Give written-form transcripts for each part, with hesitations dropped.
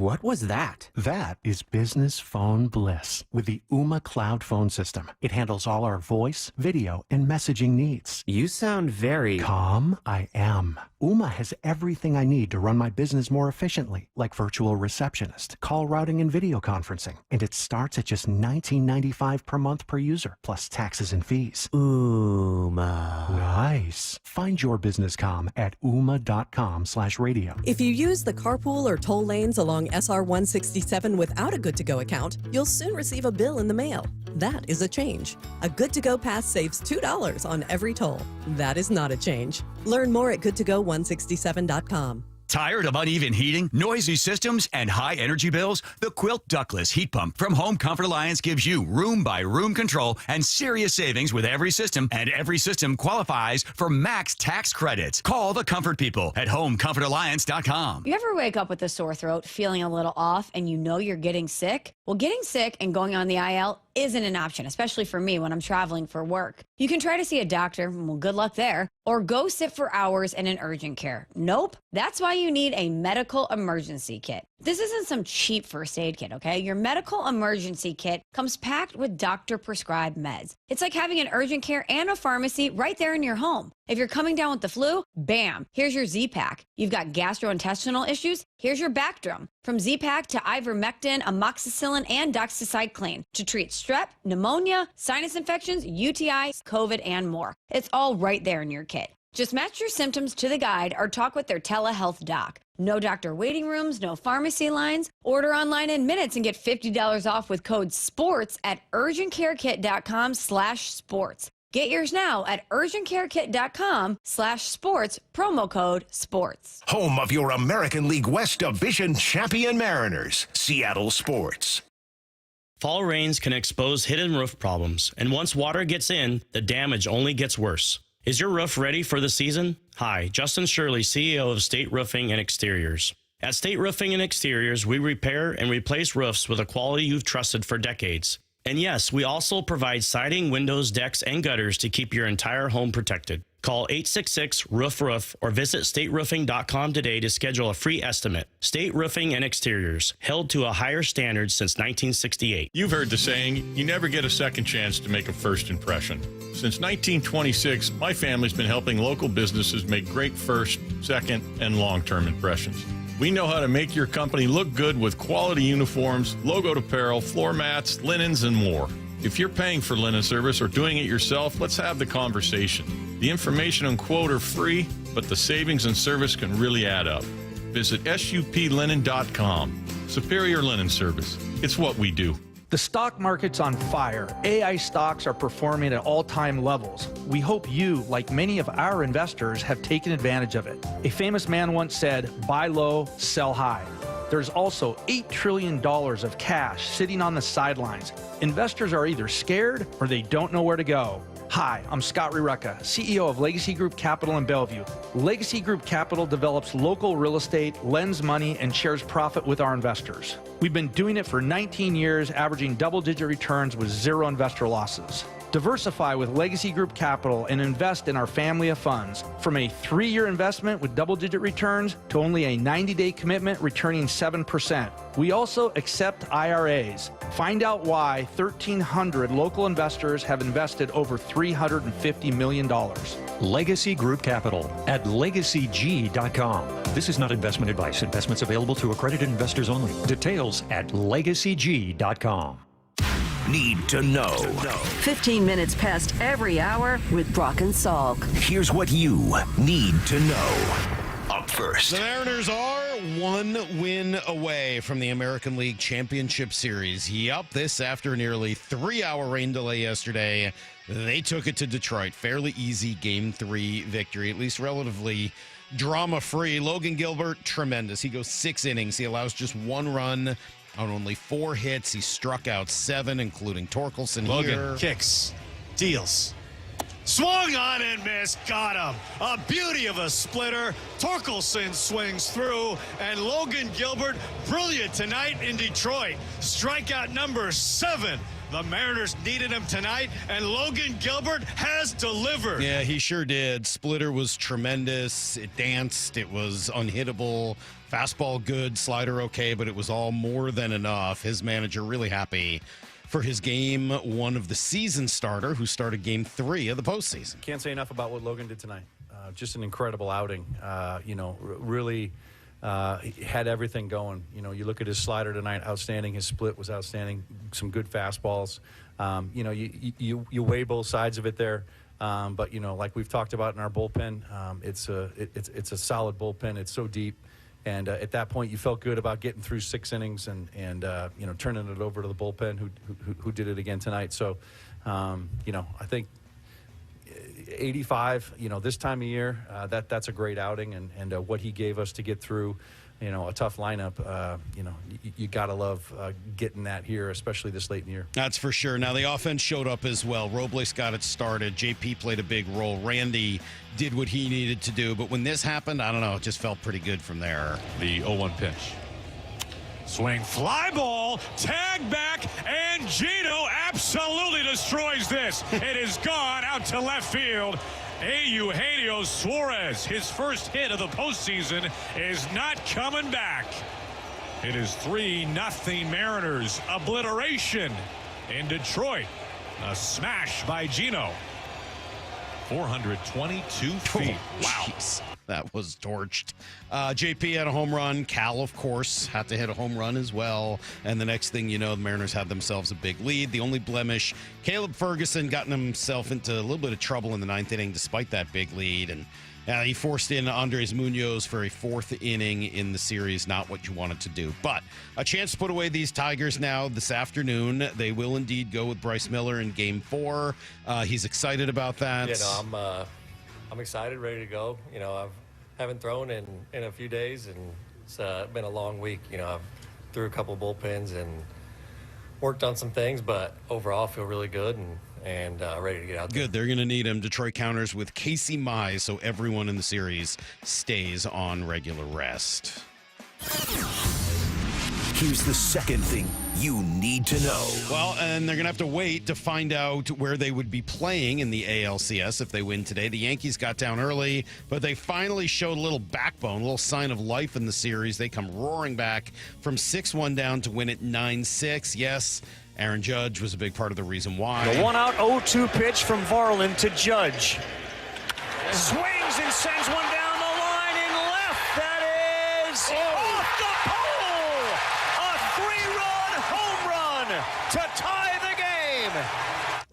What was that? That is business phone bliss with the Ooma cloud phone system. It handles all our voice, video, and messaging needs. You sound very... Calm? I am. Ooma has everything I need to run my business more efficiently, like virtual receptionist, call routing, and video conferencing. And it starts at just $19.95 per month per user, plus taxes and fees. Ooma. Nice. Find your business calm at ooma.com/radio. If you use the carpool or toll lanes along SR 167 without a Good-to-Go account, you'll soon receive a bill in the mail. That is a change. A Good-to-Go pass saves $2 on every toll. That is not a change. Learn more at goodtogo167.com. Tired of uneven heating, noisy systems, and high energy bills? The Quilt Ductless Heat Pump from Home Comfort Alliance gives you room-by-room control and serious savings with every system, and every system qualifies for max tax credits. Call the Comfort People at HomeComfortAlliance.com. You ever wake up with a sore throat, feeling a little off, and you know you're getting sick? Well, getting sick and going on the IL isn't an option, especially for me when I'm traveling for work. You can try to see a doctor, well, good luck there, or go sit for hours in an urgent care. Nope. That's why you need a medical emergency kit. This isn't some cheap first aid kit, okay? Your medical emergency kit comes packed with doctor-prescribed meds. It's like having an urgent care and a pharmacy right there in your home. If you're coming down with the flu, bam, here's your Z-Pack. You've got gastrointestinal issues, here's your Bactrim. From Z-Pack to ivermectin, amoxicillin, and doxycycline to treat strep, pneumonia, sinus infections, UTIs, COVID, and more. It's all right there in your kit. Just match your symptoms to the guide or talk with their telehealth doc. No doctor waiting rooms, no pharmacy lines. Order online in minutes and get $50 off with code SPORTS at urgentcarekit.com/sports. Get yours now at urgentcarekit.com/sports, promo code SPORTS. Home of your American League West Division champion Mariners, Seattle Sports. Fall rains can expose hidden roof problems, and once water gets in, the damage only gets worse. Is your roof ready for the season? Hi, Justin Shirley, CEO of State Roofing and Exteriors. At State Roofing and Exteriors, we repair and replace roofs with a quality you've trusted for decades. And yes, we also provide siding, windows, decks, and gutters to keep your entire home protected. Call 866-ROOF-ROOF or visit stateroofing.com today to schedule a free estimate. State Roofing and Exteriors, held to a higher standard since 1968. You've heard the saying, you never get a second chance to make a first impression. Since 1926, my family's been helping local businesses make great first, second, and long-term impressions. We know how to make your company look good with quality uniforms, logoed apparel, floor mats, linens, and more. If you're paying for linen service or doing it yourself, let's have the conversation. The information and quote are free, but the savings and service can really add up. Visit suplinen.com. Superior Linen Service. It's what we do. The stock market's on fire. AI stocks are performing at all-time levels. We hope you, like many of our investors, have taken advantage of it. A famous man once said, buy low, sell high. There's also $8 trillion of cash sitting on the sidelines. Investors are either scared or they don't know where to go. Hi, I'm Scott Rireka, CEO of Legacy Group Capital in Bellevue. Legacy Group Capital develops local real estate, lends money, and shares profit with our investors. We've been doing it for 19 years, averaging double-digit returns with zero investor losses. Diversify with Legacy Group Capital and invest in our family of funds. From a 3-year investment with double-digit returns to only a 90-day commitment returning 7%. We also accept IRAs. Find out why 1,300 local investors have invested over $350 million. Legacy Group Capital at LegacyG.com. This is not investment advice. Investments available to accredited investors only. Details at LegacyG.com. Need to know. 15 minutes past every hour with Brock and Salk. Here's what you need to know. Up first. The Mariners are 1 win away from the American League Championship Series. Yup, this after a nearly 3-hour rain delay yesterday. They took it to Detroit. Fairly easy Game 3 victory, at least relatively drama-free. Logan Gilbert, tremendous. He goes 6 innings. He allows just 1 run on only 4 hits. He struck out 7, including Torkelson. Logan here. Kicks, deals, swung on and missed, got him. A beauty of a splitter. Torkelson swings through, and Logan Gilbert, brilliant tonight in Detroit. Strikeout number 7 The Mariners needed him tonight, and Logan Gilbert has delivered. Yeah, he sure did. Splitter was tremendous. It danced. It was unhittable. Fastball good, slider okay, but it was all more than enough. His manager really happy for his game one of the season starter who started game 3 of the postseason. Can't say enough about what Logan did tonight. Just an incredible outing. Really had everything going. You look at his slider tonight, outstanding. His split was outstanding. Some good fastballs. You weigh both sides of it there. But like we've talked about in our bullpen, it's a solid bullpen. It's so deep. And at that point, you felt good about getting through 6 innings and turning it over to the bullpen, who did it again tonight. So, I think 85. This time of year, that's a great outing, and what he gave us to get through, a tough lineup. You gotta love getting that here, especially this late in the year. That's for sure. Now the offense showed up as well. Robles got it started. JP played a big role. Randy did what he needed to do. But when this happened, I don't know, it just felt pretty good from there. The 0-1 pitch. Swing, fly ball, tag back, and Gino absolutely destroys this. It is gone out to left field. Eugenio Suarez, his first hit of the postseason, is not coming back. It is 3-0 Mariners. Obliteration in Detroit. A smash by Gino. 422 feet. Wow. Jeez. That was torched. JP had a home run. Cal, of course, had to hit a home run as well. And the next thing you know, the Mariners had themselves a big lead. The only blemish, Caleb Ferguson gotten himself into a little bit of trouble in the 9th inning despite that big lead. And he forced in Andres Munoz for a 4th inning in the series. Not what you wanted to do. But a chance to put away these Tigers now this afternoon. They will indeed go with Bryce Miller in Game 4. He's excited about that. I'm excited, ready to go. I haven't thrown in a few days, and it's been a long week. I've threw a couple bullpens and worked on some things, but overall I feel really good and ready to get out there. Good. They're going to need him. Detroit counters with Casey Mize, so everyone in the series stays on regular rest. Here's the second thing you need to know. Well, and they're going to have to wait to find out where they would be playing in the ALCS if they win today. The Yankees got down early, but they finally showed a little backbone, a little sign of life in the series. They come roaring back from 6-1 down to win it 9-6. Yes, Aaron Judge was a big part of the reason why. The 1-out 0-2 pitch from Varland to Judge. Swings and sends one down the line in left. That is off the pole. To tie the game.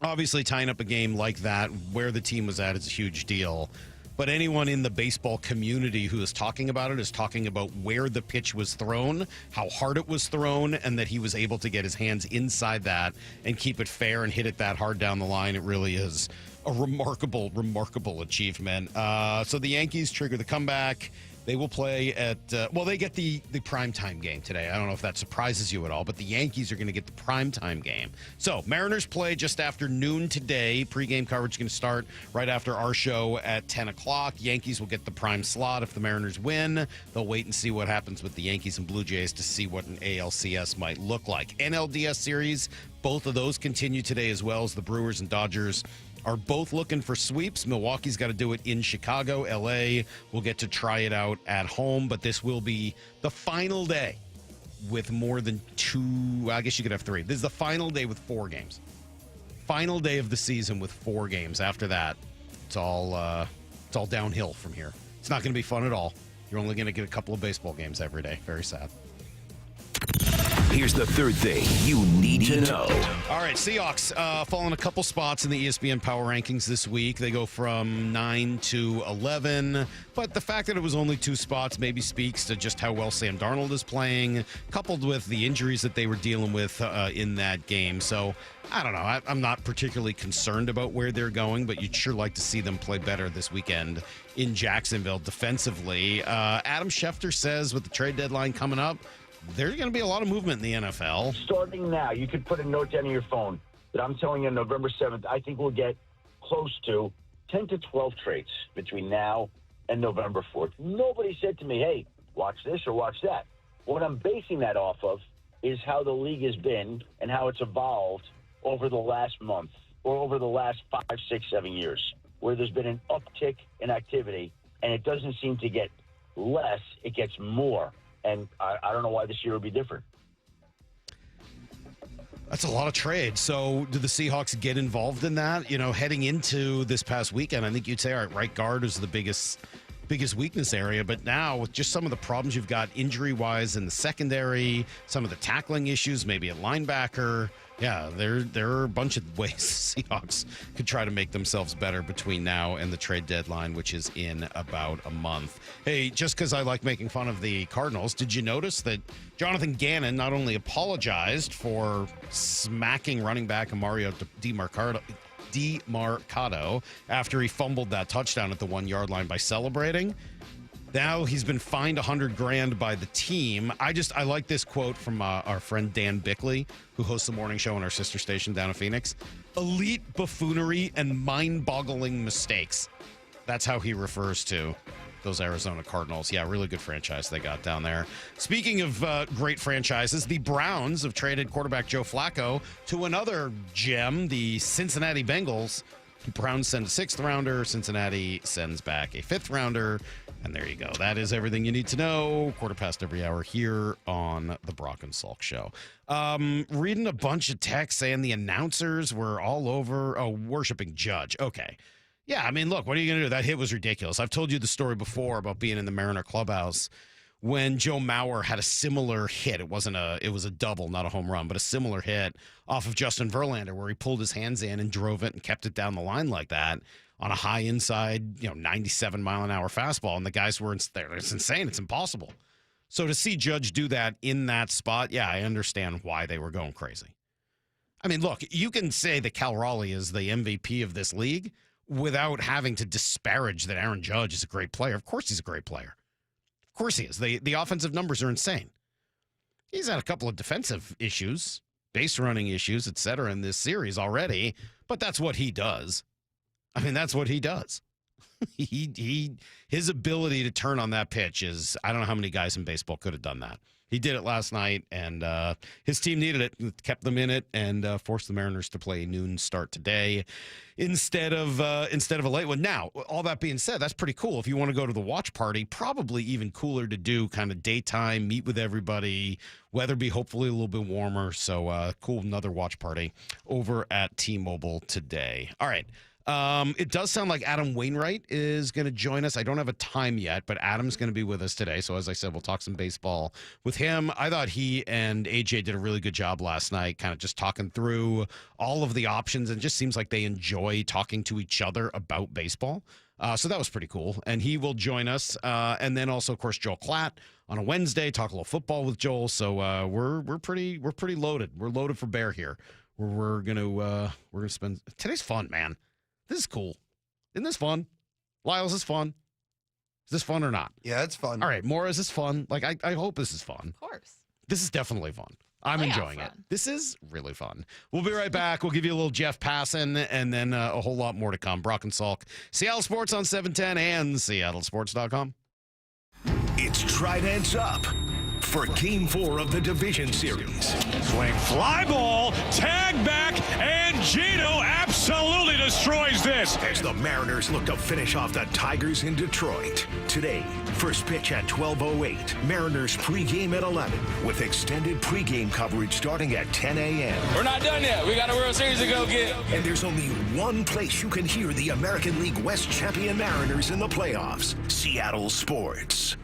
Obviously, tying up a game like that, where the team was at, is a huge deal. But anyone in the baseball community who is talking about it is talking about where the pitch was thrown, how hard it was thrown, and that he was able to get his hands inside that and keep it fair and hit it that hard down the line. It really is a remarkable, remarkable achievement. So the Yankees trigger the comeback. They will play at, they get the primetime game today. I don't know if that surprises you at all, but the Yankees are going to get the primetime game. So Mariners play just after noon today. Pre-game coverage is going to start right after our show at 10 o'clock. Yankees will get the prime slot if the Mariners win. They'll wait and see what happens with the Yankees and Blue Jays to see what an ALCS might look like. NLDS series, both of those continue today as well as the Brewers and Dodgers are both looking for sweeps. Milwaukee's got to do it in Chicago. LA will get to try it out at home, but this will be the final day with more than 2. I guess you could have 3. This is the final day with 4 games. Final day of the season with 4 games. After that, it's all downhill from here. It's not going to be fun at all. You're only going to get a couple of baseball games every day. Very sad. Here's the third thing you need to know. All right, Seahawks falling a couple spots in the ESPN Power Rankings this week. They go from 9 to 11. But the fact that it was only 2 spots maybe speaks to just how well Sam Darnold is playing, coupled with the injuries that they were dealing with in that game. So, I don't know. I'm not particularly concerned about where they're going, but you'd sure like to see them play better this weekend in Jacksonville defensively. Adam Schefter says with the trade deadline coming up, there's going to be a lot of movement in the NFL. Starting now, you could put a note down on your phone that I'm telling you on November 7th, I think we'll get close to 10 to 12 trades between now and November 4th. Nobody said to me, hey, watch this or watch that. What I'm basing that off of is how the league has been and how it's evolved over the last month or over the last 5, 6, 7 years, where there's been an uptick in activity, and it doesn't seem to get less, it gets more. And I don't know why this year would be different. That's a lot of trade. So do the Seahawks get involved in that? You know, heading into this past weekend, I think you'd say, all right guard is the biggest weakness area. But now with just some of the problems you've got injury-wise in the secondary, some of the tackling issues, maybe at linebacker, yeah, there are a bunch of ways the Seahawks could try to make themselves better between now and the trade deadline, which is in about a month. Hey, just because I like making fun of the Cardinals, did you notice that Jonathan Gannon not only apologized for smacking running back Mario DiMarcado after he fumbled that touchdown at the 1-yard line by celebrating? Now he's been fined $100,000 by the team. I like this quote from our friend Dan Bickley, who hosts the morning show on our sister station down in Phoenix. Elite buffoonery and mind-boggling mistakes. That's how he refers to those Arizona Cardinals. Yeah, really good franchise they got down there. Speaking of great franchises, the Browns have traded quarterback Joe Flacco to another gem, the Cincinnati Bengals. Browns send a 6th rounder. Cincinnati sends back a 5th rounder. And there you go. That is everything you need to know. 1/4 every hour here on the Brock and Salk Show. Reading a bunch of texts saying the announcers were all over. Oh, worshiping Judge. Okay. Yeah, I mean, look, what are you going to do? That hit was ridiculous. I've told you the story before about being in the Mariner clubhouse when Joe Mauer had a similar hit. It was a double, not a home run, but a similar hit off of Justin Verlander where he pulled his hands in and drove it and kept it down the line like that on a high inside, 97-mile-an-hour fastball. And the guys were there. It's insane. It's impossible. So to see Judge do that in that spot, yeah, I understand why they were going crazy. I mean, look, you can say that Cal Raleigh is the MVP of this league without having to disparage that Aaron Judge is a great player. Of course he's a great player. Of course he is. The offensive numbers are insane. He's had a couple of defensive issues, base running issues, et cetera, in this series already, but that's what he does. I mean, that's what he does. His ability to turn on that pitch is, I don't know how many guys in baseball could have done that. He did it last night, and his team needed it, kept them in it, and forced the Mariners to play a noon start today instead of a late one. Now, all that being said, that's pretty cool. If you want to go to the watch party, probably even cooler to do kind of daytime, meet with everybody, weather be hopefully a little bit warmer. So cool, another watch party over at T-Mobile today. All right. It does sound like Adam Wainwright is going to join us. I don't have a time yet, but Adam's going to be with us today. So as I said, we'll talk some baseball with him. I thought he and AJ did a really good job last night, kind of just talking through all of the options, and it just seems like they enjoy talking to each other about baseball. So that was pretty cool. And he will join us. And then also, of course, Joel Klatt on a Wednesday, talk a little football with Joel. So we're pretty loaded. We're loaded for bear here. We're gonna spend today's fun, man. This is cool. Isn't this fun? Lyle, is this fun? Is this fun or not? Yeah, it's fun. All right, Maura, is this fun? Like, I hope this is fun. Of course. This is definitely fun. I'm enjoying it. This is really fun. We'll be right back. We'll give you a little Jeff Passan and then a whole lot more to come. Brock and Salk, Seattle Sports on 710 and seattlesports.com. It's Tridents Up for Game 4 of the Division Series. Swing, fly ball, tag back, and Gino absolutely destroys this. As the Mariners look to finish off the Tigers in Detroit. Today, first pitch at 12:08. Mariners pregame at 11 with extended pregame coverage starting at 10 a.m. We're not done yet. We got a World Series to go get. And there's only one place you can hear the American League West champion Mariners in the playoffs. Seattle Sports.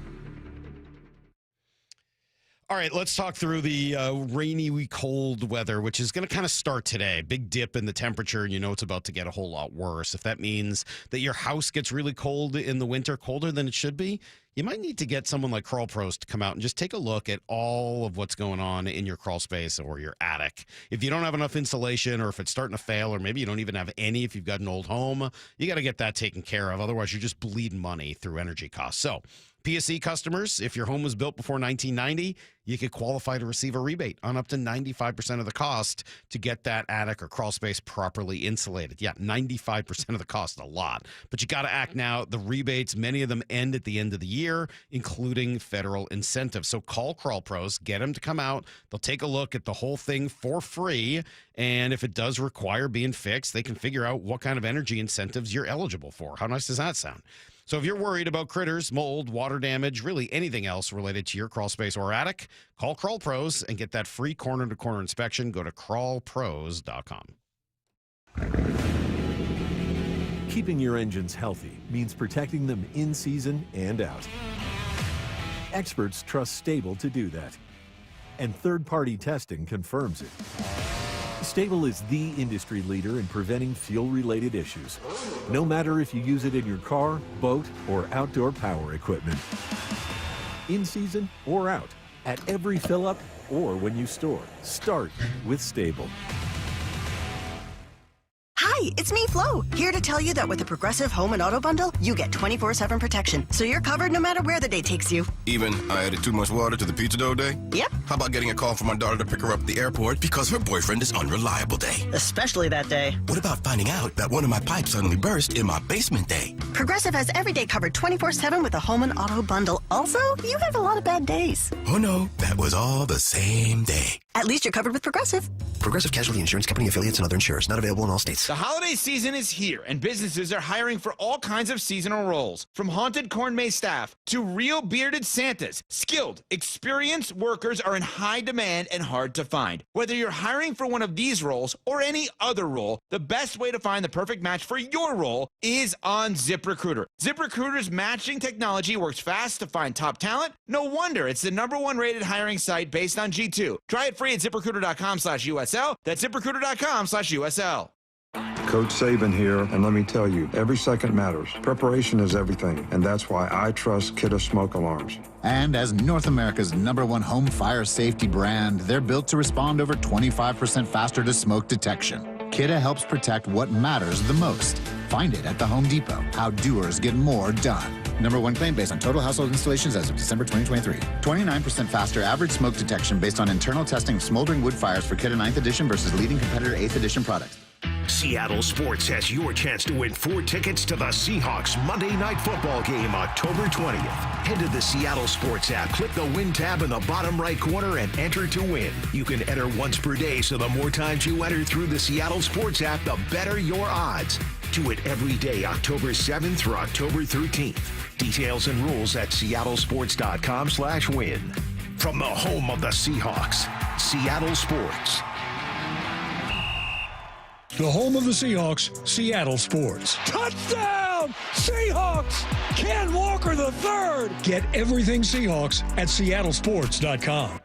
All right, let's talk through the rainy, cold weather, which is going to kind of start today. Big dip in the temperature, and you know it's about to get a whole lot worse. If that means that your house gets really cold in the winter, colder than it should be, you might need to get someone like Crawl Pros to come out and just take a look at all of what's going on in your crawl space or your attic. If you don't have enough insulation, or if it's starting to fail, or maybe you don't even have any if you've got an old home, you got to get that taken care of. Otherwise, you're just bleeding money through energy costs. So PSE customers, if your home was built before 1990, you could qualify to receive a rebate on up to 95% of the cost to get that attic or crawl space properly insulated. Yeah, 95% of the cost, a lot. But you got to act now. The rebates, many of them end at the end of the year, including federal incentives. So call Crawl Pros, get them to come out. They'll take a look at the whole thing for free. And if it does require being fixed, they can figure out what kind of energy incentives you're eligible for. How nice does that sound? So if you're worried about critters, mold, water damage, really anything else related to your crawl space or attic, call Crawl Pros and get that free corner-to-corner inspection. Go to crawlpros.com. Keeping your engines healthy means protecting them in season and out. Experts trust Stable to do that. And third-party testing confirms it. Stable is the industry leader in preventing fuel-related issues, no matter if you use it in your car, boat, or outdoor power equipment. In season or out, at every fill-up or when you store, start with Stable. Hi, it's me, Flo, here to tell you that with the Progressive Home and Auto Bundle, you get 24/7 protection, so you're covered no matter where the day takes you. Even I added too much water to the pizza dough day? Yep. How about getting a call from my daughter to pick her up at the airport because her boyfriend is unreliable day? Especially that day. What about finding out that one of my pipes suddenly burst in my basement day? Progressive has every day covered 24/7 with a Home and Auto Bundle. Also, you have a lot of bad days. Oh no, that was all the same day. At least you're covered with Progressive. Progressive Casualty Insurance Company affiliates and other insurers. Not available in all states. The holiday season is here, and businesses are hiring for all kinds of seasonal roles. From haunted corn maze staff to real bearded Santas, skilled, experienced workers are in high demand and hard to find. Whether you're hiring for one of these roles or any other role, the best way to find the perfect match for your role is on ZipRecruiter. ZipRecruiter's matching technology works fast to find top talent. No wonder it's the #1 rated hiring site based on G2. Try it free at ZipRecruiter.com/USL. That's ZipRecruiter.com/USL. Coach Saban here, and let me tell you, every second matters. Preparation is everything, and that's why I trust Kidde Smoke Alarms. And as North America's #1 home fire safety brand, they're built to respond over 25% faster to smoke detection. Kidde helps protect what matters the most. Find it at the Home Depot. How doers get more done. #1 claim based on total household installations as of December 2023. 29% faster average smoke detection based on internal testing of smoldering wood fires for Kidde 9th edition versus leading competitor 8th edition products. Seattle Sports has your chance to win 4 tickets to the Seahawks Monday Night Football game October 20th. Head to the Seattle Sports app, click the Win tab in the bottom right corner, and enter to win. You can enter once per day, so the more times you enter through the Seattle Sports app, the better your odds. Do it every day, October 7th through October 13th. Details and rules at seattlesports.com/win. From the home of the Seahawks, Seattle Sports. The home of the Seahawks, Seattle Sports. Touchdown! Seahawks! Ken Walker III! Get everything Seahawks at seattlesports.com.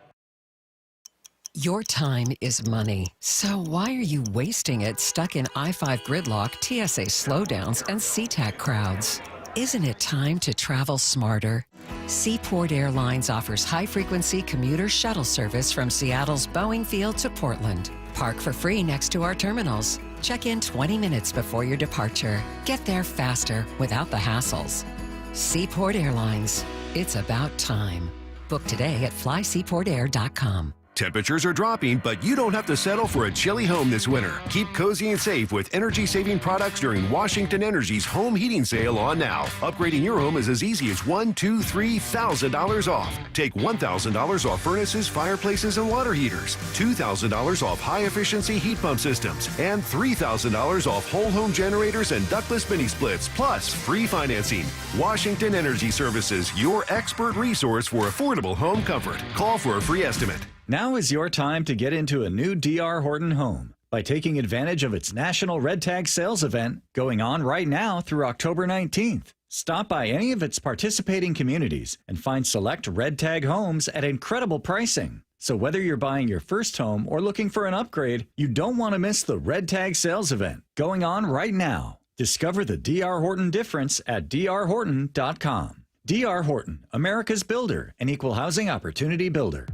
Your time is money. So why are you wasting it stuck in I-5 gridlock, TSA slowdowns, and SeaTac crowds? Isn't it time to travel smarter? Seaport Airlines offers high-frequency commuter shuttle service from Seattle's Boeing Field to Portland. Park for free next to our terminals. Check in 20 minutes before your departure. Get there faster without the hassles. Seaport Airlines. It's about time. Book today at flyseaportair.com. Temperatures are dropping, but you don't have to settle for a chilly home this winter. Keep cozy and safe with energy-saving products during Washington Energy's home heating sale on now. Upgrading your home is as easy as $1,000, $2,000, $3,000 off. Take $1,000 off furnaces, fireplaces, and water heaters. $2,000 off high-efficiency heat pump systems. And $3,000 off whole home generators and ductless mini splits, plus free financing. Washington Energy Services, your expert resource for affordable home comfort. Call for a free estimate. Now is your time to get into a new D.R. Horton home by taking advantage of its National Red Tag Sales event going on right now through October 19th. Stop by any of its participating communities and find select Red Tag homes at incredible pricing. So whether you're buying your first home or looking for an upgrade, you don't want to miss the Red Tag Sales event going on right now. Discover the D.R. Horton difference at drhorton.com. D.R. Horton, America's builder and equal housing opportunity builder.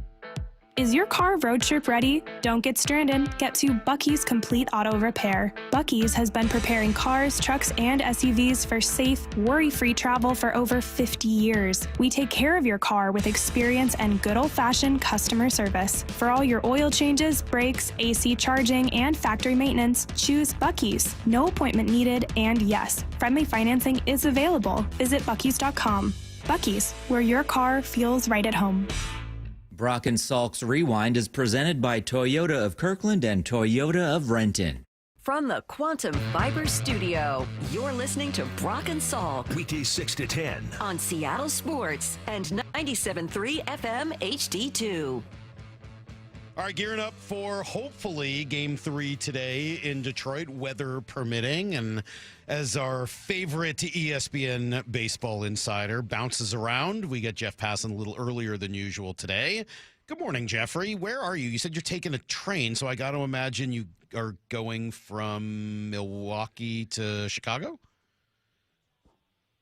Is your car road trip ready? Don't get stranded. Get to Bucky's Complete Auto Repair. Bucky's has been preparing cars, trucks, and SUVs for safe, worry-free travel for over 50 years. We take care of your car with experience and good old-fashioned customer service. For all your oil changes, brakes, AC charging, and factory maintenance, choose Bucky's. No appointment needed, and yes, friendly financing is available. Visit Bucky's.com. Bucky's, where your car feels right at home. Brock and Salk's Rewind is presented by Toyota of Kirkland and Toyota of Renton. From the Quantum Fiber Studio, you're listening to Brock and Salk. Weekdays 6 to 10. On Seattle Sports and 97.3 FM HD2. All right, gearing up for hopefully Game 3 today in Detroit, weather permitting. And as our favorite ESPN baseball insider bounces around, we get Jeff Passan a little earlier than usual today. Good morning, Jeffrey. Where are you? You said you're taking a train, so I got to imagine you are going from Milwaukee to Chicago?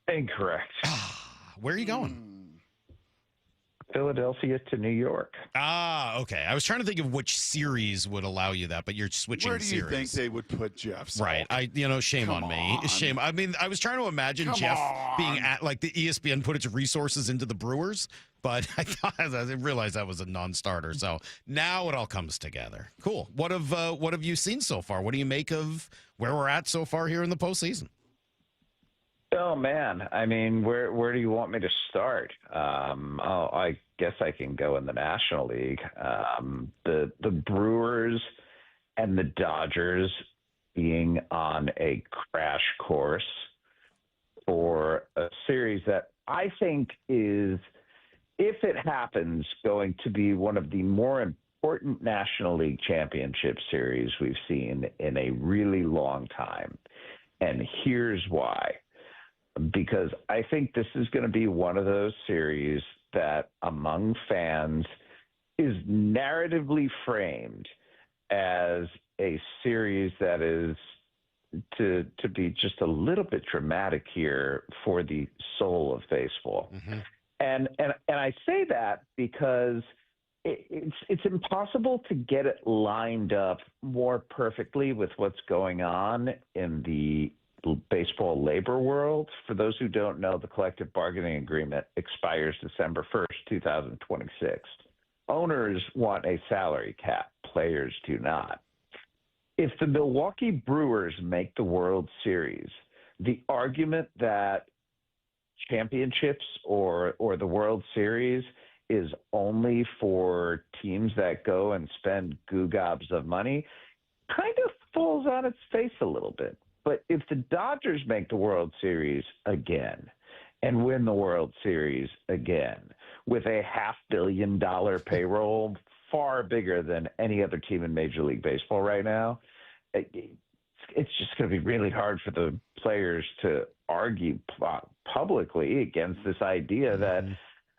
Incorrect. Where are you going? Philadelphia to New York. Ah, okay. I was trying to think of which series would allow you that, but you're switching Where do you series. think they would put Jeff? Salk? Right. Shame on me. Shame. I mean, I was trying to imagine Jeff being at, like, the ESPN put its resources into the Brewers, but I realized that was a non-starter. So now it all comes together. Cool. What have you seen so far? What do you make of where we're at so far here in the postseason? Oh man, I mean, where do you want me to start? I guess I can go in the National League. The Brewers and the Dodgers being on a crash course for a series that I think is, if it happens, going to be one of the more important National League championship series we've seen in a really long time. And here's why. Because I think this is going to be one of those series that among fans is narratively framed as a series that is, to be just a little bit dramatic here, for the soul of baseball. Mm-hmm. And I say that because it's impossible to get it lined up more perfectly with what's going on in the baseball labor world. For those who don't know, the collective bargaining agreement expires December 1st, 2026. Owners want a salary cap. Players do not. If the Milwaukee Brewers make the World Series, the argument that championships or the World Series is only for teams that go and spend goo gobs of money kind of falls on its face a little bit. But if the Dodgers make the World Series again and win the World Series again with a $500 million payroll, far bigger than any other team in Major League Baseball right now, it's just going to be really hard for the players to argue publicly against this idea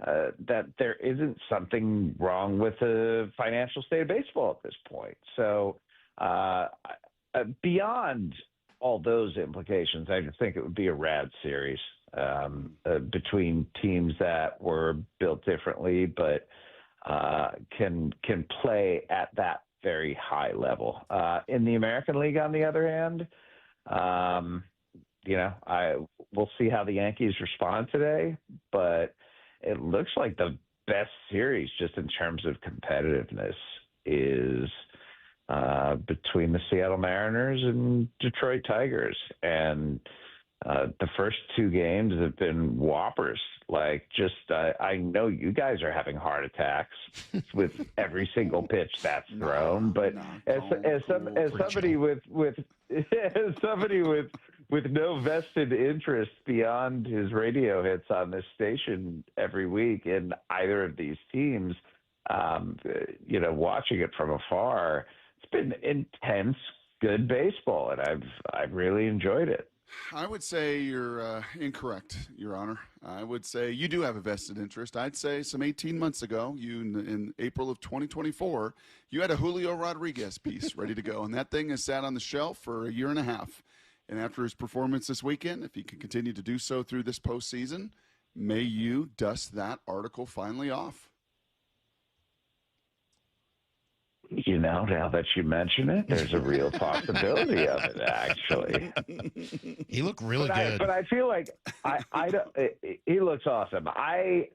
that there isn't something wrong with the financial state of baseball at this point. So beyond all those implications, I just think it would be a rad series between teams that were built differently, but can play at that very high level. In the American League, on the other hand, we'll see how the Yankees respond today, but it looks like the best series, just in terms of competitiveness, is between the Seattle Mariners and Detroit Tigers. And the first two games have been whoppers. Like, I know you guys are having heart attacks with every single pitch that's thrown, but as somebody with no vested interest beyond his radio hits on this station every week in either of these teams, watching it from afar, it's been intense, good baseball, and I've really enjoyed it. I would say you're incorrect, Your Honor. I would say you do have a vested interest. I'd say some 18 months ago, in April of 2024, you had a Julio Rodriguez piece ready to go, and that thing has sat on the shelf for a year and a half. And after his performance this weekend, if he can continue to do so through this postseason, may you dust that article finally off. Now that you mention it, there's a real possibility of it, actually. He looked really good. But I feel like he looks awesome. I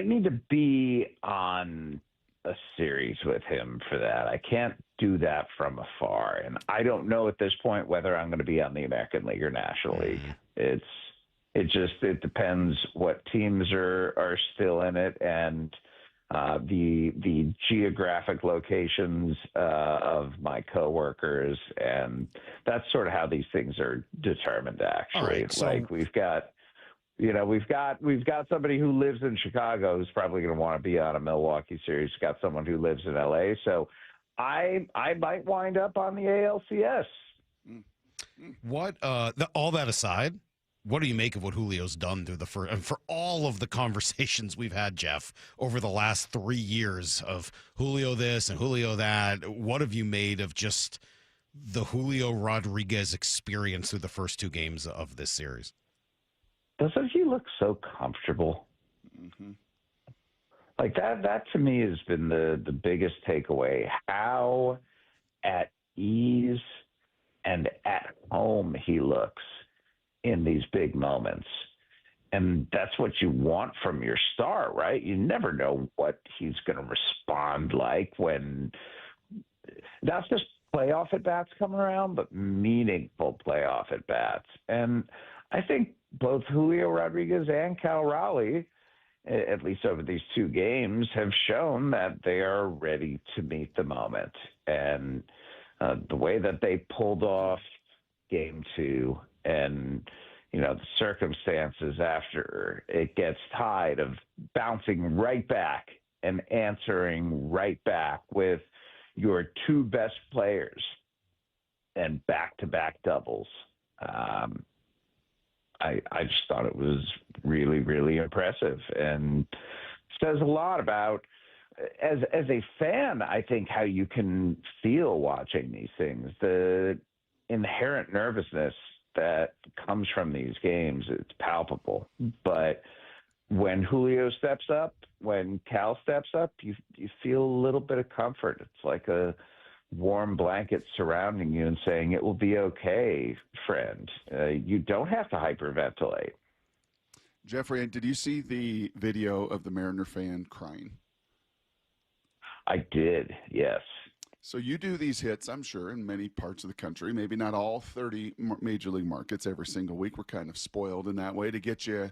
need to be on a series with him for that. I can't do that from afar, and I don't know at this point whether I'm going to be on the American League or National League. It depends what teams are still in it, and the geographic locations of my coworkers, and that's sort of how these things are determined. Actually, right, so like we've got somebody who lives in Chicago who's probably going to want to be on a Milwaukee series. We've got someone who lives in LA, so I might wind up on the ALCS. What all that aside, what do you make of what Julio's done through the first, and for all of the conversations we've had, Jeff, over the last 3 years of Julio this and Julio that? What have you made of just the Julio Rodriguez experience through the first 2 games of this series? Doesn't he look so comfortable? Mm-hmm. Like that to me has been the biggest takeaway. How at ease and at home he looks in these big moments. And that's what you want from your star, right? You never know what he's going to respond like when not just playoff at-bats come around, but meaningful playoff at-bats. And I think both Julio Rodriguez and Cal Raleigh, at least over these 2 games, have shown that they are ready to meet the moment. And the way that they pulled off Game 2 and, the circumstances after it gets tied of bouncing right back and answering right back with your 2 best players and back-to-back doubles. I just thought it was really, really impressive and says a lot about, as a fan, I think, how you can feel watching these things. The inherent nervousness that comes from these games, it's palpable. But when Julio steps up, when Cal steps up, you feel a little bit of comfort. It's like a warm blanket surrounding you and saying, it will be okay, friend. You don't have to hyperventilate. Jeffrey, did you see the video of the Mariner fan crying? I did, yes. So you do these hits, I'm sure, in many parts of the country, maybe not all 30 major league markets every single week. We're kind of spoiled in that way to get you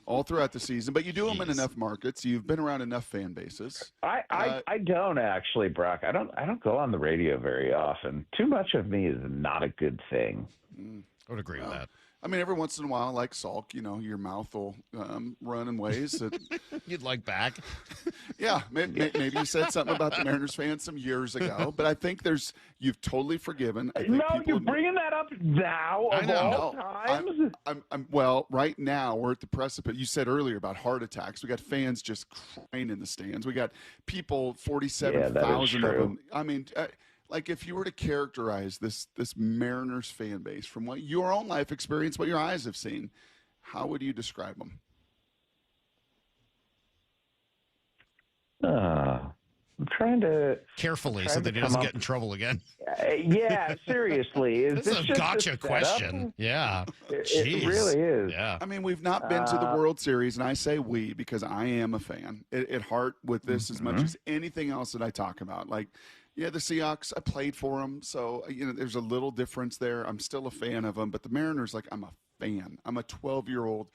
all throughout the season. But you do them in enough markets. You've been around enough fan bases. I don't actually, Brock. I don't go on the radio very often. Too much of me is not a good thing. I would agree with that. I mean, every once in a while, like Salk, your mouth will run in ways that you'd like back. Yeah, maybe you said something about the Mariners fans some years ago, but I think you've totally forgiven. I think no, you're bringing that up now of all times. Well, right now we're at the precipice. You said earlier about heart attacks. We got fans just crying in the stands. We got people, 47,000 of them. I mean. Like, if you were to characterize this Mariners fan base from what your own life experience, what your eyes have seen, how would you describe them? I'm trying to carefully so that he doesn't get in trouble again. Yeah, seriously, this is a gotcha question. Yeah, it really is. Yeah, I mean, we've not been to the World Series, and I say we because I am a fan at heart with this as much as anything else that I talk about. Like. Yeah, the Seahawks, I played for them, so, there's a little difference there. I'm still a fan of them, but the Mariners, I'm a fan. I'm a 12-year-old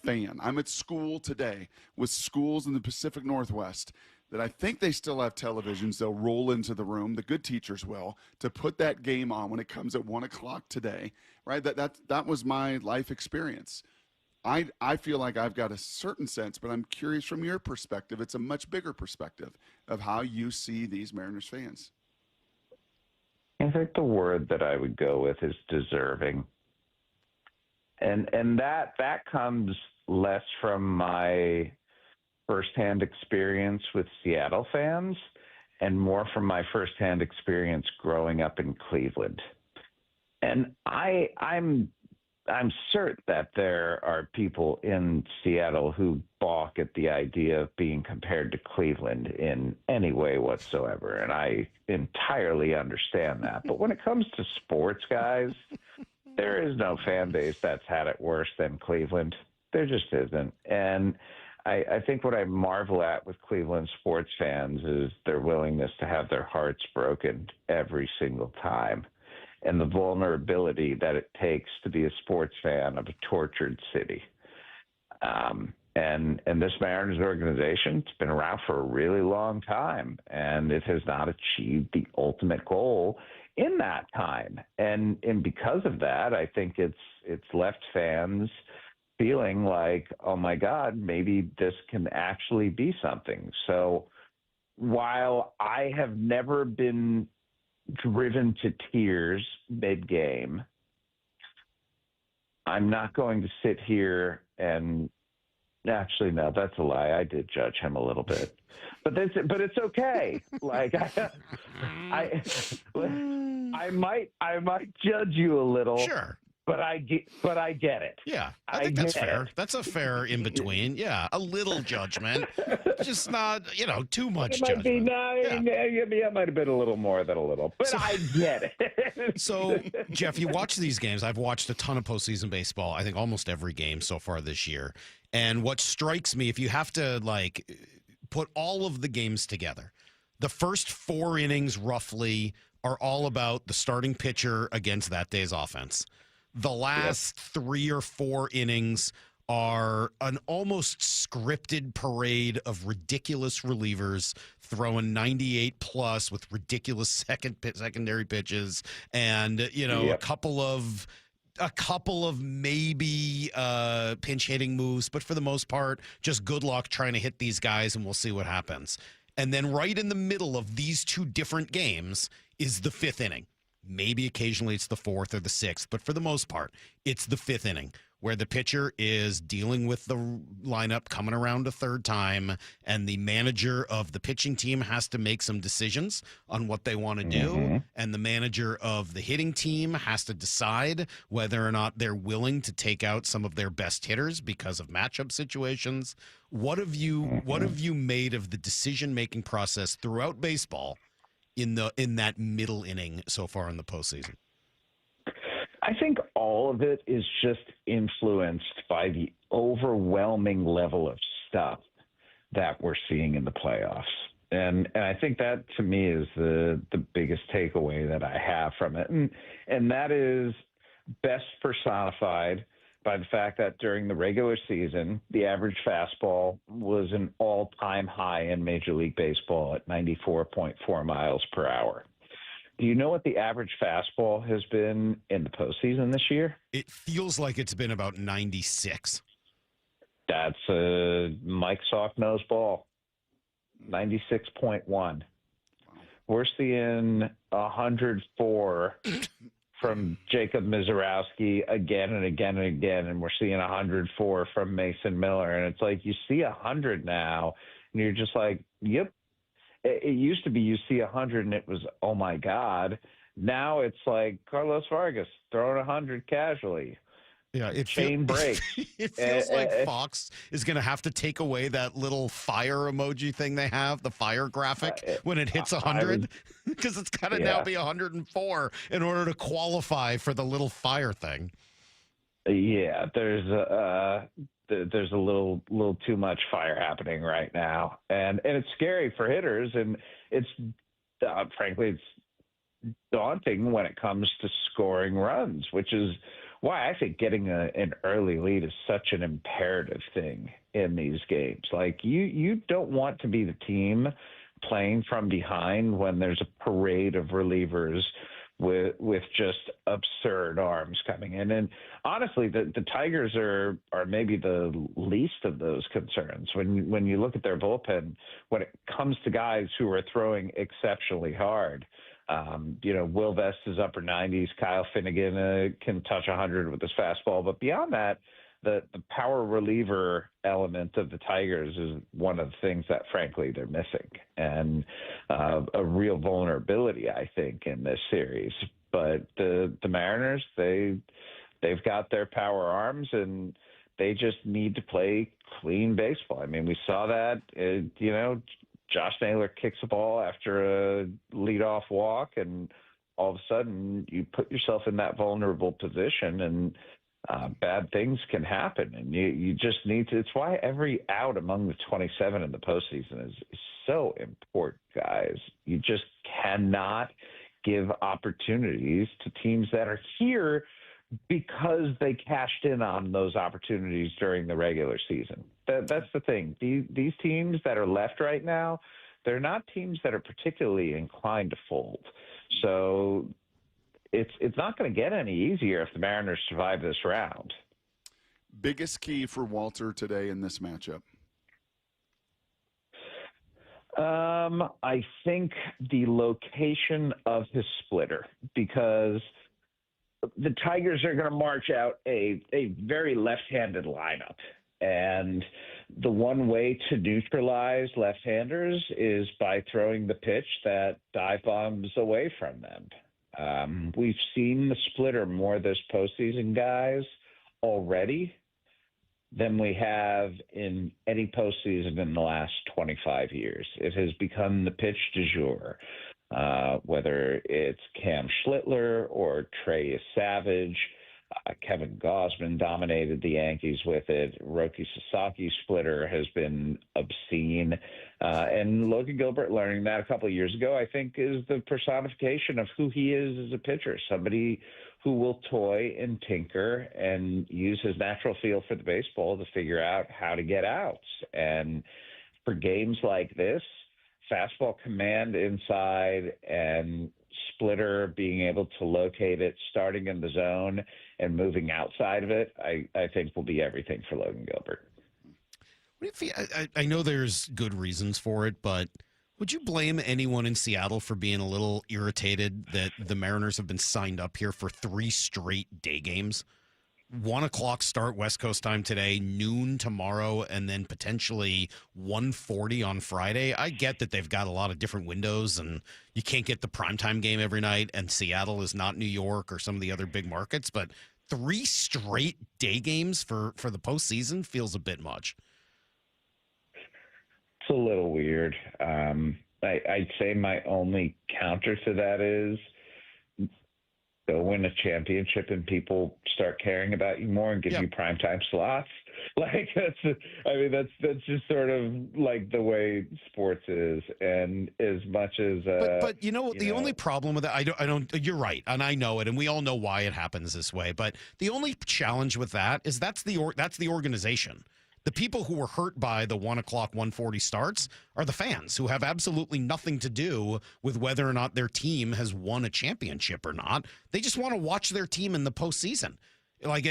fan. I'm at school today with schools in the Pacific Northwest that I think they still have televisions. They'll roll into the room, the good teachers will, to put that game on when it comes at 1 o'clock today, right? That was my life experience. I feel like I've got a certain sense, but I'm curious from your perspective. It's a much bigger perspective of how you see these Mariners fans. I think the word that I would go with is deserving. And that comes less from my firsthand experience with Seattle fans and more from my firsthand experience growing up in Cleveland. And I'm I'm certain that there are people in Seattle who balk at the idea of being compared to Cleveland in any way whatsoever, and I entirely understand that. But when it comes to sports, guys, there is no fan base that's had it worse than Cleveland. There just isn't. And I think what I marvel at with Cleveland sports fans is their willingness to have their hearts broken every single time, and the vulnerability that it takes to be a sports fan of a tortured city. And this Mariners organization, it's been around for a really long time, and it has not achieved the ultimate goal in that time. And because of that, I think it's left fans feeling like, oh my God, maybe this can actually be something. So while I have never been driven to tears mid-game, I'm not going to sit here and actually, no, that's a lie. I did judge him a little bit, but it's okay. Like I might judge you a little. Sure. But I get it. Yeah, I think that's fair. That's a fair in between. Yeah, a little judgment, just not too much judgment. It might have been a little more than a little, but I get it. So, Jeff, you watch these games. I've watched a ton of postseason baseball. I think almost every game so far this year. And what strikes me, if you have to put all of the games together, the first 4 innings roughly are all about the starting pitcher against that day's offense. The last 3 or 4 innings are an almost scripted parade of ridiculous relievers throwing 98 plus with ridiculous secondary pitches, and a couple of maybe pinch hitting moves, but for the most part, just good luck trying to hit these guys, and we'll see what happens. And then right in the middle of these 2 different games is the 5th inning. Maybe occasionally it's the 4th or the 6th, but for the most part, it's the 5th inning where the pitcher is dealing with the lineup coming around a third time, and the manager of the pitching team has to make some decisions on what they want to do, and the manager of the hitting team has to decide whether or not they're willing to take out some of their best hitters because of matchup situations. What have you made of the decision-making process throughout baseball in that middle inning so far in the postseason? I think all of it is just influenced by the overwhelming level of stuff that we're seeing in the playoffs. And I think that, to me, is the biggest takeaway that I have from it. And that is best personified by the fact that during the regular season, the average fastball was an all-time high in Major League Baseball at 94.4 miles per hour. Do you know what the average fastball has been in the postseason this year? It feels like it's been about 96. That's a Mike Sock-nose ball, 96.1. We're seeing 104 from Jacob Mizorowski again and again and again, and we're seeing 104 from Mason Miller. And it's like you see 100 now, and you're just like, yep. It used to be you see 100 and it was, oh, my God. Now it's like Carlos Vargas throwing 100 casually. Yeah, it chain break. It feels like Fox is going to have to take away that little fire emoji thing they have, the fire graphic, when it hits 100, because it's got to now be 104 in order to qualify for the little fire thing. Yeah, there's a little too much fire happening right now, and it's scary for hitters, and it's frankly it's daunting when it comes to scoring runs, which is why I think getting an early lead is such an imperative thing in these games. Like you don't want to be the team playing from behind when there's a parade of relievers with just absurd arms coming in. And honestly, the Tigers are maybe the least of those concerns. When you look at their bullpen, when it comes to guys who are throwing exceptionally hard, Will Vest is upper 90s. Kyle Finnegan can touch 100 with his fastball. But beyond that, the power reliever element of the Tigers is one of the things that, frankly, they're missing, and a real vulnerability, I think, in this series. But the Mariners, they they've got their power arms, and they just need to play clean baseball. I mean, we saw that, Josh Naylor kicks the ball after a leadoff walk, and all of a sudden you put yourself in that vulnerable position, and bad things can happen. And you just need to – it's why every out among the 27 in the postseason is so important, guys. You just cannot give opportunities to teams that are here because they cashed in on those opportunities during the regular season. That's the thing. These teams that are left right now, they're not teams that are particularly inclined to fold. So it's not going to get any easier if the Mariners survive this round. Biggest key for Walter today in this matchup? I think the location of his splitter, because the Tigers are going to march out a very left-handed lineup. And the one way to neutralize left-handers is by throwing the pitch that dive bombs away from them. We've seen the splitter more this postseason, guys, already than we have in any postseason in the last 25 years. It has become the pitch du jour, whether it's Cam Schlittler or Trey Savage. Kevin Gausman dominated the Yankees with it. Roki Sasaki's splitter has been obscene. And Logan Gilbert learning that a couple of years ago, I think, is the personification of who he is as a pitcher, somebody who will toy and tinker and use his natural feel for the baseball to figure out how to get outs. And for games like this, fastball command inside and splitter being able to locate it, starting in the zone and moving outside of it, I think will be everything for Logan Gilbert. What if I know there's good reasons for it, but would you blame anyone in Seattle for being a little irritated that the Mariners have been signed up here for 3 straight day games? 1 o'clock start West Coast time today, noon tomorrow, and then potentially 1:40 on Friday. I get that they've got a lot of different windows and you can't get the primetime game every night, and Seattle is not New York or some of the other big markets, but 3 straight day games for the postseason feels a bit much. It's a little weird. I'd say my only counter to that is go win a championship and people start caring about you more and give you primetime slots. Like that's just sort of like the way sports is. And as much as but the only problem with that, I don't. You're right, and I know it, and we all know why it happens this way. But the only challenge with that is that's the organization. The people who were hurt by the 1 o'clock, 1:40 starts are the fans who have absolutely nothing to do with whether or not their team has won a championship or not. They just want to watch their team in the postseason. Like,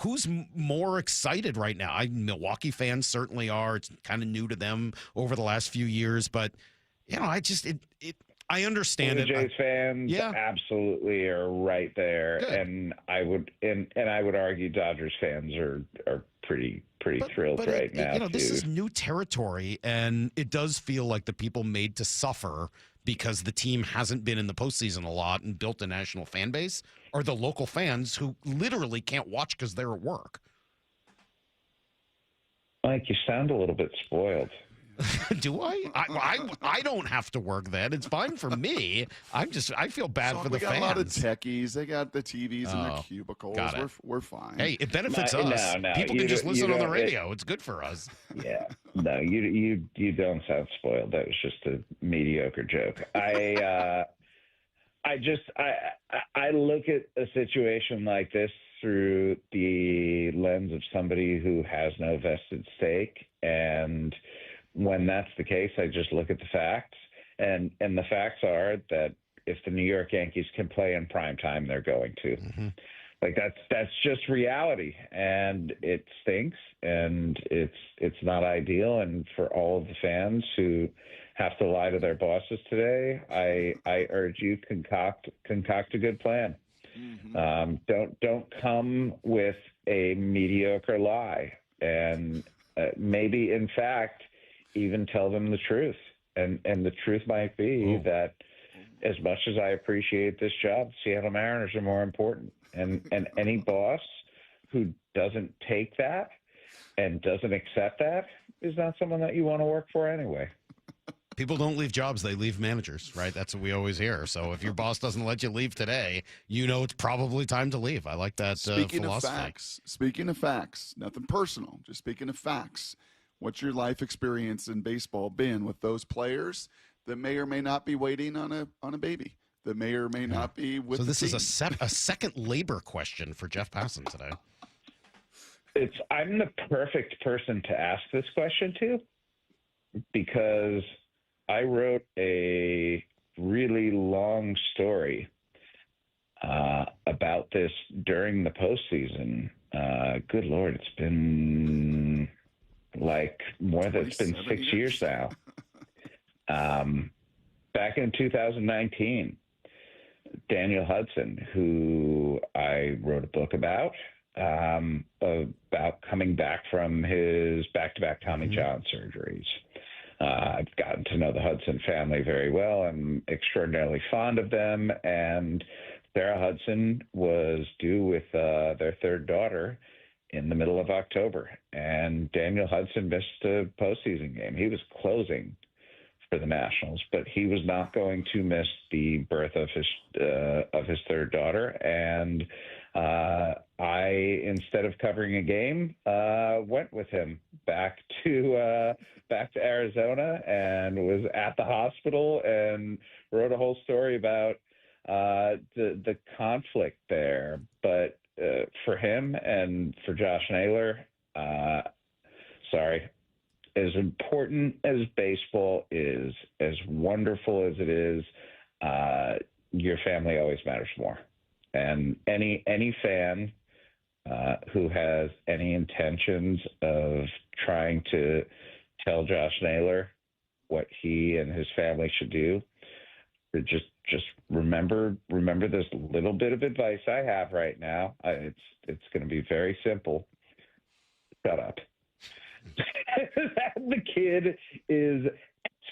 who's more excited right now? Milwaukee fans certainly are. It's kind of new to them over the last few years, but I understand it. Jays fans absolutely are right there. Good. And I would argue Dodgers fans are pretty thrilled right now. This is new territory, and it does feel like the people made to suffer because the team hasn't been in the postseason a lot and built a national fan base are the local fans who literally can't watch because they're at work. Mike, you sound a little bit spoiled. Do I? I don't have to work then. It's fine for me. I feel bad for the fans. We got a lot of techies. They got the TVs in their cubicles. We're fine. Hey, it benefits us. No, people can just listen on the radio. It's good for us. Yeah. No, you don't sound spoiled. That was just a mediocre joke. I look at a situation like this through the lens of somebody who has no vested stake, and when that's the case, I just look at the facts, and the facts are that if the New York Yankees can play in prime time, they're going to. Mm-hmm. Like that's just reality, and it stinks, and it's not ideal. And for all of the fans who have to lie to their bosses today, I urge you concoct a good plan. Mm-hmm. Don't come with a mediocre lie, and maybe in fact even tell them the truth. And the truth might be that as much as I appreciate this job, Seattle Mariners are more important. And any boss who doesn't take that and doesn't accept that is not someone that you want to work for anyway. People don't leave jobs, they leave managers, right? That's what we always hear. So if your boss doesn't let you leave today, you know it's probably time to leave. I like that philosophy. Speaking of facts, nothing personal, just speaking of facts, what's your life experience in baseball been with those players that may or may not be waiting on a baby, that may or may not be with So the this team? is a second labor question for Jeff Passan today. I'm the perfect person to ask this question to, because I wrote a really long story about this during the postseason. Good Lord, it's been it's been 6 years now. Back in 2019, Daniel Hudson, who I wrote a book about coming back from his back-to-back Tommy John surgeries. I've gotten to know the Hudson family very well. I'm extraordinarily fond of them. And Sarah Hudson was due with their third daughter in the middle of October. And Daniel Hudson missed a postseason game. He was closing for the Nationals, but he was not going to miss the birth of his third daughter. And I, instead of covering a game, went with him back to Arizona and was at the hospital and wrote a whole story about the conflict there. But for him and for Josh Naylor, as important as baseball is, as wonderful as it is, your family always matters more. And any fan who has any intentions of trying to tell Josh Naylor what he and his family should do, just remember this little bit of advice I have right now. It's going to be very simple. Shut up. The kid is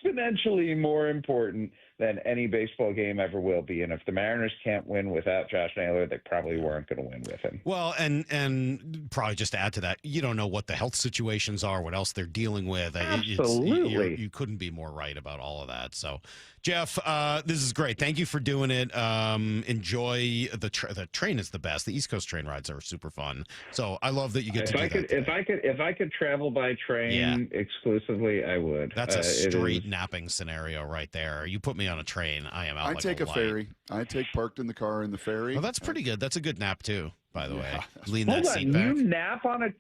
exponentially more important than any baseball game ever will be. And if the Mariners can't win without Josh Naylor, they probably weren't going to win with him. Well, and probably just to add to that, you don't know what the health situations are, what else they're dealing with. Absolutely. You couldn't be more right about all of that. So, Jeff, this is great. Thank you for doing it. Enjoy the train is the best. The East Coast train rides are super fun. So I love that you get to do that. If I could travel by train exclusively, I would. That's a straight napping scenario right there. You put me on a train, I am out. I like take a ferry. I take parked in the car in the ferry. Well, that's pretty good. That's a good nap too, by the way. Lean Hold that on, seat back. you nap on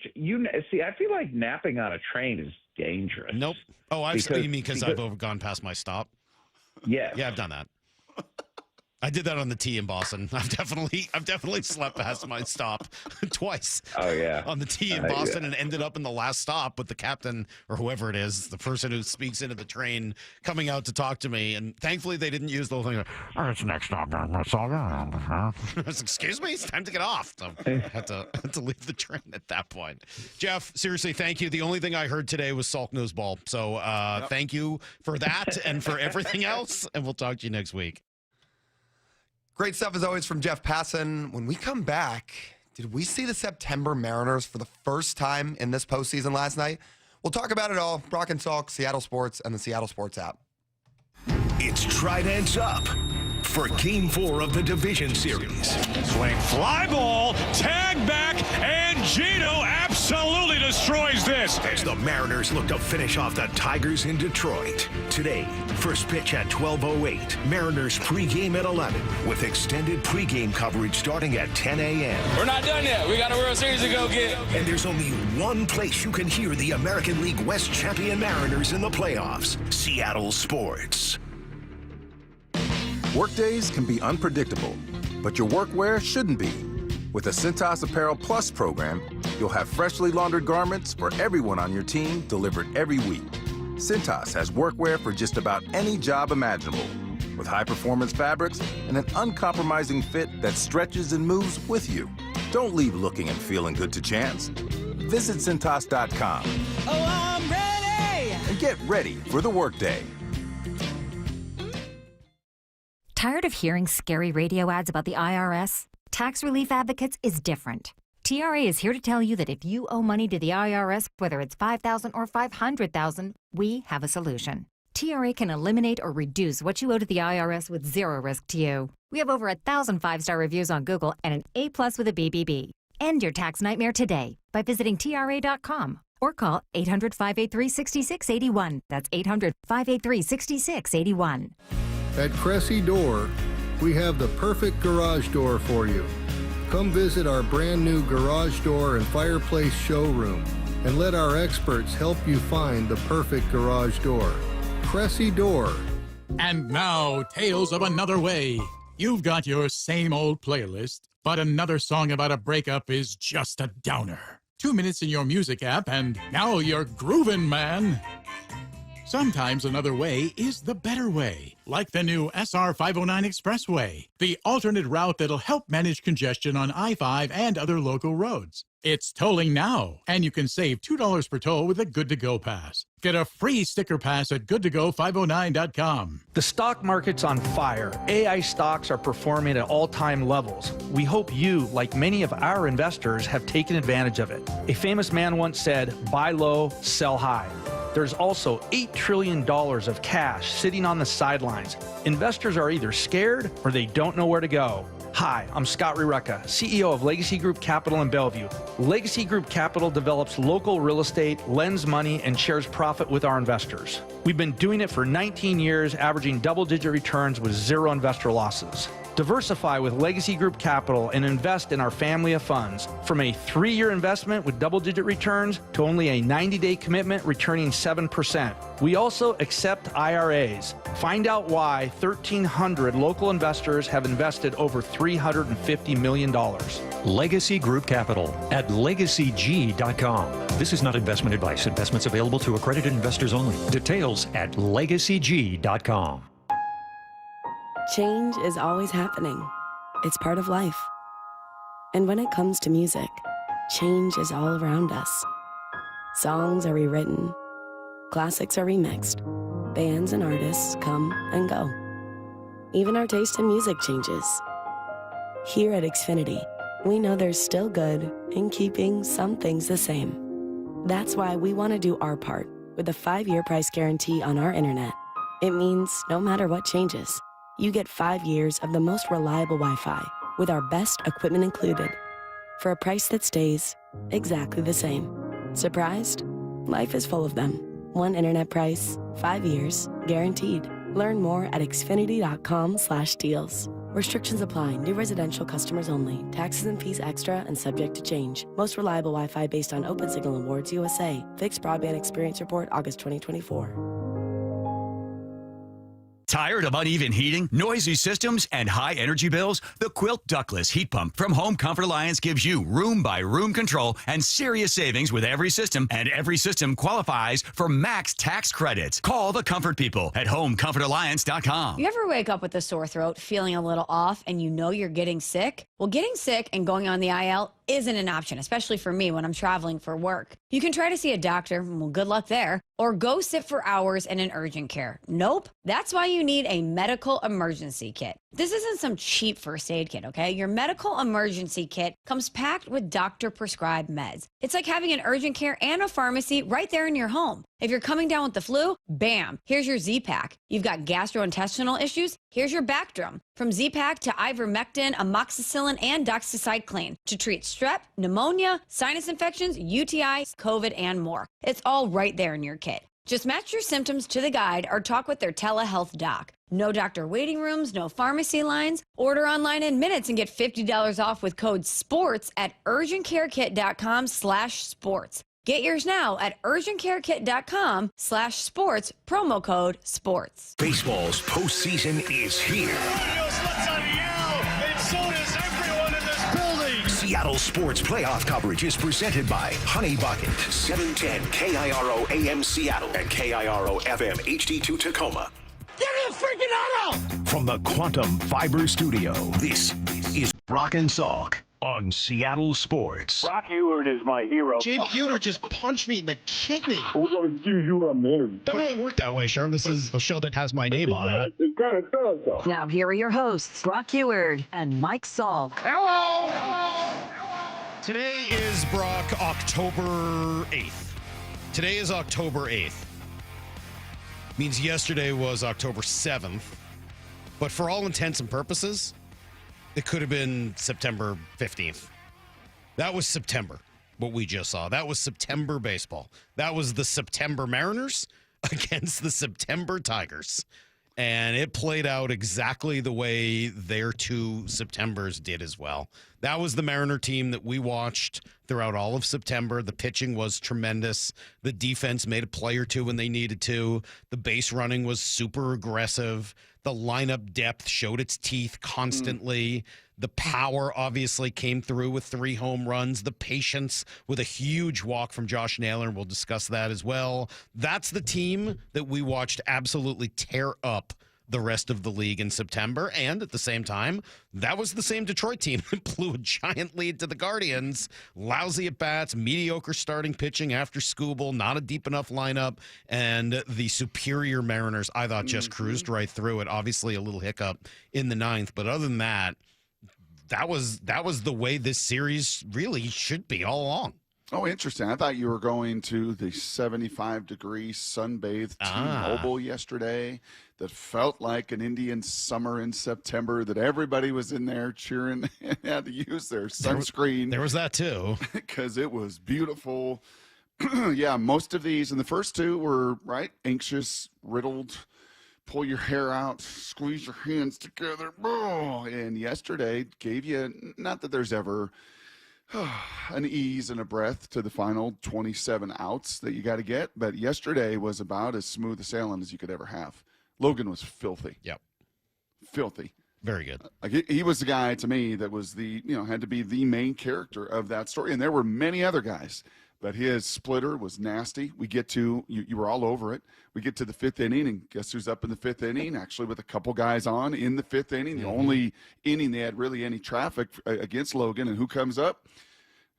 see, I feel like napping on a train is dangerous. Nope. Oh, you mean because I've gone past my stop? Yeah. Yeah, I've done that. I did that on the T in Boston. I've definitely slept past my stop twice. Oh yeah, on the T in Boston and ended up in the last stop with the captain or whoever it is, the person who speaks into the train, coming out to talk to me. And thankfully, they didn't use the whole thing. Oh, it's next stop. I was, excuse me, it's time to get off. So I had to leave the train at that point. Jeff, seriously, thank you. The only thing I heard today was Salk knows ball. So thank you for that and for everything else. And we'll talk to you next week. Great stuff as always from Jeff Passan. When we come back, did we see the September Mariners for the first time in this postseason last night? We'll talk about it all. Brock and Salk, Seattle Sports, and the Seattle Sports app. It's Tridents Up for Game 4 of the Division Series. Swing fly ball, tag back, and Gino absolutely destroys this. As the Mariners look to finish off the Tigers in Detroit. Today, first pitch at 12:08. Mariners pregame at 11 with extended pregame coverage starting at 10 a.m. We're not done yet. We got a World Series to go get. And there's only one place you can hear the American League West champion Mariners in the playoffs. Seattle Sports. Workdays can be unpredictable, but your workwear shouldn't be. With the Cintas Apparel Plus program, you'll have freshly laundered garments for everyone on your team delivered every week. Cintas has workwear for just about any job imaginable, with high-performance fabrics and an uncompromising fit that stretches and moves with you. Don't leave looking and feeling good to chance. Visit Cintas.com. Oh, I'm ready! And get ready for the workday. Tired of hearing scary radio ads about the IRS? Tax Relief Advocates is different. TRA is here to tell you that if you owe money to the IRS, whether it's $5,000 or $500,000, we have a solution. TRA can eliminate or reduce what you owe to the IRS with zero risk to you. We have over 1,000 5-star reviews on Google and an A+ with a BBB. End your tax nightmare today by visiting TRA.com or call 800-583-6681. That's 800-583-6681. At Cressy Door, we have the perfect garage door for you. Come visit our brand new garage door and fireplace showroom and let our experts help you find the perfect garage door. Cressy Door. And now, Tales of Another Way. You've got your same old playlist, but another song about a breakup is just a downer. 2 minutes in your music app, and now you're groovin', man. Sometimes another way is the better way, like the new SR 509 Expressway, the alternate route that'll help manage congestion on I-5 and other local roads. It's tolling now, and you can save $2 per toll with a Good-to-Go pass. Get a free sticker pass at goodtogo509.com. The stock market's on fire. AI stocks are performing at all-time levels. We hope you, like many of our investors, have taken advantage of it. A famous man once said, "Buy low, sell high." There's also $8 trillion of cash sitting on the sidelines. Investors are either scared or they don't know where to go. Hi, I'm Scott Rureka, CEO of Legacy Group Capital in Bellevue. Legacy Group Capital develops local real estate, lends money, and shares profit with our investors. We've been doing it for 19 years, averaging double-digit returns with zero investor losses. Diversify with Legacy Group Capital and invest in our family of funds. From a 3-year investment with double-digit returns to only a 90-day commitment returning 7%. We also accept IRAs. Find out why 1,300 local investors have invested over $350 million. Legacy Group Capital at legacyg.com. This is not investment advice. Investments available to accredited investors only. Details at legacyg.com. Change is always happening. It's part of life. And when it comes to music, change is all around us. Songs are rewritten. Classics are remixed. Bands and artists come and go. Even our taste in music changes. Here at Xfinity, we know there's still good in keeping some things the same. That's why we want to do our part with a 5-year price guarantee on our internet. It means no matter what changes, you get 5 years of the most reliable Wi-Fi with our best equipment included for a price that stays exactly the same. Surprised? Life is full of them. One internet price, 5 years, guaranteed. Learn more at xfinity.com/deals. Restrictions apply. New residential customers only. Taxes and fees extra and subject to change. Most reliable Wi-Fi based on Open Signal Awards USA. Fixed Broadband Experience Report, August 2024. Tired of uneven heating, noisy systems, and high energy bills? The Quilt Ductless Heat Pump from Home Comfort Alliance gives you room-by-room control and serious savings with every system, and every system qualifies for max tax credits. Call the Comfort People at HomeComfortAlliance.com. You ever wake up with a sore throat, feeling a little off, and you know you're getting sick? Well, getting sick and going on the IL isn't an option, especially for me when I'm traveling for work. You can try to see a doctor, well, good luck there, or go sit for hours in an urgent care. Nope. That's why you need a medical emergency kit. This isn't some cheap first aid kit, okay? Your medical emergency kit comes packed with doctor-prescribed meds. It's like having an urgent care and a pharmacy right there in your home. If you're coming down with the flu, bam, here's your Z-Pack. You've got gastrointestinal issues, here's your Bactrim. From Z-Pack to ivermectin, amoxicillin, and doxycycline to treat strep, pneumonia, sinus infections, UTIs, COVID, and more. It's all right there in your kit. Just match your symptoms to the guide or talk with their telehealth doc. No doctor waiting rooms, no pharmacy lines. Order online in minutes and get $50 off with code SPORTS at urgentcarekit.com/sports. Get yours now at urgentcarekit.com/sports, promo code SPORTS. Baseball's postseason is here. Seattle Sports Playoff coverage is presented by Honey Bucket, 710 KIRO AM Seattle and KIRO FM HD2 Tacoma. Get the freaking auto! From the Quantum Fiber Studio, this is Brock and Salk on Seattle Sports. Brock Ewert is my hero. Jim Pewter just punched me in the kidney. Who's going to do you a man? Don't work that way, Sherm. This is a show that has my name on it. It kind of does, though. Now here are your hosts, Brock Ewert and Mike Salk. Hello! Today is, Brock, October 8th. Today is October 8th. Means yesterday was October 7th. But for all intents and purposes, it could have been September 15th. That was September, what we just saw. That was September baseball. That was the September Mariners against the September Tigers. And it played out exactly the way their two Septembers did as well. That was the Mariner team that we watched throughout all of September. The pitching was tremendous. The defense made a play or two when they needed to. The base running was super aggressive. The lineup depth showed its teeth constantly. The power obviously came through with 3 home runs. The patience with a huge walk from Josh Naylor, and we'll discuss that as well. That's the team that we watched absolutely tear up the rest of the league in September. And at the same time, that was the same Detroit team that blew a giant lead to the Guardians. Lousy at bats, mediocre starting pitching after Skubal, not a deep enough lineup. And the superior Mariners, I thought, just cruised right through it. Obviously a little hiccup in the 9th. But other than that, that was the way this series really should be all along. Oh, interesting. I thought you were going to the 75-degree sunbathed T-Mobile yesterday that felt like an Indian summer in September, that everybody was in there cheering and had to use their sunscreen. There was that too. Because it was beautiful. Yeah, most of these, and the first 2 were, right, anxious, riddled, pull your hair out, squeeze your hands together. And yesterday gave you, not that there's ever an ease and a breath to the final 27 outs that you got to get, but yesterday was about as smooth a sailing as you could ever have. Logan was filthy. Yep. Filthy. Very good. Like he was the guy to me that was had to be the main character of that story. And there were many other guys, but his splitter was nasty. We get to, you were all over it. We get to the 5th inning, and guess who's up in the 5th inning? Actually, with a couple guys on in the 5th inning, the only inning they had really any traffic against Logan. And who comes up?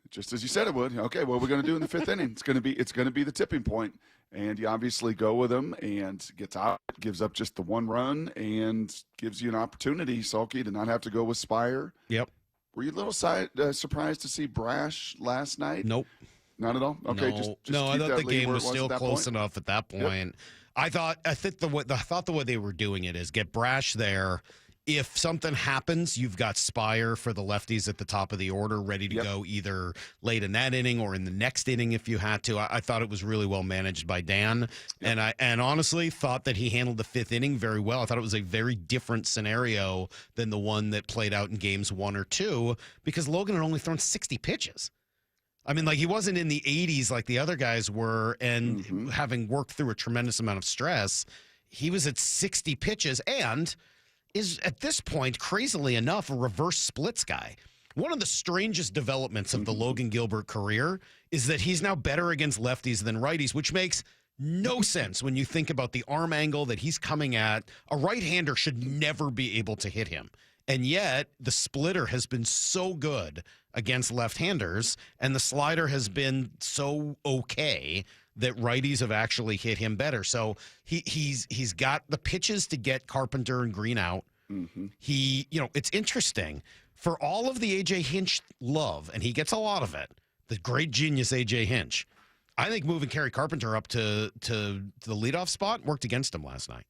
Just as you said it would. Okay, what are we going to do in the 5th inning? It's going to be the tipping point. And you obviously go with him and gets out, gives up just the 1 run, and gives you an opportunity, Salky, to not have to go with Spire. Yep. Were you a little surprised to see Brash last night? Nope. Not at all? Okay, no, just I thought the game was still close point. enough at that point. Yep. I thought the way they were doing it is get Brash there. If something happens, you've got Spire for the lefties at the top of the order, ready to go either late in that inning or in the next inning if you had to. I thought it was really well managed by Dan, and I honestly thought that he handled the 5th inning very well. I thought it was a very different scenario than the one that played out in games 1 or 2 because Logan had only thrown 60 pitches. I mean, like, he wasn't in the 80s like the other guys were, and having worked through a tremendous amount of stress, he was at 60 pitches and is at this point, crazily enough, a reverse splits guy. One of the strangest developments of the Logan Gilbert career is that he's now better against lefties than righties, which makes no sense when you think about the arm angle that he's coming at. A right-hander should never be able to hit him. And yet, the splitter has been so good against left-handers, and the slider has been so okay that righties have actually hit him better. So he's got the pitches to get Carpenter and Green out. It's interesting. For all of the A.J. Hinch love, and he gets a lot of it, the great genius A.J. Hinch, I think moving Kerry Carpenter up to the leadoff spot worked against him last night.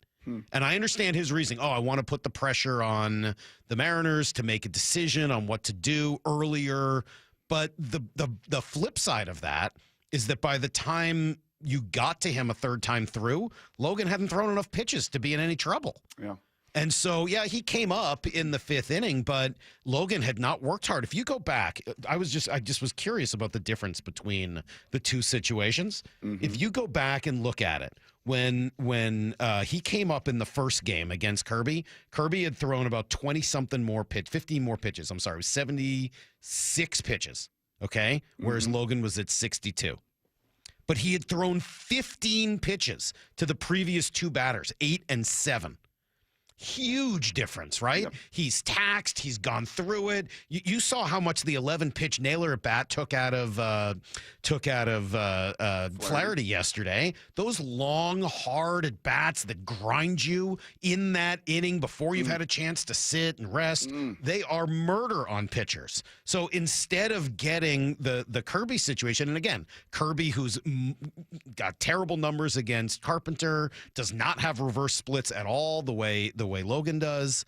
And I understand his reasoning. I want to put the pressure on the Mariners to make a decision on what to do earlier. But the flip side of that is that by the time you got to him a 3rd time through, Logan hadn't thrown enough pitches to be in any trouble. Yeah. And so, he came up in the 5th inning, but Logan had not worked hard. If you go back, I just was curious about the difference between the two situations. If you go back and look at it, when he came up in the first game against Kirby had thrown about 15 more pitches. I'm sorry, it was 76 pitches. Okay. Whereas Logan was at 62. But he had thrown 15 pitches to the previous 2 batters, 8 and 7. Huge difference, right? Yep. He's taxed. He's gone through it. You saw how much the 11-pitch nailer at bat took out of Flaherty yesterday. Those long, hard at bats that grind you in that inning before you've had a chance to sit and rest, they are murder on pitchers. So instead of getting the Kirby situation, and again, Kirby, who's got terrible numbers against Carpenter, does not have reverse splits at all the way Logan does.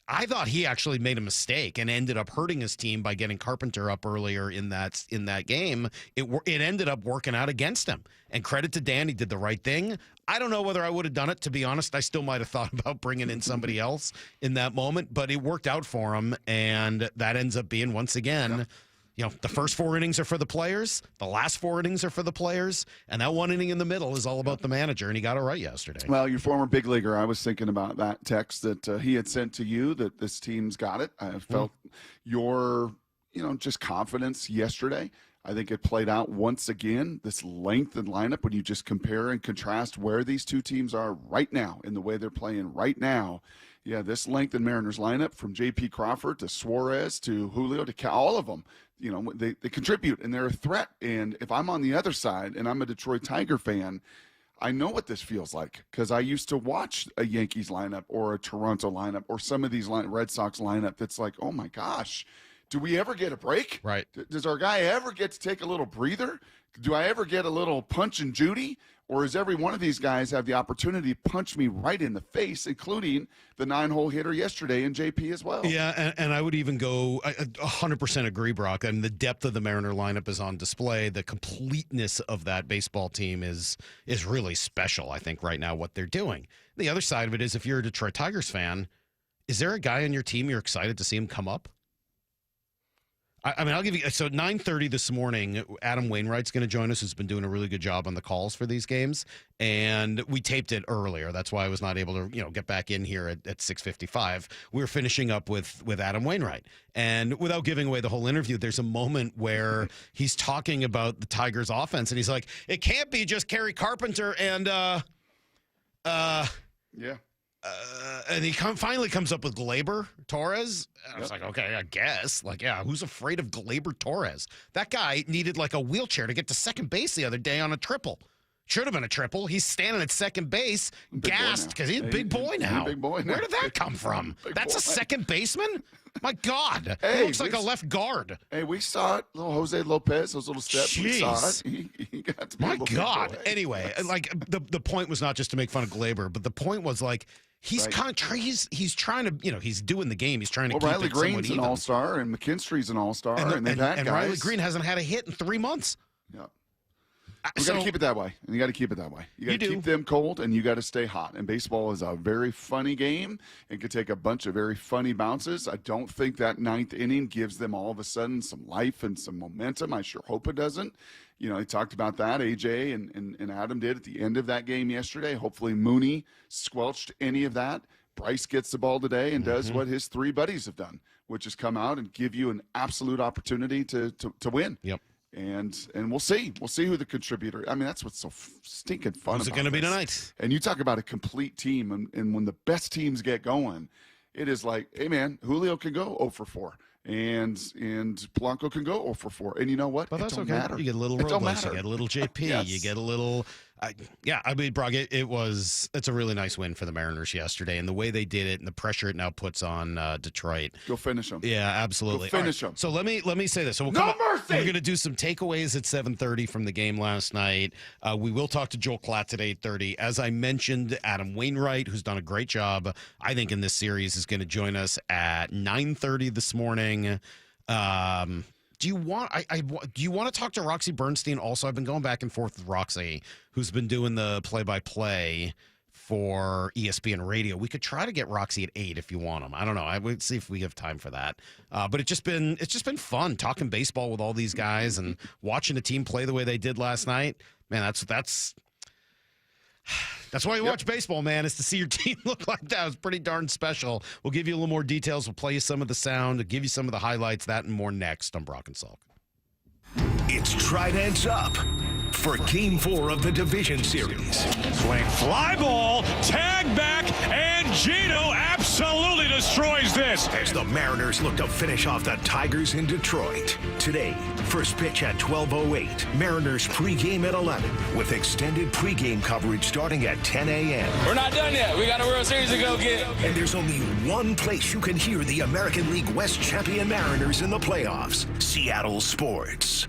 I thought he actually made a mistake and ended up hurting his team by getting Carpenter up earlier in that game. It ended up working out against him. And credit to Dan, he did the right thing. I don't know whether I would have done it. To be honest, I still might have thought about bringing in somebody else in that moment, but it worked out for him, and that ends up being, once again, the first 4 innings are for the players, the last 4 innings are for the players, and that 1 inning in the middle is all about the manager, and he got it right yesterday. Well, your former big leaguer, I was thinking about that text that he had sent to you that this team's got it. I felt your, just confidence yesterday. I think it played out once again, this length and lineup, when you just compare and contrast where these two teams are right now in the way they're playing right now. Yeah, this length in Mariners lineup, from J.P. Crawford to Suarez to Julio to all of them, they contribute and they're a threat. And if I'm on the other side and I'm a Detroit Tiger fan, I know what this feels like because I used to watch a Yankees lineup or a Toronto lineup or some of these Red Sox lineup that's like, oh my gosh, do we ever get a break? Right. Does our guy ever get to take a little breather? Do I ever get a little punch and Judy? Or does every one of these guys have the opportunity to punch me right in the face, including the 9-hole hitter yesterday and JP as well? Yeah, and I would even go 100% agree, Brock. And the depth of the Mariner lineup is on display. The completeness of that baseball team is really special, I think, right now, what they're doing. The other side of it is, if you're a Detroit Tigers fan, is there a guy on your team you're excited to see him come up? I mean, I'll give you, so at 9:30 this morning, Adam Wainwright's going to join us, who's been doing a really good job on the calls for these games. And we taped it earlier. That's why I was not able to, get back in here at 6:55. We were finishing up with Adam Wainwright. And without giving away the whole interview, there's a moment where he's talking about the Tigers offense. And he's like, it can't be just Kerry Carpenter and, yeah. And he finally comes up with Gleyber Torres. And I was like, okay, I guess. Who's afraid of Gleyber Torres? That guy needed a wheelchair to get to second base the other day on a triple. Should have been a triple. He's standing at second base, gassed because he's a big boy now. Big boy now. Where did that come from? That's a second baseman? My God. Hey, he looks like a left guard. Hey, we saw it. Little Jose Lopez, those little steps. Jeez. We saw it. He got to be My a little God. big boy. Anyway, the point was not just to make fun of Gleyber, but the point was he's kind of he's trying to, he's doing the game. He's trying to keep Riley it somewhat Green's an even. all-star, and McKinstry's an all-star, and they've had guys. Riley Green hasn't had a hit in 3 months. Yeah. You got to keep it that way, and you got to keep it that way. You got to keep them cold, and you got to stay hot. And baseball is a very funny game. It could take a bunch of very funny bounces. I don't think that 9th inning gives them all of a sudden some life and some momentum. I sure hope it doesn't. They talked about that, AJ and Adam did at the end of that game yesterday. Hopefully Mooney squelched any of that. Bryce gets the ball today and does what his 3 buddies have done, which is come out and give you an absolute opportunity to win. Yep. And we'll see. We'll see who the contributor. I mean, that's what's so stinking fun. Who's it going to be tonight? And you talk about a complete team, and when the best teams get going, it is like, hey man, Julio can go 0 for 4, and Polanco can go 0 for 4, and you know what? But it that's don't okay. matter. You get a little Robles, you get a little JP, Yes. you get a little. I mean, Brock, it's a really nice win for the Mariners yesterday, and the way they did it, and the pressure it now puts on Detroit. Go finish them. Yeah, absolutely. Go finish them. So let me say this. So No mercy! We're going to do some takeaways at 7:30 from the game last night. We will talk to Joel Klatt at 8:30. As I mentioned, Adam Wainwright, who's done a great job, I think, in this series, is going to join us at 9:30 this morning. Do you want to talk to Roxy Bernstein also? I've been going back and forth with Roxy, who's been doing the play-by-play for ESPN Radio. We could try to get Roxy at 8 if you want him. I don't know. I would see if we have time for that. But it's just been fun talking baseball with all these guys and watching the team play the way they did last night. Man, that's why you watch baseball, man, is to see your team look like that. It was pretty darn special. We'll give you a little more details. We'll play you some of the sound. We'll give you some of the highlights, that and more next on Brock and Salk. It's Tridents up for Game 4 of the Division Series. Swing, fly ball, tag back, and and Gino absolutely destroys this. As the Mariners look to finish off the Tigers in Detroit. Today, first pitch at 12:08. Mariners pregame at 11 with extended pregame coverage starting at 10 a.m. We're not done yet. We got a World Series to go get. And there's only one place you can hear the American League West champion Mariners in the playoffs. Seattle Sports.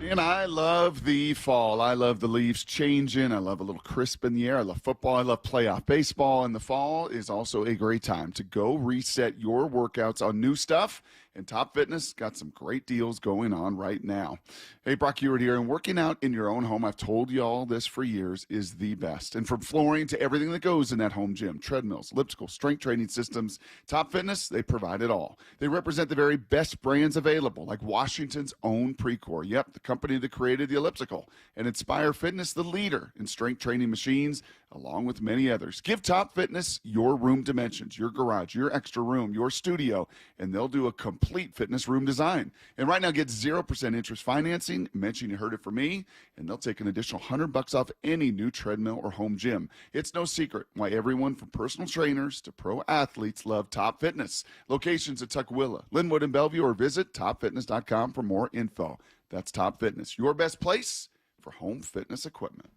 And I love the fall. I love the leaves changing. I love a little crisp in the air. I love football. I love playoff baseball. And the fall is also a great time to go reset your workouts on new stuff. And Top Fitness got some great deals going on right now. Hey, Brock Ewart here. And working out in your own home, I've told you all this for years, is the best. And from flooring to everything that goes in that home gym, treadmills, elliptical, strength training systems, Top Fitness, they provide it all. They represent the very best brands available, like Washington's own Precor. Yep, the company that created the elliptical. And Inspire Fitness, the leader in strength training machines, along with many others. Give Top Fitness your room dimensions, your garage, your extra room, your studio, and they'll do a complete fitness room design. And right now, get 0% interest financing. Mention you heard it from me, and they'll take an additional $100 off any new treadmill or home gym. It's no secret why everyone from personal trainers to pro athletes love Top Fitness. Locations at Tukwila, Linwood, and Bellevue, or visit topfitness.com for more info. That's Top Fitness, your best place for home fitness equipment.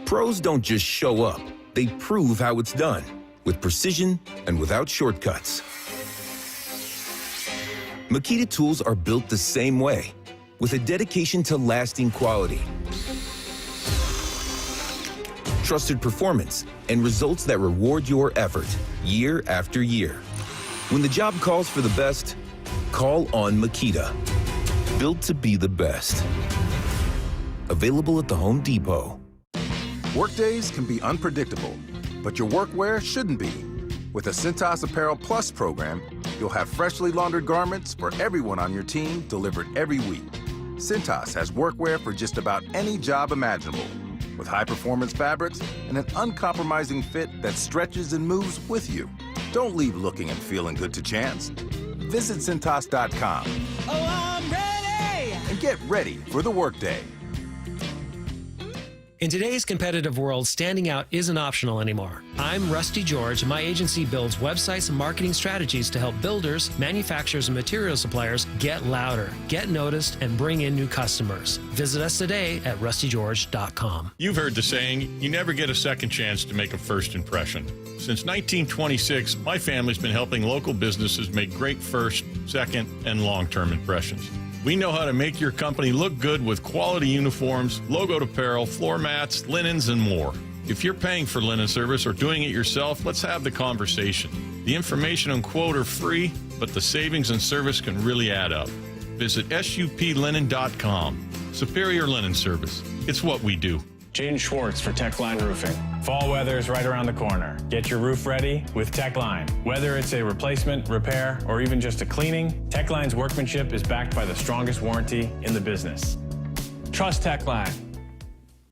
Pros don't just show up. They prove how it's done, with precision and without shortcuts. Makita tools are built the same way, with a dedication to lasting quality, trusted performance, and results that reward your effort year after year. When the job calls for the best, call on Makita. Built to be the best. Available at the Home Depot. Workdays can be unpredictable, but your workwear shouldn't be. With the Cintas Apparel Plus program, you'll have freshly laundered garments for everyone on your team delivered every week. Cintas has workwear for just about any job imaginable, with high-performance fabrics and an uncompromising fit that stretches and moves with you. Don't leave looking and feeling good to chance. Visit Cintas.com. Oh, I'm ready! And get ready for the workday. In today's competitive world, standing out isn't optional anymore. I'm Rusty George, and my agency builds websites and marketing strategies to help builders, manufacturers, and material suppliers get louder, get noticed, and bring in new customers. Visit us today at rustygeorge.com. You've heard the saying, you never get a second chance to make a first impression. Since 1926, my family's been helping local businesses make great first, second, and long-term impressions. We know how to make your company look good with quality uniforms, logoed apparel, floor mats, linens, and more. If you're paying for linen service or doing it yourself, let's have the conversation. The information and quote are free, but the savings and service can really add up. Visit suplinen.com. Superior Linen Service. It's what we do. Jaden Schwartz for Techline Roofing. Fall weather is right around the corner. Get your roof ready with Techline. Whether it's a replacement, repair, or even just a cleaning, Techline's workmanship is backed by the strongest warranty in the business. Trust Techline.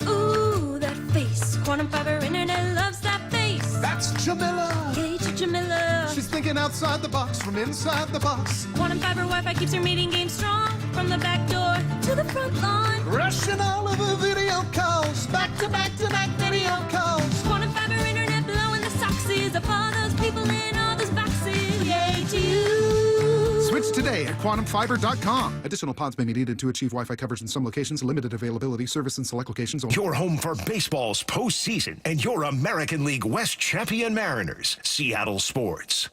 Ooh, that face. Quantum Fiber Internet loves that face. That's Jamila. Hey, Jamila. She's thinking outside the box from inside the box. Quantum Fiber Wi-Fi keeps her meeting game strong. From the back door to the front lawn. Rushing all of the video calls. Back to back to back video calls. Quantum Fiber Internet blowing the soxies up all those people in all those boxes. Yay to you. Switch today at quantumfiber.com. Additional pods may be needed to achieve Wi-Fi coverage in some locations. Limited availability. Service in select locations only. Your home for baseball's postseason and your American League West champion Mariners. Seattle Sports.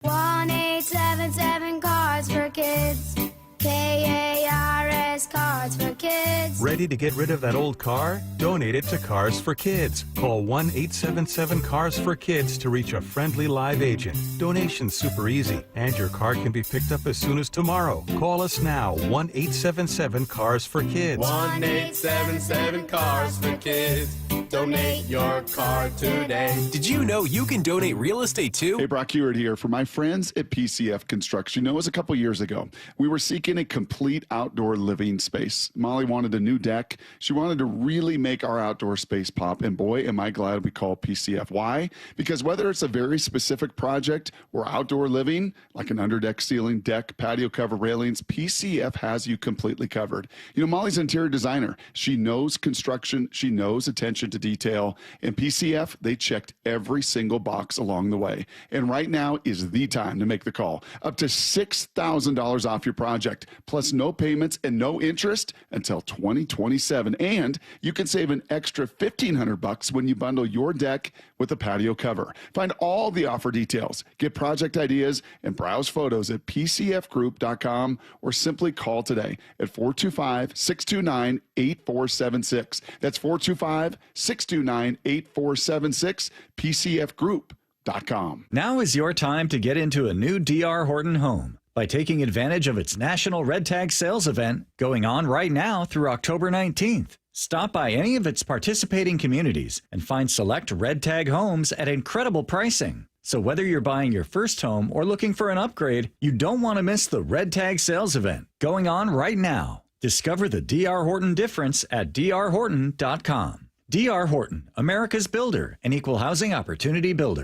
1-877 Cards for Kids. KARS Cards for Kids. Ready to get rid of that old car? Donate it to Cars for Kids. Call 1-877 for Kids to reach a friendly live agent. Donation's super easy, and your car can be picked up as soon as tomorrow. Call us now, 1-877 for Kids. 1-877 for Kids. Donate your car today. Did you know you can donate real estate too? Hey, Brock Ewart here for my friends at PCF Construction. You know, it was a couple years ago. We were seeking a complete outdoor living living space. Molly wanted a new deck. She wanted to really make our outdoor space pop. And boy, am I glad we called PCF. Why? Because whether it's a very specific project or outdoor living, like an underdeck ceiling, deck, patio cover, railings, PCF has you completely covered. You know, Molly's an interior designer. She knows construction. She knows attention to detail. And PCF, they checked every single box along the way. And right now is the time to make the call. Up to $6,000 off your project, plus no payments and no interest until 2027. And you can save an extra $1,500 when you bundle your deck with a patio cover. Find all the offer details, get project ideas, and browse photos at pcfgroup.com or simply call today at 425-629-8476. That's 425-629-8476, pcfgroup.com. Now is your time to get into a new D.R. Horton home by taking advantage of its National Red Tag Sales event going on right now through October 19th. Stop by any of its participating communities and find select Red Tag homes at incredible pricing. So whether you're buying your first home or looking for an upgrade, you don't want to miss the Red Tag Sales event going on right now. Discover the D.R. Horton difference at drhorton.com. D.R. Horton, America's builder and equal housing opportunity builder.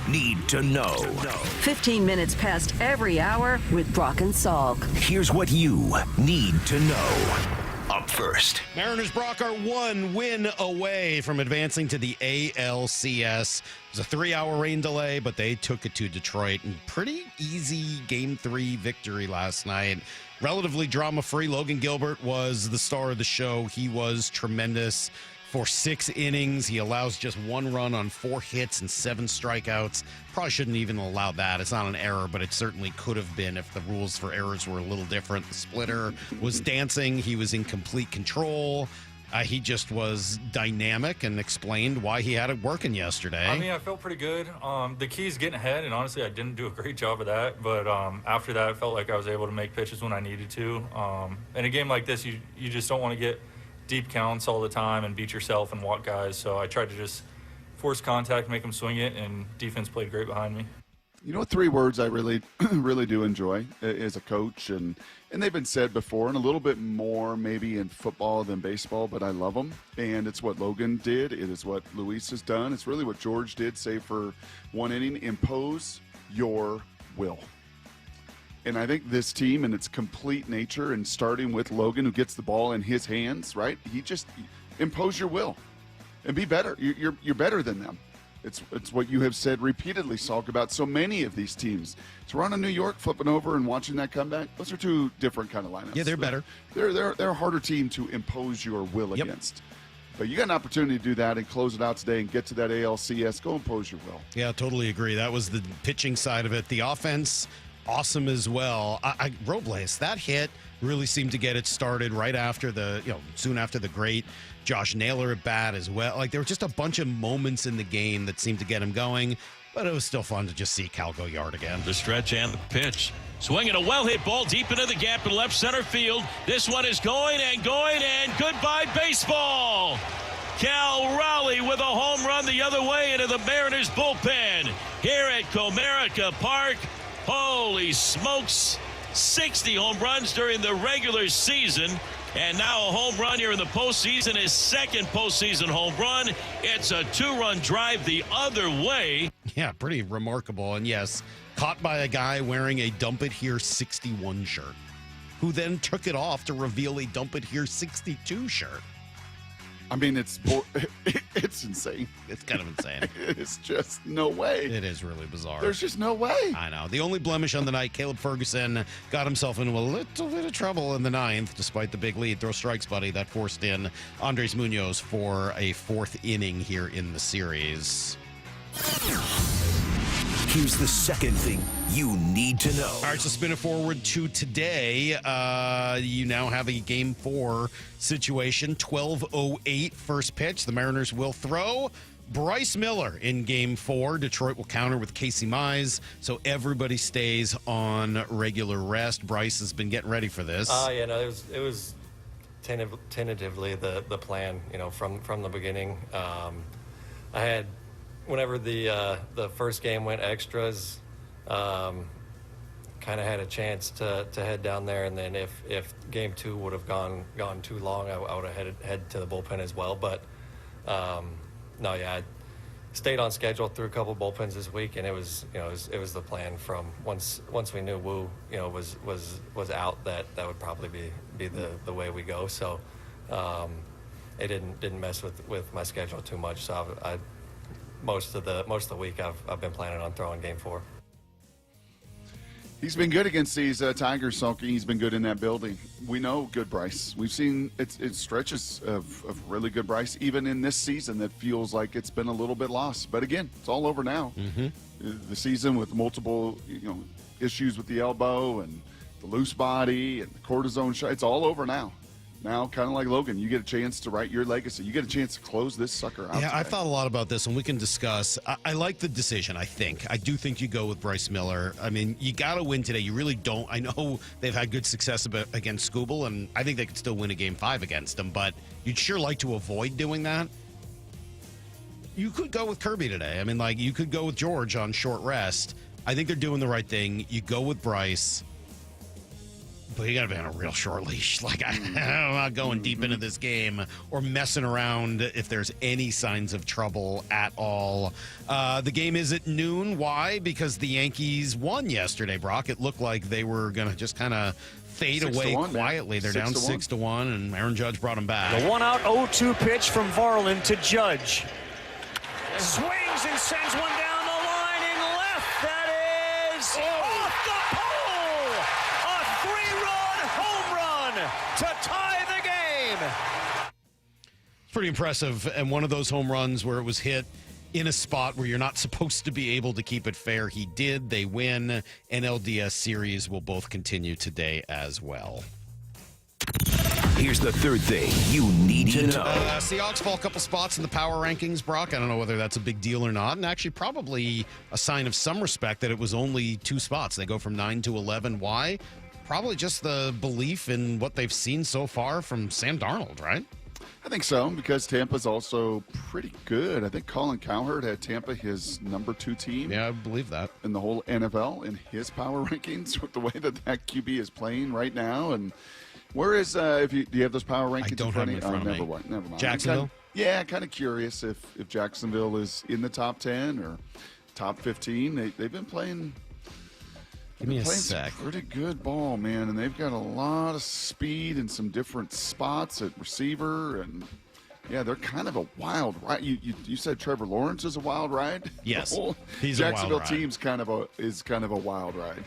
Need to know. 15 minutes past every hour with Brock and Salk. Here's what you need to know. Up first. Mariners Brock are one win away from advancing to the ALCS. It was a 3-hour rain delay, but they took it to Detroit. And pretty easy Game 3 victory last night. Relatively drama-free. Logan Gilbert was the star of the show. He was tremendous. For 6 innings, he allows just 1 run on 4 hits and 7 strikeouts. Probably shouldn't even allow that. It's not an error, but it certainly could have been if the rules for errors were a little different. The splitter was dancing. He was in complete control. He just was dynamic and explained why he had it working yesterday. I mean, I felt pretty good. The key is getting ahead, and honestly, I didn't do a great job of that. But after that, I felt like I was able to make pitches when I needed to. In a game like this, you just don't want to get deep counts all the time and beat yourself and walk guys. So I tried to just force contact, make them swing it, and defense played great behind me. You know what 3 words I really do enjoy as a coach, and they've been said before, and a little bit more maybe in football than baseball, but I love them. And it's what Logan did. It is what Luis has done. It's really what George did, say for 1 inning. Impose your will. And I think this team in its complete nature, and starting with Logan, who gets the ball in his hands, right? He just impose your will and be better. You're better than them. It's what you have said repeatedly, Salk, about so many of these teams. To run in New York, flipping over and watching that comeback, those are 2 different kind of lineups. Yeah, they're better. They're a harder team to impose your will against. But you got an opportunity to do that and close it out today and get to that ALCS. Go impose your will. Yeah, totally agree. That was the pitching side of it. The offense, awesome as well. Robles, that hit really seemed to get it started right after soon after the great Josh Naylor at bat as well. Like, there were just a bunch of moments in the game that seemed to get him going, but it was still fun to just see Cal go yard again. The stretch and the pitch. Swinging a well-hit ball deep into the gap in left center field. This one is going, and goodbye baseball. Cal Raleigh with a home run the other way into the Mariners bullpen here at Comerica Park. Holy smokes, 60 home runs during the regular season, and now a home run here in the postseason, his second postseason home run. It's a 2-run drive the other way. Yeah, pretty remarkable. And yes, caught by a guy wearing a Dump It Here 61 shirt, who then took it off to reveal a Dump It Here 62 shirt. I mean, it's insane. It's kind of insane. It's just no way. It is really bizarre. There's just no way. I know. The only blemish on the night, Caleb Ferguson got himself into a little bit of trouble in the 9th, despite the big lead. Throw strikes, buddy. That forced in Andres Munoz for a 4th inning here in the series. Here's the second thing you need to know. All right, so spin it forward to today. You now have a Game 4 situation. 12:08 first pitch. The Mariners will throw. Bryce Miller in Game 4. Detroit will counter with Casey Mize, so everybody stays on regular rest. Bryce has been getting ready for this. It was tentatively the plan, from the beginning. I had, whenever the first game went extras, kind kind of had a chance to head down there, and then if game 2 would have gone too long, I would have head to the bullpen as well. But I stayed on schedule through a couple of bullpens this week, and it was the plan from once we knew Wu was out, that would probably be the way we go. So it didn't mess with my schedule too much. So I most of the week I've been planning on throwing game 4. He's been good against these Tigers, Salky. He's been good in that building. We know good Bryce. We've seen it's stretches of really good Bryce, even in this season that feels like it's been a little bit lost. But again, it's all over now. Mm-hmm. The season with multiple issues with the elbow and the loose body and the cortisone shot, it's all over now. Now, kind of like Logan, you get a chance to write your legacy. You get a chance to close this sucker out. Yeah, today. I thought a lot about this, and we can discuss. I like the decision, I think. I do think you go with Bryce Miller. I mean, you got to win today. You really don't. I know they've had good success against Skubal, and I think they could still win a Game 5 against them, but you'd sure like to avoid doing that. You could go with Kirby today. I mean, you could go with George on short rest. I think they're doing the right thing. You go with Bryce. But you got to be on a real short leash. I'm not going deep into this game or messing around if there's any signs of trouble at all. The game is at noon. Why? Because the Yankees won yesterday, Brock. It looked like they were going to just kind of fade away quietly. They're down 6-1, and Aaron Judge brought them back. The 1-out 0-2 pitch from Varland to Judge. Swings and sends one down the line and left. That is off the pole. A 3-run home run to tie the game. It's pretty impressive. And one of those home runs where it was hit in a spot where you're not supposed to be able to keep it fair. He did. They win. NLDS series will both continue today as well. Here's the third thing you need to know. Seahawks fall a couple spots in the power rankings, Brock. I don't know whether that's a big deal or not. And actually probably a sign of some respect that it was only 2 spots. They go from 9 to 11. Why? Probably just the belief in what they've seen so far from Sam Darnold, right? I think so, because Tampa's also pretty good. I think Colin Cowherd had Tampa his number 2 team. Yeah, I believe that. In the whole NFL in his power rankings with the way that QB is playing right now. And where is, do you have those power rankings? I don't have them in front of me. Never mind. Jacksonville? Kind of curious if Jacksonville is in the top 10 or top 15. They've been playing. Give me a playing sec. Some pretty good ball, man, and they've got a lot of speed in some different spots at receiver, and yeah, they're kind of a wild ride. You said Trevor Lawrence is a wild ride. Yes, the whole he's Jacksonville a wild ride. team's kind of a wild ride.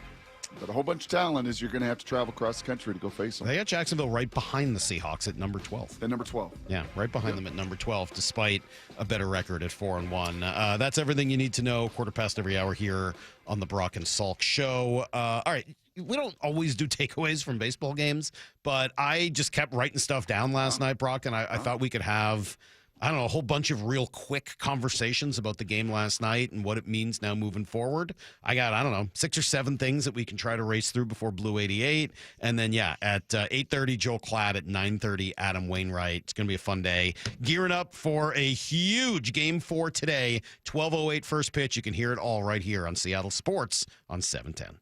But a whole bunch of talent is you're going to have to travel across the country to go face them. They got Jacksonville right behind the Seahawks at number 12. At number 12. Yeah, right behind them at number 12, despite a better record at 4-1. That's everything you need to know. 1:15 every hour here on the Brock and Salk Show. All right, we don't always do takeaways from baseball games, but I just kept writing stuff down last night, Brock, and I thought we could have, I don't know, a whole bunch of real quick conversations about the game last night and what it means now moving forward. I got, 6 or 7 things that we can try to race through before Blue 88. And then, at 8:30, Joel Klatt. At 9:30, Adam Wainwright. It's going to be a fun day. Gearing up for a huge Game 4 today. 12:08 first pitch. You can hear it all right here on Seattle Sports on 710.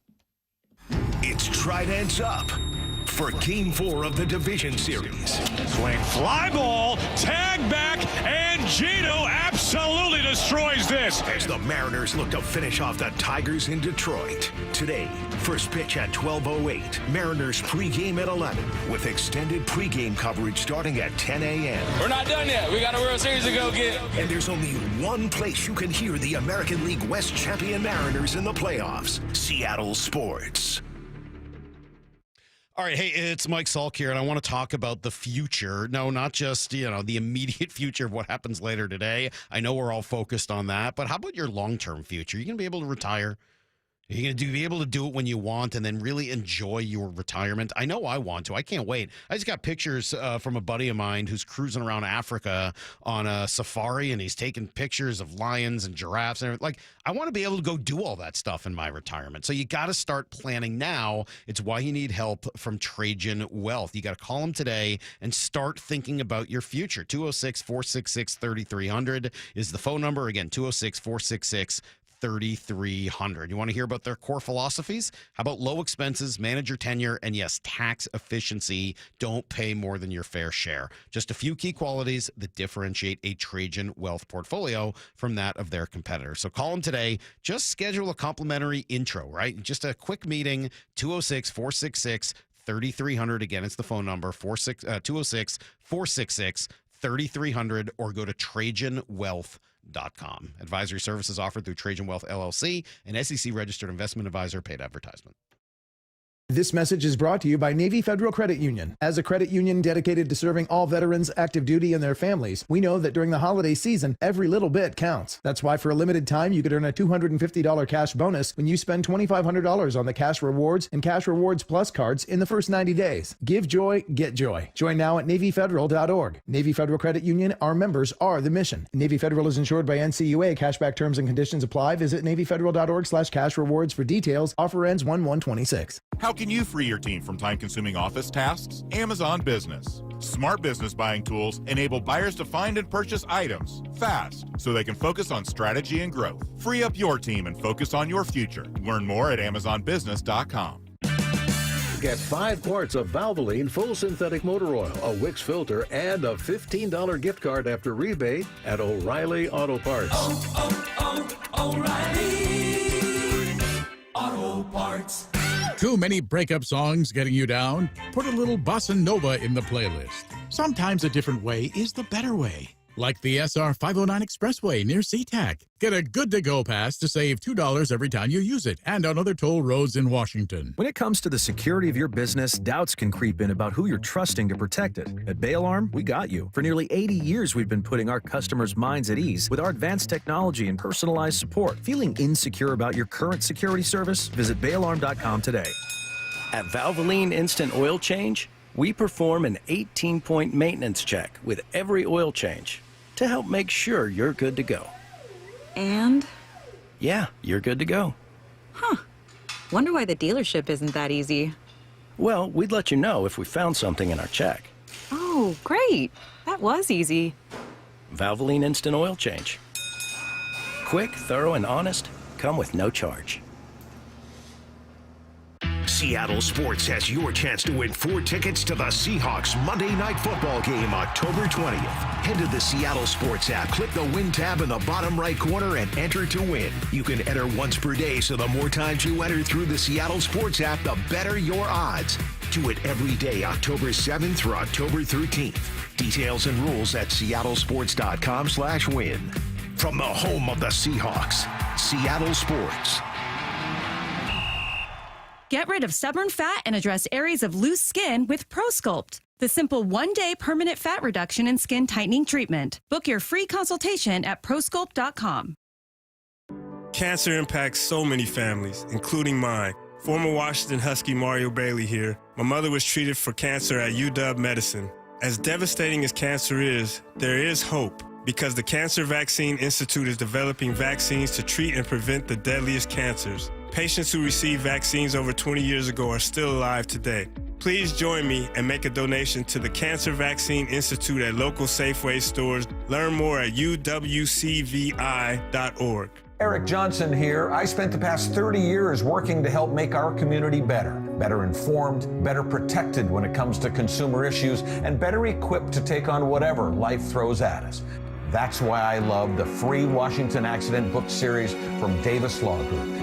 It's Tridents Up for Game 4 of the Division Series. Swing, fly ball, tag back, and Gino absolutely destroys this. As the Mariners look to finish off the Tigers in Detroit. Today, first pitch at 12:08. Mariners pregame at 11 with extended pregame coverage starting at 10 a.m. We're not done yet. We got a World Series to go get. And there's only one place you can hear the American League West champion Mariners in the playoffs. Seattle Sports. All right, hey, it's Mike Salk here, and I want to talk about the future. No, not just, the immediate future of what happens later today. I know we're all focused on that, but how about your long-term future? Are you going to be able to retire? Are you going to be able to do it when you want and then really enjoy your retirement? I know I want to. I can't wait. I just got pictures from a buddy of mine who's cruising around Africa on a safari, and he's taking pictures of lions and giraffes and everything. I want to be able to go do all that stuff in my retirement. So you got to start planning now. It's why you need help from Trajan Wealth. You got to call them today and start thinking about your future. 206-466-3300 is the phone number. Again, 206-466-3300. $3,300. You want to hear about their core philosophies? How about low expenses, manager tenure, and yes, tax efficiency? Don't pay more than your fair share. Just a few key qualities that differentiate a Trajan Wealth portfolio from that of their competitors. So call them today. Just schedule a complimentary intro, right? Just a quick meeting, 206-466-3300. Again, it's the phone number, 206-466-3300, or go to TrajanWealth.com. Advisory services offered through Trajan Wealth LLC, an SEC-registered investment advisor, paid advertisement. This message is brought to you by Navy Federal Credit Union. As a credit union dedicated to serving all veterans, active duty, and their families, we know that during the holiday season, every little bit counts. That's why for a limited time, you could earn a $250 cash bonus when you spend $2,500 on the Cash Rewards and Cash Rewards Plus cards in the first 90 days. Give joy, get joy. Join now at NavyFederal.org. Navy Federal Credit Union, our members are the mission. Navy Federal is insured by NCUA. Cashback terms and conditions apply. Visit NavyFederal.org/cash rewards for details. Offer ends 1/1/26. How can you free your team from time-consuming office tasks? Amazon Business. Smart business buying tools enable buyers to find and purchase items fast so they can focus on strategy and growth. Free up your team and focus on your future. Learn more at AmazonBusiness.com. Get 5 quarts of Valvoline full synthetic motor oil, a Wix filter, and a $15 gift card after rebate at O'Reilly Auto Parts. O'Reilly Auto Parts. Too many breakup songs getting you down? Put a little bossa nova in the playlist. Sometimes a different way is the better way. Like the SR 509 Expressway near SeaTac. Get a good-to-go pass to save $2 every time you use it, and on other toll roads in Washington. When it comes to the security of your business, doubts can creep in about who you're trusting to protect it. At Bail Arm, we got you. For nearly 80 years, we've been putting our customers' minds at ease with our advanced technology and personalized support. Feeling insecure about your current security service? Visit bailarm.com today. At Valvoline Instant Oil Change, we perform an 18-point maintenance check with every oil change to help make sure you're good to go. And? Yeah, you're good to go. Huh. Wonder why the dealership isn't that easy. Well, we'd let you know if we found something in our check. Oh, great. That was easy. Valvoline Instant Oil Change. Quick, thorough, and honest. Come with no charge. Seattle Sports has your chance to win 4 tickets to the Seahawks Monday Night Football game, October 20th. Head to the Seattle Sports app, click the Win tab in the bottom right corner, and enter to win. You can enter once per day, so the more times you enter through the Seattle Sports app, the better your odds. Do it every day, October 7th through October 13th. Details and rules at seattlesports.com/win. From the home of the Seahawks, Seattle Sports. Get rid of stubborn fat and address areas of loose skin with ProSculpt, the simple one-day permanent fat reduction and skin tightening treatment. Book your free consultation at prosculpt.com. Cancer impacts so many families, including mine. Former Washington Husky Mario Bailey here. My mother was treated for cancer at UW Medicine. As devastating as cancer is, there is hope, because the Cancer Vaccine Institute is developing vaccines to treat and prevent the deadliest cancers. Patients who received vaccines over 20 years ago are still alive today. Please join me and make a donation to the Cancer Vaccine Institute at local Safeway stores. Learn more at uwcvi.org. Eric Johnson here. I spent the past 30 years working to help make our community better informed, better protected when it comes to consumer issues, and better equipped to take on whatever life throws at us. That's why I love the free Washington Accident book series from Davis Law Group.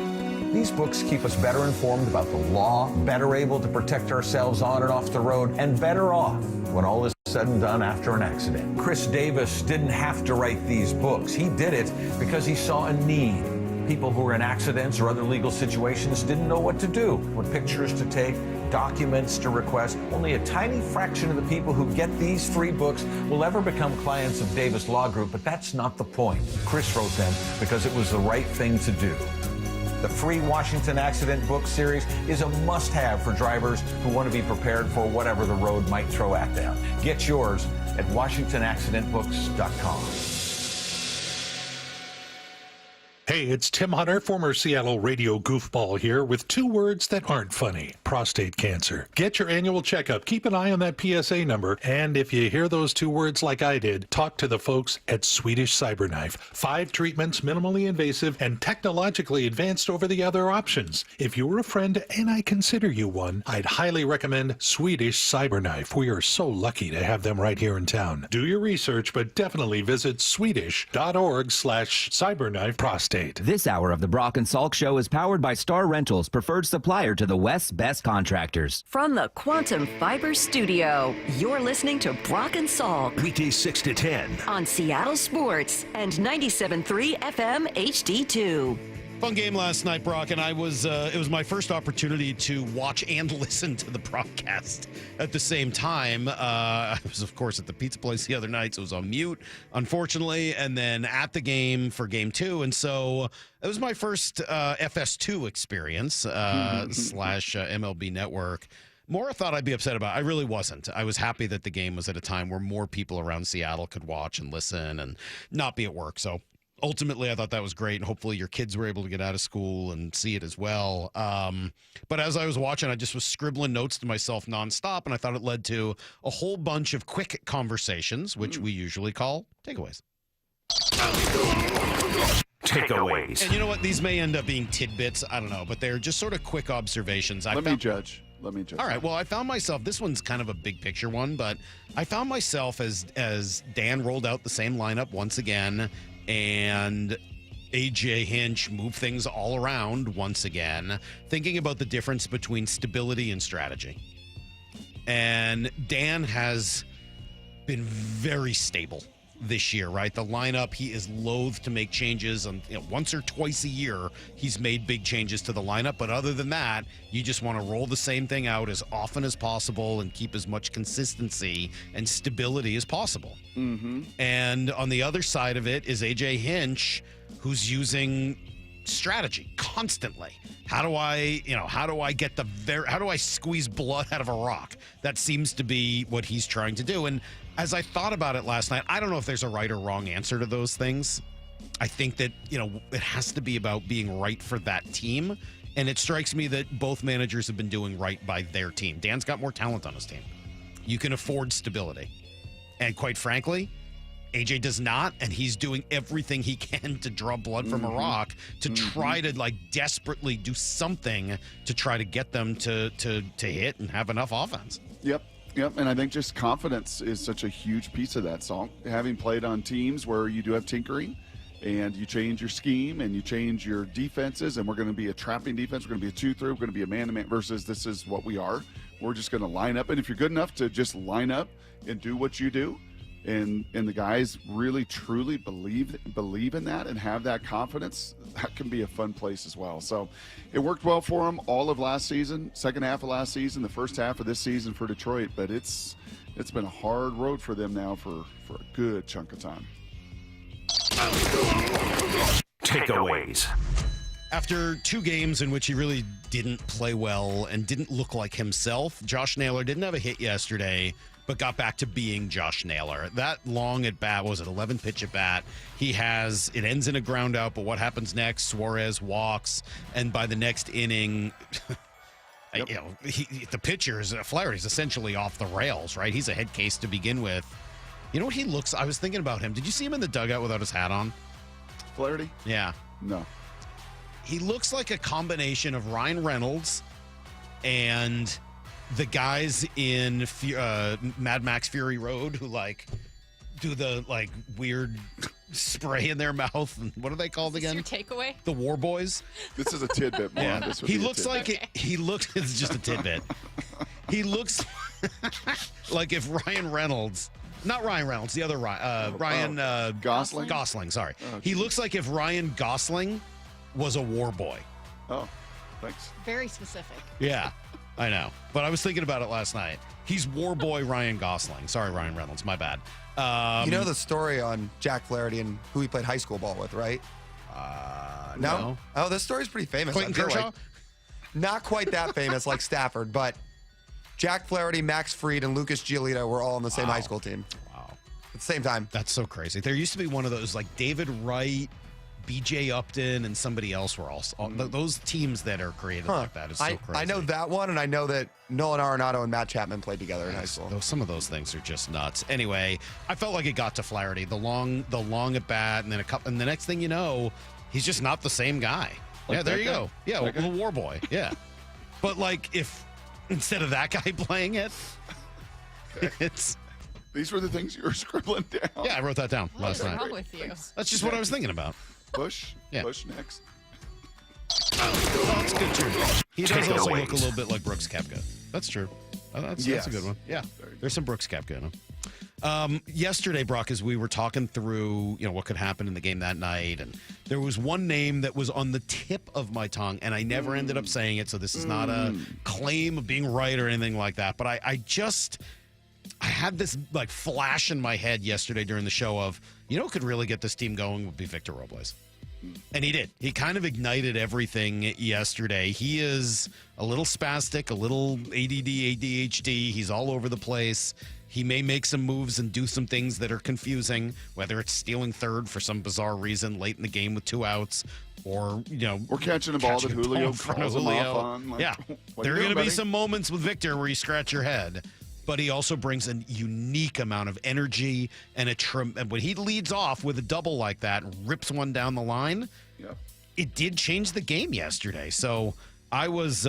These books keep us better informed about the law, better able to protect ourselves on and off the road, and better off when all is said and done after an accident. Chris Davis didn't have to write these books. He did it because he saw a need. People who were in accidents or other legal situations didn't know what to do, what pictures to take, documents to request. Only a tiny fraction of the people who get these free books will ever become clients of Davis Law Group, but that's not the point. Chris wrote them because it was the right thing to do. The free Washington Accident book series is a must-have for drivers who want to be prepared for whatever the road might throw at them. Get yours at WashingtonAccidentBooks.com. Hey, it's Tim Hunter, former Seattle radio goofball here with 2 words that aren't funny. Prostate cancer. Get your annual checkup. Keep an eye on that PSA number. And if you hear those 2 words like I did, talk to the folks at Swedish Cyberknife. 5 treatments, minimally invasive and technologically advanced over the other options. If you were a friend and I consider you one, I'd highly recommend Swedish Cyberknife. We are so lucky to have them right here in town. Do your research, but definitely visit swedish.org/cyberknife prostate. This hour of the Brock and Salk Show is powered by Star Rentals, preferred supplier to the West's best contractors. From the Quantum Fiber Studio, you're listening to Brock and Salk. Weekdays 6 to 10. On Seattle Sports and 97.3 FM HD2. Fun game last night, Brock, and it was my first opportunity to watch and listen to the broadcast at the same time. I was, of course, at the pizza place the other night, so it was on mute, unfortunately, and then at the game for game 2, and so it was my first FS2 experience slash MLB Network. More I thought I'd be upset about. I really wasn't. I was happy that the game was at a time where more people around Seattle could watch and listen and not be at work, so ultimately, I thought that was great, and hopefully your kids were able to get out of school and see it as well. But as I was watching, I just was scribbling notes to myself nonstop, and I thought it led to a whole bunch of quick conversations, which we usually call takeaways. Takeaways. And you know what? These may end up being tidbits. I don't know, but they're just sort of quick observations. Let me judge. All right. Well, I found myself, this one's kind of a big picture one, but I found myself as Dan rolled out the same lineup once again, and AJ Hinch moved things all around once again, thinking about the difference between stability and strategy. And Dan has been very stable this year, right? The lineup, he is loath to make changes. And once or twice a year, he's made big changes to the lineup. But other than that, you just want to roll the same thing out as often as possible and keep as much consistency and stability as possible. Mm-hmm. And on the other side of it is AJ Hinch, who's using strategy constantly. How do I squeeze blood out of a rock? That seems to be what he's trying to do. And as I thought about it last night, I don't know if there's a right or wrong answer to those things. I think that, it has to be about being right for that team. And it strikes me that both managers have been doing right by their team. Dan's got more talent on his team. You can afford stability. And quite frankly, AJ does not, and he's doing everything he can to draw blood from a rock to try to desperately do something to try to get them to hit and have enough offense. Yep, and I think just confidence is such a huge piece of that song. Having played on teams where you do have tinkering and you change your scheme and you change your defenses, and we're going to be a trapping defense, we're going to be a 2-3, we're going to be a man-to-man versus this is what we are. We're just going to line up, and if you're good enough to just line up and do what you do, and the guys really truly believe in that and have that confidence, that can be a fun place as well. So it worked well for them all of last season, second half of last season, the first half of this season for Detroit, but it's been a hard road for them now for a good chunk of time. Takeaways. After 2 games in which he really didn't play well and didn't look like himself, Josh Naylor didn't have a hit yesterday, but got back to being Josh Naylor. That long at bat, was it 11 pitch at bat? It ends in a ground out, but what happens next? Suarez walks, and by the next inning, the pitcher is Flaherty's essentially off the rails, right? He's a head case to begin with. You know what he looks? I was thinking about him. Did you see him in the dugout without his hat on? Flaherty? Yeah. No. He looks like a combination of Ryan Reynolds and the guys in Mad Max Fury Road who do the weird spray in their mouth. What are they called again? Your takeaway? The War Boys. This is a tidbit. Yeah. It's just a tidbit. He looks like if Ryan Reynolds, not Ryan Reynolds, the other Ryan Gosling. Gosling, sorry. Oh, he looks like if Ryan Gosling was a war boy. Oh, thanks. Very specific. Yeah. I know, but I was thinking about it last night. He's war boy Ryan Gosling. Sorry, Ryan Reynolds. My bad. You know the story on Jack Flaherty and who he played high school ball with, right? No. Oh, this story's pretty famous. Clayton Kershaw? Not quite that famous like Stafford, but Jack Flaherty, Max Fried, and Lucas Giolito were all on the same high school team. Wow. At the same time. That's so crazy. There used to be one of those, David Wright, BJ Upton and somebody else were all those teams that are created like that is so crazy. I know that one, and I know that Nolan Arenado and Matt Chapman played together in high school. Some of those things are just nuts. Anyway, I felt like it got to Flaherty. The long at bat, and then and the next thing you know, he's just not the same guy. Like yeah, there that you guy? go. Yeah, That guy? the war boy. Yeah. But like if instead of that guy playing it, it's These were the things you were scribbling down. yeah, I wrote that down last night. wrong with you? That's just what I was thinking about. Bush. Yeah. Bush next. Oh, that's good too. He does also look a little bit like Brooks Koepka. That's true. That's a good one. Yeah, there's some Brooks Koepka in him. Yesterday, Brock, as we were talking through, what could happen in the game that night, and there was one name that was on the tip of my tongue, and I never ended up saying it, so this is not a claim of being right or anything like that, but I had this like flash in my head yesterday during the show of, who could really get this team going would be Victor Robles. And he did. He kind of ignited everything yesterday. He is a little spastic, a little ADD, ADHD. He's all over the place. He may make some moves and do some things that are confusing, whether it's stealing third for some bizarre reason late in the game with 2 outs, or, Or catching a ball that Julio front calls of him Julio. off on. Like, Yeah. what There are are you going to doing, be buddy? some moments with Victor where you scratch your head, but he also brings a unique amount of energy and and when he leads off with a double like that, rips one down the line, Yep. it did change the game yesterday. So I was,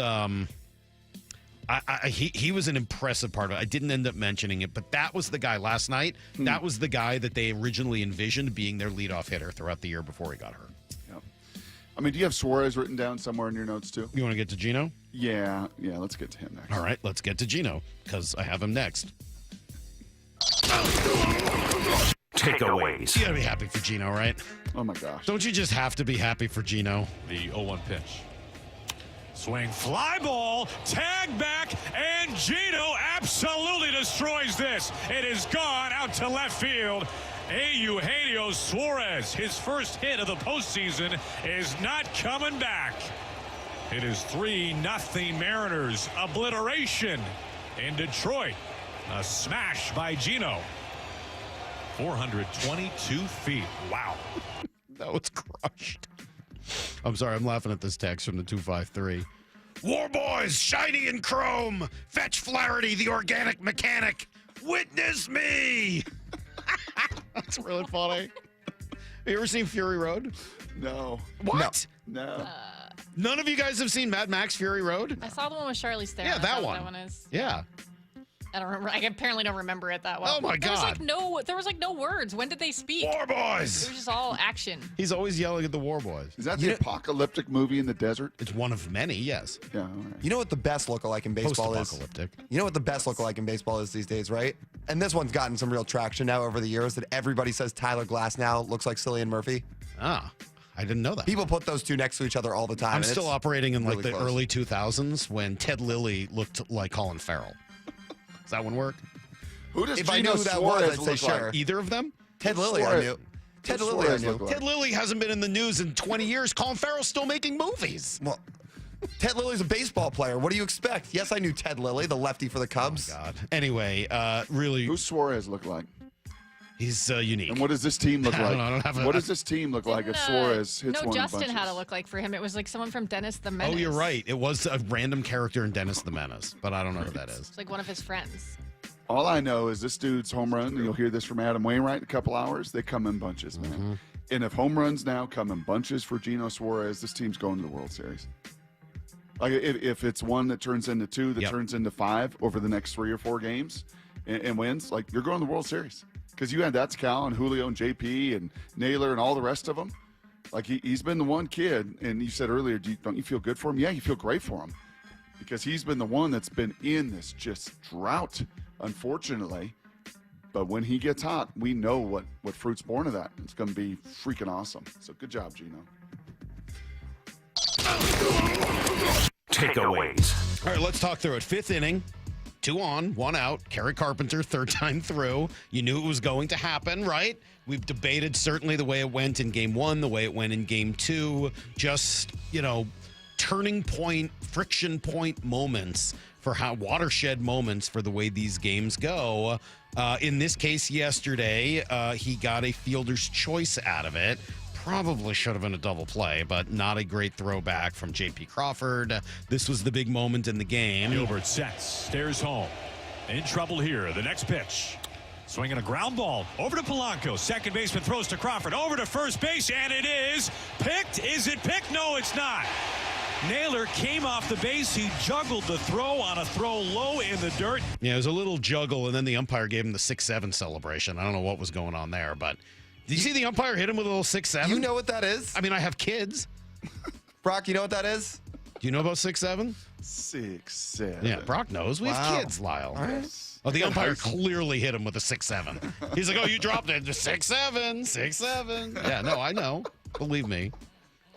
he was an impressive part of it. I didn't end up mentioning it, but that was the guy last night. That was the guy that they originally envisioned being their leadoff hitter throughout the year before he got hurt. Yep. I mean, do you have Suarez written down somewhere in your notes too? You want to get to Gino? Yeah, let's get to him next. All right, let's get to Gino because I have him next. Takeaways. You got to be happy for Gino, right? Oh my gosh. Don't you just have to be happy for Gino? The 0-1 pitch. Swing, fly ball, tag back, and Gino absolutely destroys this. It is gone out to left field. Eugenio Suarez, his first hit of the postseason, is not coming back. It is 3-0 Mariners. Obliteration in Detroit. A smash by Gino. 422 feet. Wow. That was crushed. I'm sorry, I'm laughing at this text from the 253. War boys, shiny and chrome. Fetch Flaherty, the organic mechanic. Witness me. That's really funny. Have you ever seen Fury Road? No. What? No. None of you guys have seen Mad Max Fury Road? I saw the one with Charlize Theron. Yeah, that Is one. That one is. Yeah. I don't remember. I apparently don't remember it that well. Oh, my There was God. like no words. When did they speak? War boys. It was just all action. He's always yelling at the war boys. Is that the apocalyptic movie in the desert? It's one of many, yes. Yeah, all right. You know what the best lookalike in baseball is? Post-apocalyptic. You know what the best lookalike in baseball is these days, right? And this one's gotten some real traction now over the years that everybody says Tyler Glass now looks like Cillian Murphy. Ah, I didn't know that. People put those two next to each other all the time. I'm and still it's operating in like really the close. early 2000s when Ted Lilly looked like Colin Farrell. Does that one work? Who does If I Gino knew who that Suarez was, I'd say look like? sure. Either of them? Ted Lilly, I Suarez- knew. Ted Who's Lilly, I Suarez knew. look like? Ted Lilly hasn't been in the news in 20 years. Colin Farrell's still making movies. Well, Ted Lilly's a baseball player. What do you expect? Yes, I knew Ted Lilly, the lefty for the Cubs. God. Anyway, really, Who's Suarez look like? he's unique. And what does this team look I don't like? know, I don't have a- What does this team look like if Didn't, Suarez hits no, one Justin of the had bunches? to look like for him. It was like someone from Dennis the Menace. Oh, you're right. It was a random character in Dennis the Menace, but I don't know who that is. It's like one of his friends. All I know is this dude's home run, and you'll hear this from Adam Wainwright in a couple hours, they come in bunches, man. Mm-hmm. And if home runs now come in bunches for Gino Suarez, this team's going to the World Series. Like if it's one that turns into two, that turns into 5 over the next 3 or 4 games and wins, like you're going to the World Series. Because you had that's Cal and Julio and JP and Naylor and all the rest of them. Like he's been the one kid, and you said earlier, don't you feel good for him? Yeah, you feel great for him. Because he's been the one that's been in this just drought, unfortunately. But when he gets hot, we know what fruit's born of that. It's going to be freaking awesome. So good job, Gino. Takeaways. All right, let's talk through it. 5th inning, 2 on, 1 out. Kerry Carpenter, 3rd time through. You knew it was going to happen, right? We've debated certainly the way it went in game 1, the way it went in game 2. Just, turning point, friction point moments for how watershed moments for the way these games go. In this case, yesterday, he got a fielder's choice out of it. probably should have been a double play, but not a great throwback from J.P. Crawford. This was the big moment in the game. Gilbert sets, stares home. In trouble here. The next pitch. Swinging a ground ball over to Polanco. Second baseman throws to Crawford. Over to first base, and it is picked. Is it picked? No, it's not. Naylor came off the base. He juggled the throw on a throw low in the dirt. Yeah, it was a little juggle, and then the umpire gave him the 6-7 celebration. I don't know what was going on there, but did you see the umpire hit him with a little 6-7? You know what that is? I mean, I have kids. Brock, you know what that is? Do you know about 6-7? 6-7. Yeah, Brock knows. We have kids, Lyle. All right. Oh, the umpire clearly hit him with a 6-7. He's like, oh, you dropped it. 6-7, 6-7. Yeah, no, I know. Believe me.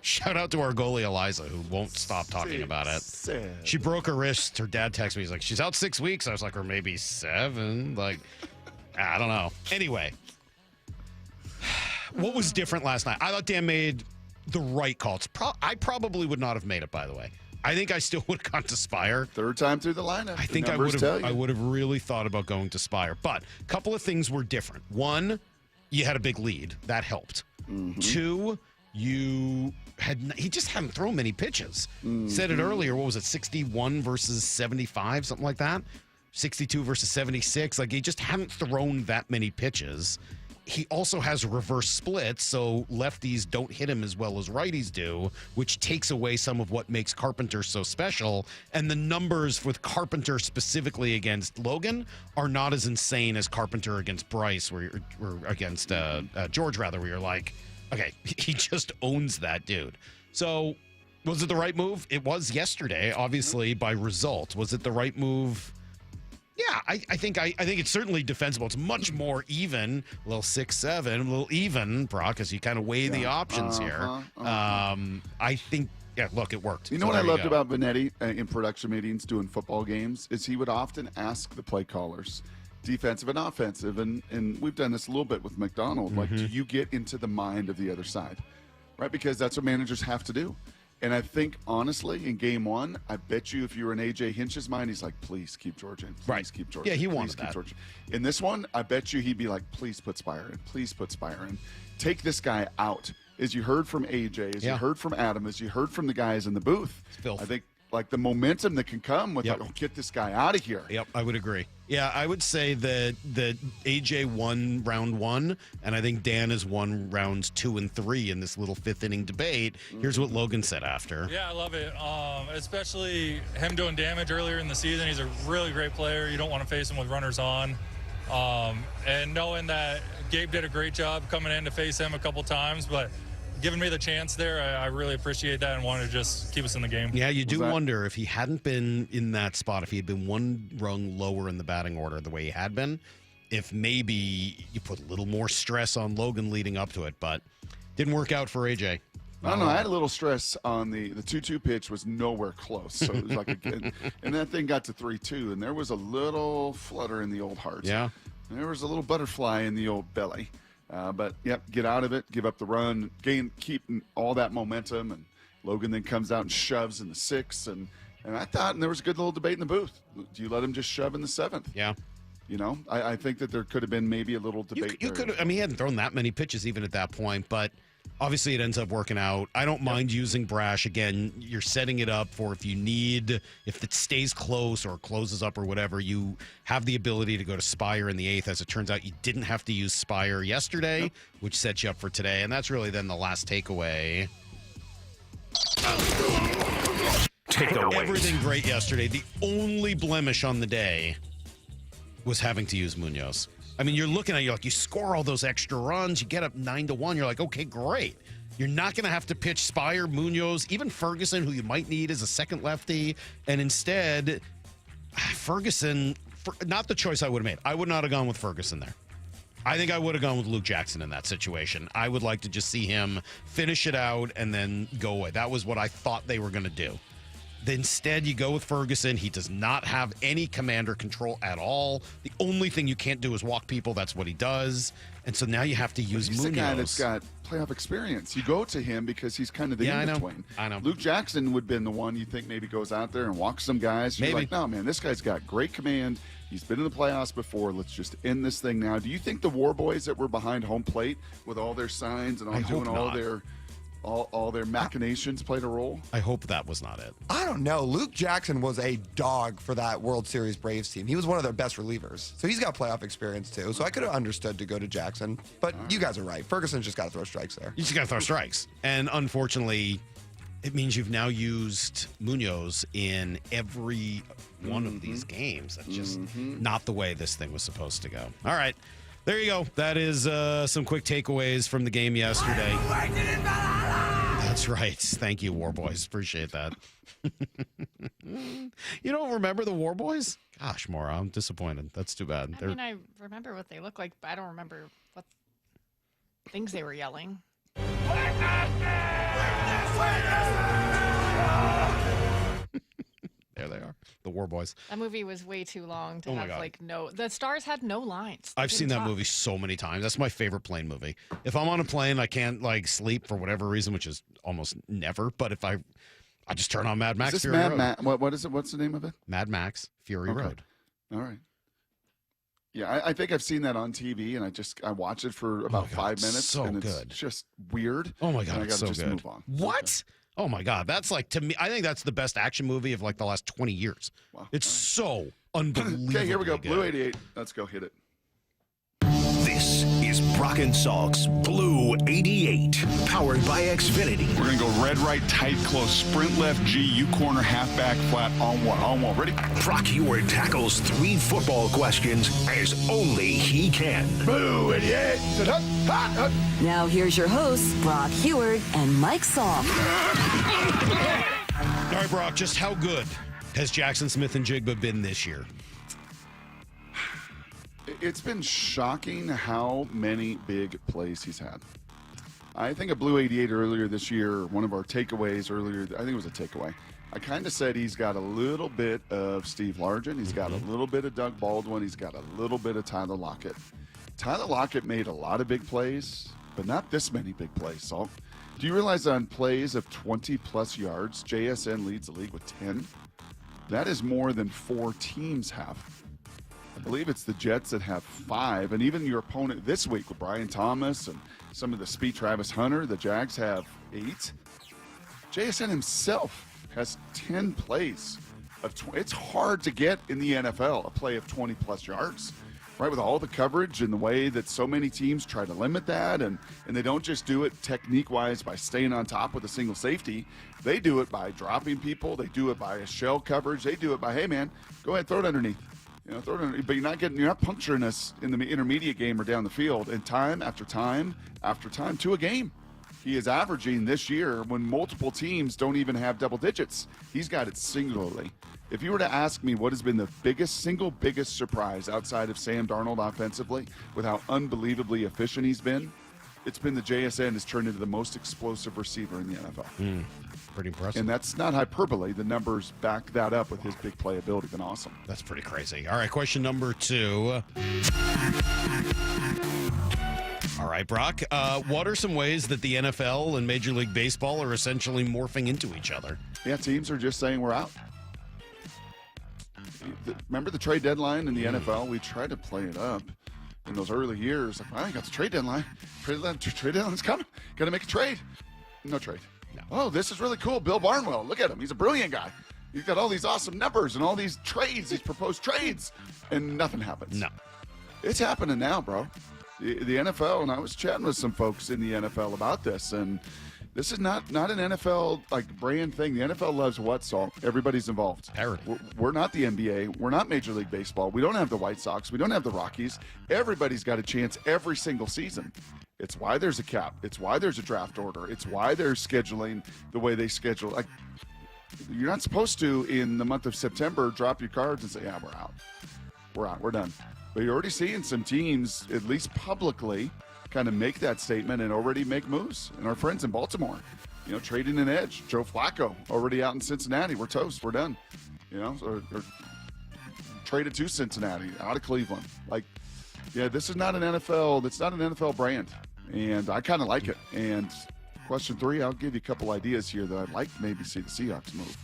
Shout out to our goalie, Eliza, who won't stop talking about it. 6-7. She broke her wrist. Her dad texted me. He's like, she's out 6 weeks. I was like, or maybe 7. Like, I don't know. Anyway, what was different last night? I thought Dan made the right call. I probably would not have made it, by the way. I think I still would have gone to Spire. Third time through the lineup. I think I would have really thought about going to Spire. But a couple of things were different. One, you had a big lead. That helped. Mm-hmm. 2, he just hadn't thrown many pitches. Said it earlier. What was it? 61 versus 75, something like that. 62 versus 76. Like, he just hadn't thrown that many pitches. He also has reverse splits, so lefties don't hit him as well as righties do, which takes away some of what makes Carpenter so special. And the numbers with Carpenter specifically against Logan are not as insane as Carpenter against Bryce, or against George, rather, where you're like, okay, he just owns that dude. So was it the right move? It was yesterday, obviously, by result. Was it the right move? Yeah, I think it's certainly defensible. It's much more even, a little 6-7, a little even, Brock, as you kind of weigh the options here. I think, look, it worked. You know what I loved about Benetti in production meetings doing football games is he would often ask the play callers, defensive and offensive, and we've done this a little bit with McDonald, like, do you get into the mind of the other side? Right, because that's what managers have to do. And I think, honestly, in game one, I bet you if you were in A.J. Hinch's mind, he's like, please keep George in. Please keep George in. Yeah, he please wanted keep that. George in. In this one, I bet you he'd be like, please put Spire in. Please put Spire in. Take this guy out. As you heard from A.J., as you heard from Adam, as you heard from the guys in the booth, I think, like, the momentum that can come with, like, oh, get this guy out of here. Yep, I would agree. Yeah, I would say that AJ won round 1, and I think Dan has won rounds 2 and 3 in this little 5th inning debate. Here's what Logan said after. Yeah, I love it. Especially him doing damage earlier in the season. He's a really great player. You don't want to face him with runners on. And knowing that Gabe did a great job coming in to face him a couple times, but giving me the chance there, I really appreciate that and wanted to just keep us in the game. Yeah, you do wonder if he hadn't been in that spot, if he had been one rung lower in the batting order the way he had been, if maybe you put a little more stress on Logan leading up to it, but didn't work out for AJ. I don't know. I had a little stress on the 2-2 pitch was nowhere close. So it was like and that thing got to 3-2, and there was a little flutter in the old heart. Yeah. And there was a little butterfly in the old belly. But, yep, get out of it, give up the run, keep all that momentum, and Logan then comes out and shoves in the 6th, and I thought, and there was a good little debate in the booth. Do you let him just shove in the 7th? Yeah. You know, I think that there could have been maybe a little debate. You could. I mean, he hadn't thrown that many pitches even at that point, but obviously it ends up working out. I don't mind using Brash. Again, you're setting it up for if it stays close or closes up or whatever, you have the ability to go to Spire in the 8th. As it turns out, you didn't have to use Spire yesterday, which sets you up for today. And that's really then the last takeaway. Everything great yesterday. The only blemish on the day was having to use Munoz. I mean, you're looking at you score all those extra runs, you get up 9-1, you're like, okay, great. You're not going to have to pitch Spire, Munoz, even Ferguson, who you might need as a second lefty. And instead, Ferguson, not the choice I would have made. I would not have gone with Ferguson there. I think I would have gone with Luke Jackson in that situation. I would like to just see him finish it out and then go away. That was what I thought they were going to do. Instead, you go with Ferguson. He does not have any command or control at all. The only thing you can't do is walk people. That's what he does. And so now you have to use He's Munoz. the guy that's got playoff experience. You go to him because he's kind of the in-between. I know. Luke Jackson would have been the one you think maybe goes out there and walks some guys. You're Maybe. like, no, man, this guy's got great command. He's been in the playoffs before. Let's just end this thing now. Do you think the War Boys that were behind home plate with all their signs and all doing all their machinations played a role? I hope that was not it. I don't know. Luke Jackson was a dog for that World Series Braves team. He was one of their best relievers. So he's got playoff experience too. So I could have understood to go to Jackson. But you guys are right. Ferguson's just got to throw strikes there. You just got to throw strikes. And unfortunately, it means you've now used Munoz in every one of these games. That's just not the way this thing was supposed to go. All right. There you go. That is some quick takeaways from the game yesterday. That's right. Thank you, War Boys. Appreciate that. You don't remember the War Boys? Gosh, Maura, I'm disappointed. That's too bad. I mean, I remember what they look like, but I don't remember what things they were yelling. There they are. The War Boys. That movie was way too long to Oh my have God. like the stars had no lines. They I've seen didn't that talk. movie so many times. That's my favorite plane movie. If I'm on a plane, I can't like sleep for whatever reason, which is almost never. But if I just turn on Mad Max. Is this Fury Mad Road. What is it? What's the name of it? Mad Max Fury Okay. Road. All right. Yeah, I think I've seen that on TV, and I watch it for about 5 minutes, so and it's good. just weird. Oh my God, and I it's gotta so just good. move on. What? Oh my God, that's like, to me, I think that's the best action movie of like the last 20 years. Wow. It's so unbelievable. Okay, here we go. Blue 88. Let's go hit it. This is Brock and Salk's Blue 88, powered by Xfinity. We're going to go red, right, tight, close, sprint left, G, U corner, halfback, flat, on one. Ready? Brock Heward tackles 3 football questions as only he can. Blue 88. Now here's your hosts, Brock Heward and Mike Salk. All right, Brock, just how good has Jackson Smith and Jigba been this year? It's been shocking how many big plays he's had. I think a Blue 88 earlier this year, one of our takeaways earlier, I think it was a takeaway. I kind of said he's got a little bit of Steve Largent. He's got a little bit of Doug Baldwin. He's got a little bit of Tyler Lockett. Tyler Lockett made a lot of big plays, but not this many big plays, Salt. Do you realize on plays of 20-plus yards, JSN leads the league with 10? That is more than 4 teams have. I believe it's the Jets that have 5, and even your opponent this week with Brian Thomas and some of the speed, Travis Hunter, the Jags have 8. JSN himself has 10 plays of 20. It's hard to get in the NFL a play of 20-plus yards, right? With all the coverage and the way that so many teams try to limit that, and they don't just do it technique-wise by staying on top with a single safety. They do it by dropping people. They do it by a shell coverage. They do it by, hey, man, go ahead, throw it underneath. Throw it underneath. But you're not puncturing us in the intermediate game or down the field. And time after time after time to a game, he is averaging this year when multiple teams don't even have double digits. He's got it singularly. If you were to ask me what has been the single biggest surprise outside of Sam Darnold offensively with how unbelievably efficient he's been, it's been the JSN has turned into the most explosive receiver in the NFL. Pretty impressive. And that's not hyperbole. The numbers back that up with his big playability. Been awesome. That's pretty crazy. All right, question number 2. All right, Brock. What are some ways that the NFL and Major League Baseball are essentially morphing into each other? Yeah, teams are just saying we're out. Remember the trade deadline in the NFL? We tried to play it up in those early years. Like, I got the trade deadline. Trade deadline's coming. Got to make a trade. No trade. No. Oh, this is really cool. Bill Barnwell. Look at him. He's a brilliant guy. He's got all these awesome numbers and all these trades, these proposed trades, and nothing happens. No. It's happening now, bro. The NFL, and I was chatting with some folks in the NFL about this, and this is not an NFL like brand thing. The NFL loves what, Salt? Everybody's involved. We're not the NBA. We're not Major League Baseball. We don't have the White Sox. We don't have the Rockies. Everybody's got a chance every single season. It's why there's a cap. It's why there's a draft order. It's why they're scheduling the way they schedule. Like, you're not supposed to, in the month of September, drop your cards and say, yeah, we're out. We're out. We're done. But you're already seeing some teams, at least publicly, kind of make that statement and already make moves. And our friends in Baltimore, trading an edge. Joe Flacco already out in Cincinnati. We're toast. We're done. Or traded to Cincinnati out of Cleveland. This is not an NFL. That's not an NFL brand, and I kind of like it. And question 3, I'll give you a couple ideas here that I'd like to maybe see the Seahawks move.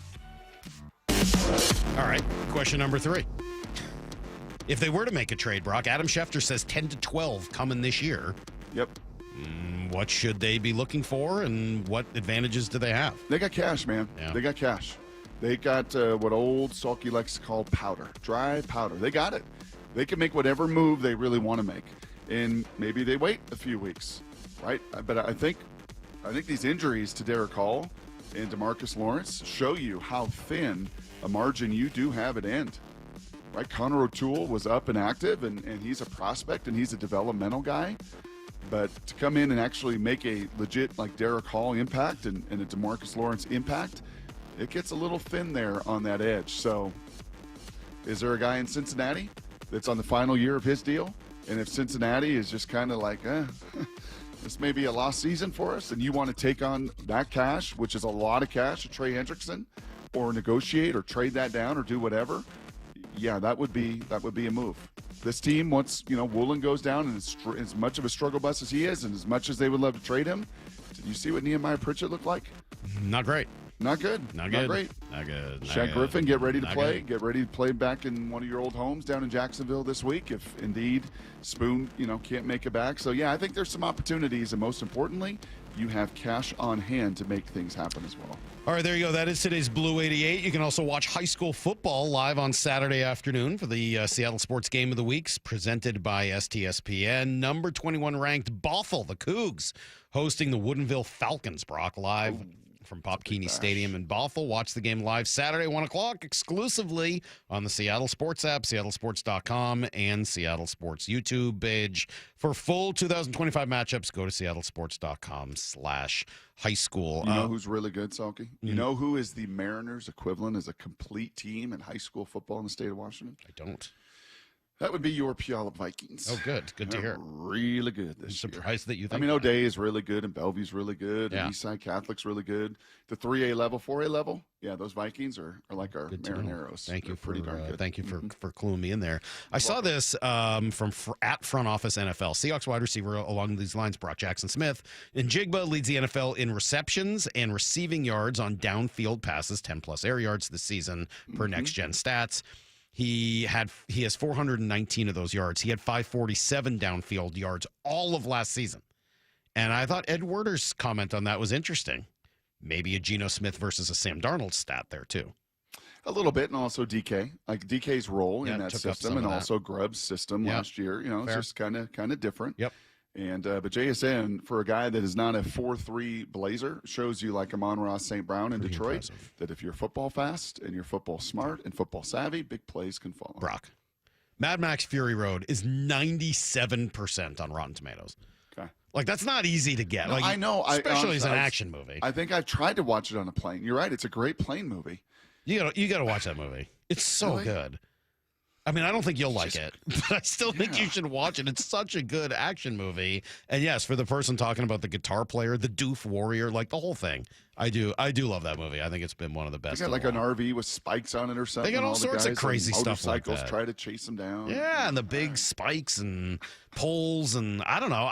All right, question number 3. If they were to make a trade, Brock, Adam Schefter says 10 to 12 coming this year. Yep. What should they be looking for, and what advantages do they have? They got cash, man. Yeah. They got cash. They got what old Salky likes to call powder, dry powder. They got it. They can make whatever move they really want to make, and maybe they wait a few weeks, right? But I think these injuries to Derek Hall and DeMarcus Lawrence show you how thin a margin you do have at end. Right, Connor O'Toole was up and active, and he's a prospect, and he's a developmental guy. But to come in and actually make a legit Derek Hall impact and a DeMarcus Lawrence impact, it gets a little thin there on that edge. So is there a guy in Cincinnati that's on the final year of his deal? And if Cincinnati is just kind of this may be a lost season for us, and you want to take on that cash, which is a lot of cash to Trey Hendrickson, or negotiate or trade that down or do whatever, yeah, that would be a move. This team, once Woolen goes down, and as much of a struggle bus as he is, and as much as they would love to trade him, did you see what Nehemiah Pritchett looked like? Not great. Not good. Not good. Not great. Not good. Shaq Griffin, get ready to play. Get ready to play back in one of your old homes down in Jacksonville this week, if indeed Spoon, can't make it back. So yeah, I think there's some opportunities, and most importantly, you have cash on hand to make things happen as well. All right, there you go. That is today's Blue 88. You can also watch high school football live on Saturday afternoon for the Seattle Sports Game of the Week, presented by STSPN. Number 21 ranked Bothell, the Cougs, hosting the Woodinville Falcons. Brock, live from Pop Keeney Stadium in Bothell. Watch the game live Saturday, 1 o'clock, exclusively on the Seattle Sports app, seattlesports.com, and Seattle Sports YouTube page. For full 2025 matchups, go to seattlesports.com/high school. You know who's really good, Salky? You know who is the Mariners' equivalent as a complete team in high school football in the state of Washington? I don't. That would be your Puyallup Vikings. Oh, good. Good to hear. Really good this year. Surprised that you think O'Day is really good, and Bellevue's really good, Yeah. and Eastside Catholic's really good. The 3A level, 4A level, yeah, those Vikings are like our Marineros. Thank you They're pretty darn good. Thank you for cluing me in there. I saw this from at Front Office NFL. Seahawks wide receiver along these lines, Brock Jackson Smith. Njigba leads the NFL in receptions and receiving yards on downfield passes, 10-plus air yards this season per Next Gen Stats. He has 419 of those yards. He had 547 downfield yards all of last season. And I thought Ed Werder's comment on that was interesting. Maybe a Geno Smith versus a Sam Darnold stat there, too. A little bit, and also DK. DK's role in that took up system, some and of that. also Grubb's system last year. It's Fair. just kind of different. Yep. And but JSN, for a guy that is not a 4-3 blazer, shows you like Amon-Ra St. Brown in Pretty Detroit, impressive. that if you're football fast and you're football smart and football savvy, big plays can follow. Brock, Mad Max Fury Road is 97% on Rotten Tomatoes. Okay. That's not easy to get. No, I know. Especially as an I- action movie. I think I've tried to watch it on a plane. You're right. It's a great plane movie. You gotta watch that movie. It's so Really? good. I mean, I don't think you'll like it, but I still think you should watch it. It's such a good action movie. And yes, for the person talking about the guitar player, the doof warrior, the whole thing, I do love that movie. I think it's been one of the best. They got an RV with spikes on it or something. They got all the sorts of guys on crazy stuff like motorcycles that. try to chase them down. Yeah, and the big spikes and poles, and I don't know.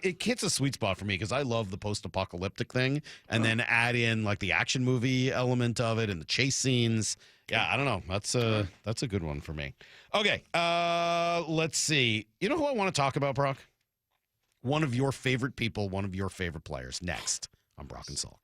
It hits a sweet spot for me because I love the post-apocalyptic thing, and then add in the action movie element of it and the chase scenes. Yeah, I don't know. That's a good one for me. Okay, let's see. You know who I want to talk about, Brock? One of your favorite people, one of your favorite players. Next on Brock and Salk.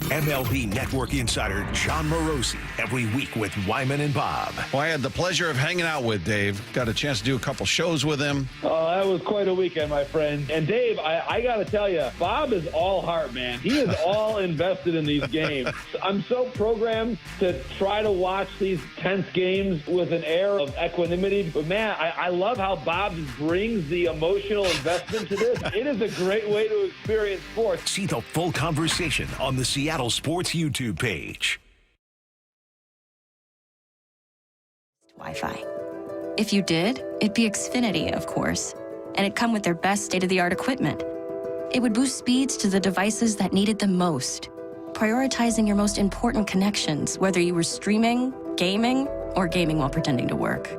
MLB Network insider John Morosi every week with Wyman and Bob. Well, I had the pleasure of hanging out with Dave. Got a chance to do a couple shows with him. Oh, that was quite a weekend, my friend. And Dave, I got to tell you, Bob is all heart, man. He is all invested in these games. I'm so programmed to try to watch these tense games with an air of equanimity. But, man, I love how Bob brings the emotional investment to this. It is a great way to experience sports. See the full conversation on the Seattle Sports YouTube page. Wi-Fi. If you did, it'd be Xfinity, of course. And it'd come with their best state-of-the-art equipment. It would boost speeds to the devices that needed them most, prioritizing your most important connections, whether you were streaming, gaming, or gaming while pretending to work.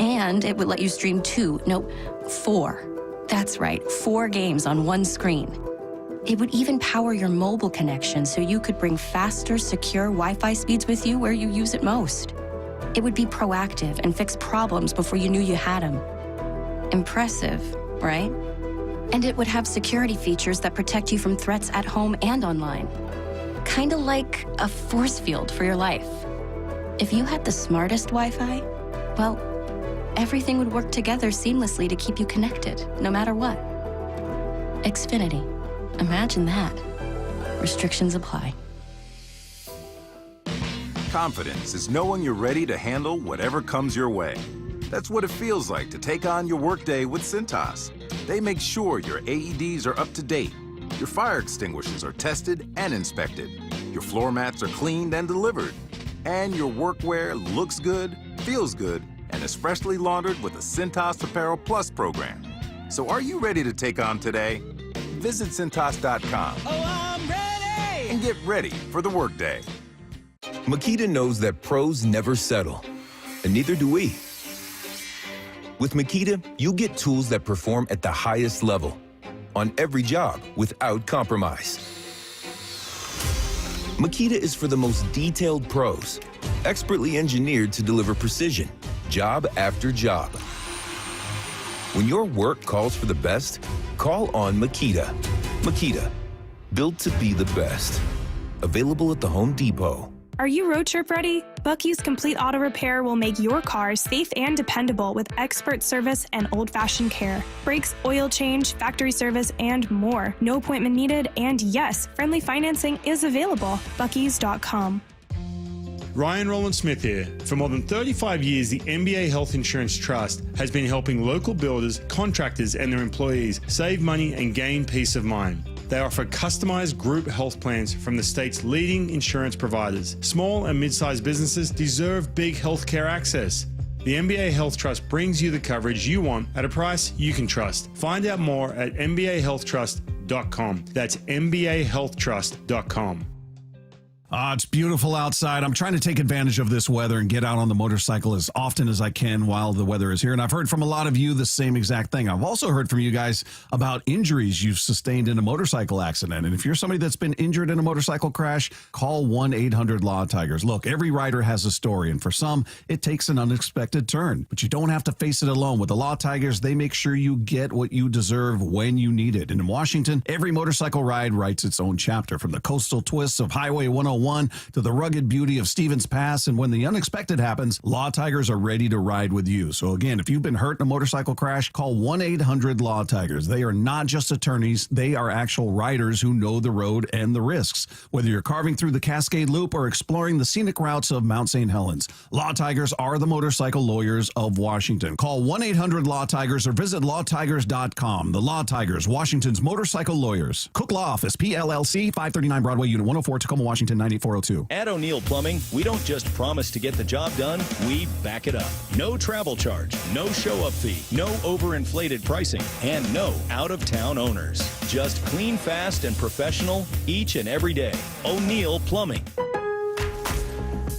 And it would let you stream 4. That's right, 4 games on one screen. It would even power your mobile connection so you could bring faster, secure Wi-Fi speeds with you where you use it most. It would be proactive and fix problems before you knew you had them. Impressive, right? And it would have security features that protect you from threats at home and online. Kinda like a force field for your life. If you had the smartest Wi-Fi, well, everything would work together seamlessly to keep you connected, no matter what. Xfinity. Imagine that. Restrictions apply. Confidence is knowing you're ready to handle whatever comes your way. That's what it feels like to take on your workday with Cintas. They make sure your AEDs are up to date, your fire extinguishers are tested and inspected, your floor mats are cleaned and delivered, and your workwear looks good, feels good, and is freshly laundered with the Cintas Apparel Plus program. So are you ready to take on today? Visit Cintas.com. Oh, I'm ready! And get ready for the workday. Makita knows that pros never settle, and neither do we. With Makita, you get tools that perform at the highest level on every job without compromise. Makita is for the most detailed pros, expertly engineered to deliver precision, job after job. When your work calls for the best, call on Makita. Makita, built to be the best. Available at the Home Depot. Are you road trip ready? Bucky's Complete Auto Repair will make your car safe and dependable with expert service and old-fashioned care. Brakes, oil change, factory service, and more. No appointment needed, and yes, friendly financing is available. Bucky's.com. Ryan Roland Smith here. For more than 35 years, the NBA Health Insurance Trust has been helping local builders, contractors, and their employees save money and gain peace of mind. They offer customized group health plans from the state's leading insurance providers. Small and mid-sized businesses deserve big healthcare access. The NBA Health Trust brings you the coverage you want at a price you can trust. Find out more at mbahealthtrust.com. That's mbahealthtrust.com. It's beautiful outside. I'm trying to take advantage of this weather and get out on the motorcycle as often as I can while the weather is here. And I've heard from a lot of you the same exact thing. I've also heard from you guys about injuries you've sustained in a motorcycle accident. And if you're somebody that's been injured in a motorcycle crash, call 1-800-LAW-TIGERS. Look, every rider has a story, and for some, it takes an unexpected turn. But you don't have to face it alone. With the Law Tigers, they make sure you get what you deserve when you need it. And in Washington, every motorcycle ride writes its own chapter, from the coastal twists of Highway 101 to the rugged beauty of Stevens Pass. And when the unexpected happens, Law Tigers are ready to ride with you. So again, if you've been hurt in a motorcycle crash, call 1-800-LAW-TIGERS. They are not just attorneys. They are actual riders who know the road and the risks. Whether you're carving through the Cascade Loop or exploring the scenic routes of Mount St. Helens, Law Tigers are the motorcycle lawyers of Washington. Call 1-800-LAW-TIGERS or visit lawtigers.com. The Law Tigers, Washington's motorcycle lawyers. Cook Law Office, PLLC, 539 Broadway, Unit 104, Tacoma, Washington, 98402. At O'Neill Plumbing, we don't just promise to get the job done, we back it up. No travel charge, no show-up fee, no overinflated pricing, and no out-of-town owners. Just clean, fast, and professional each and every day. O'Neill Plumbing.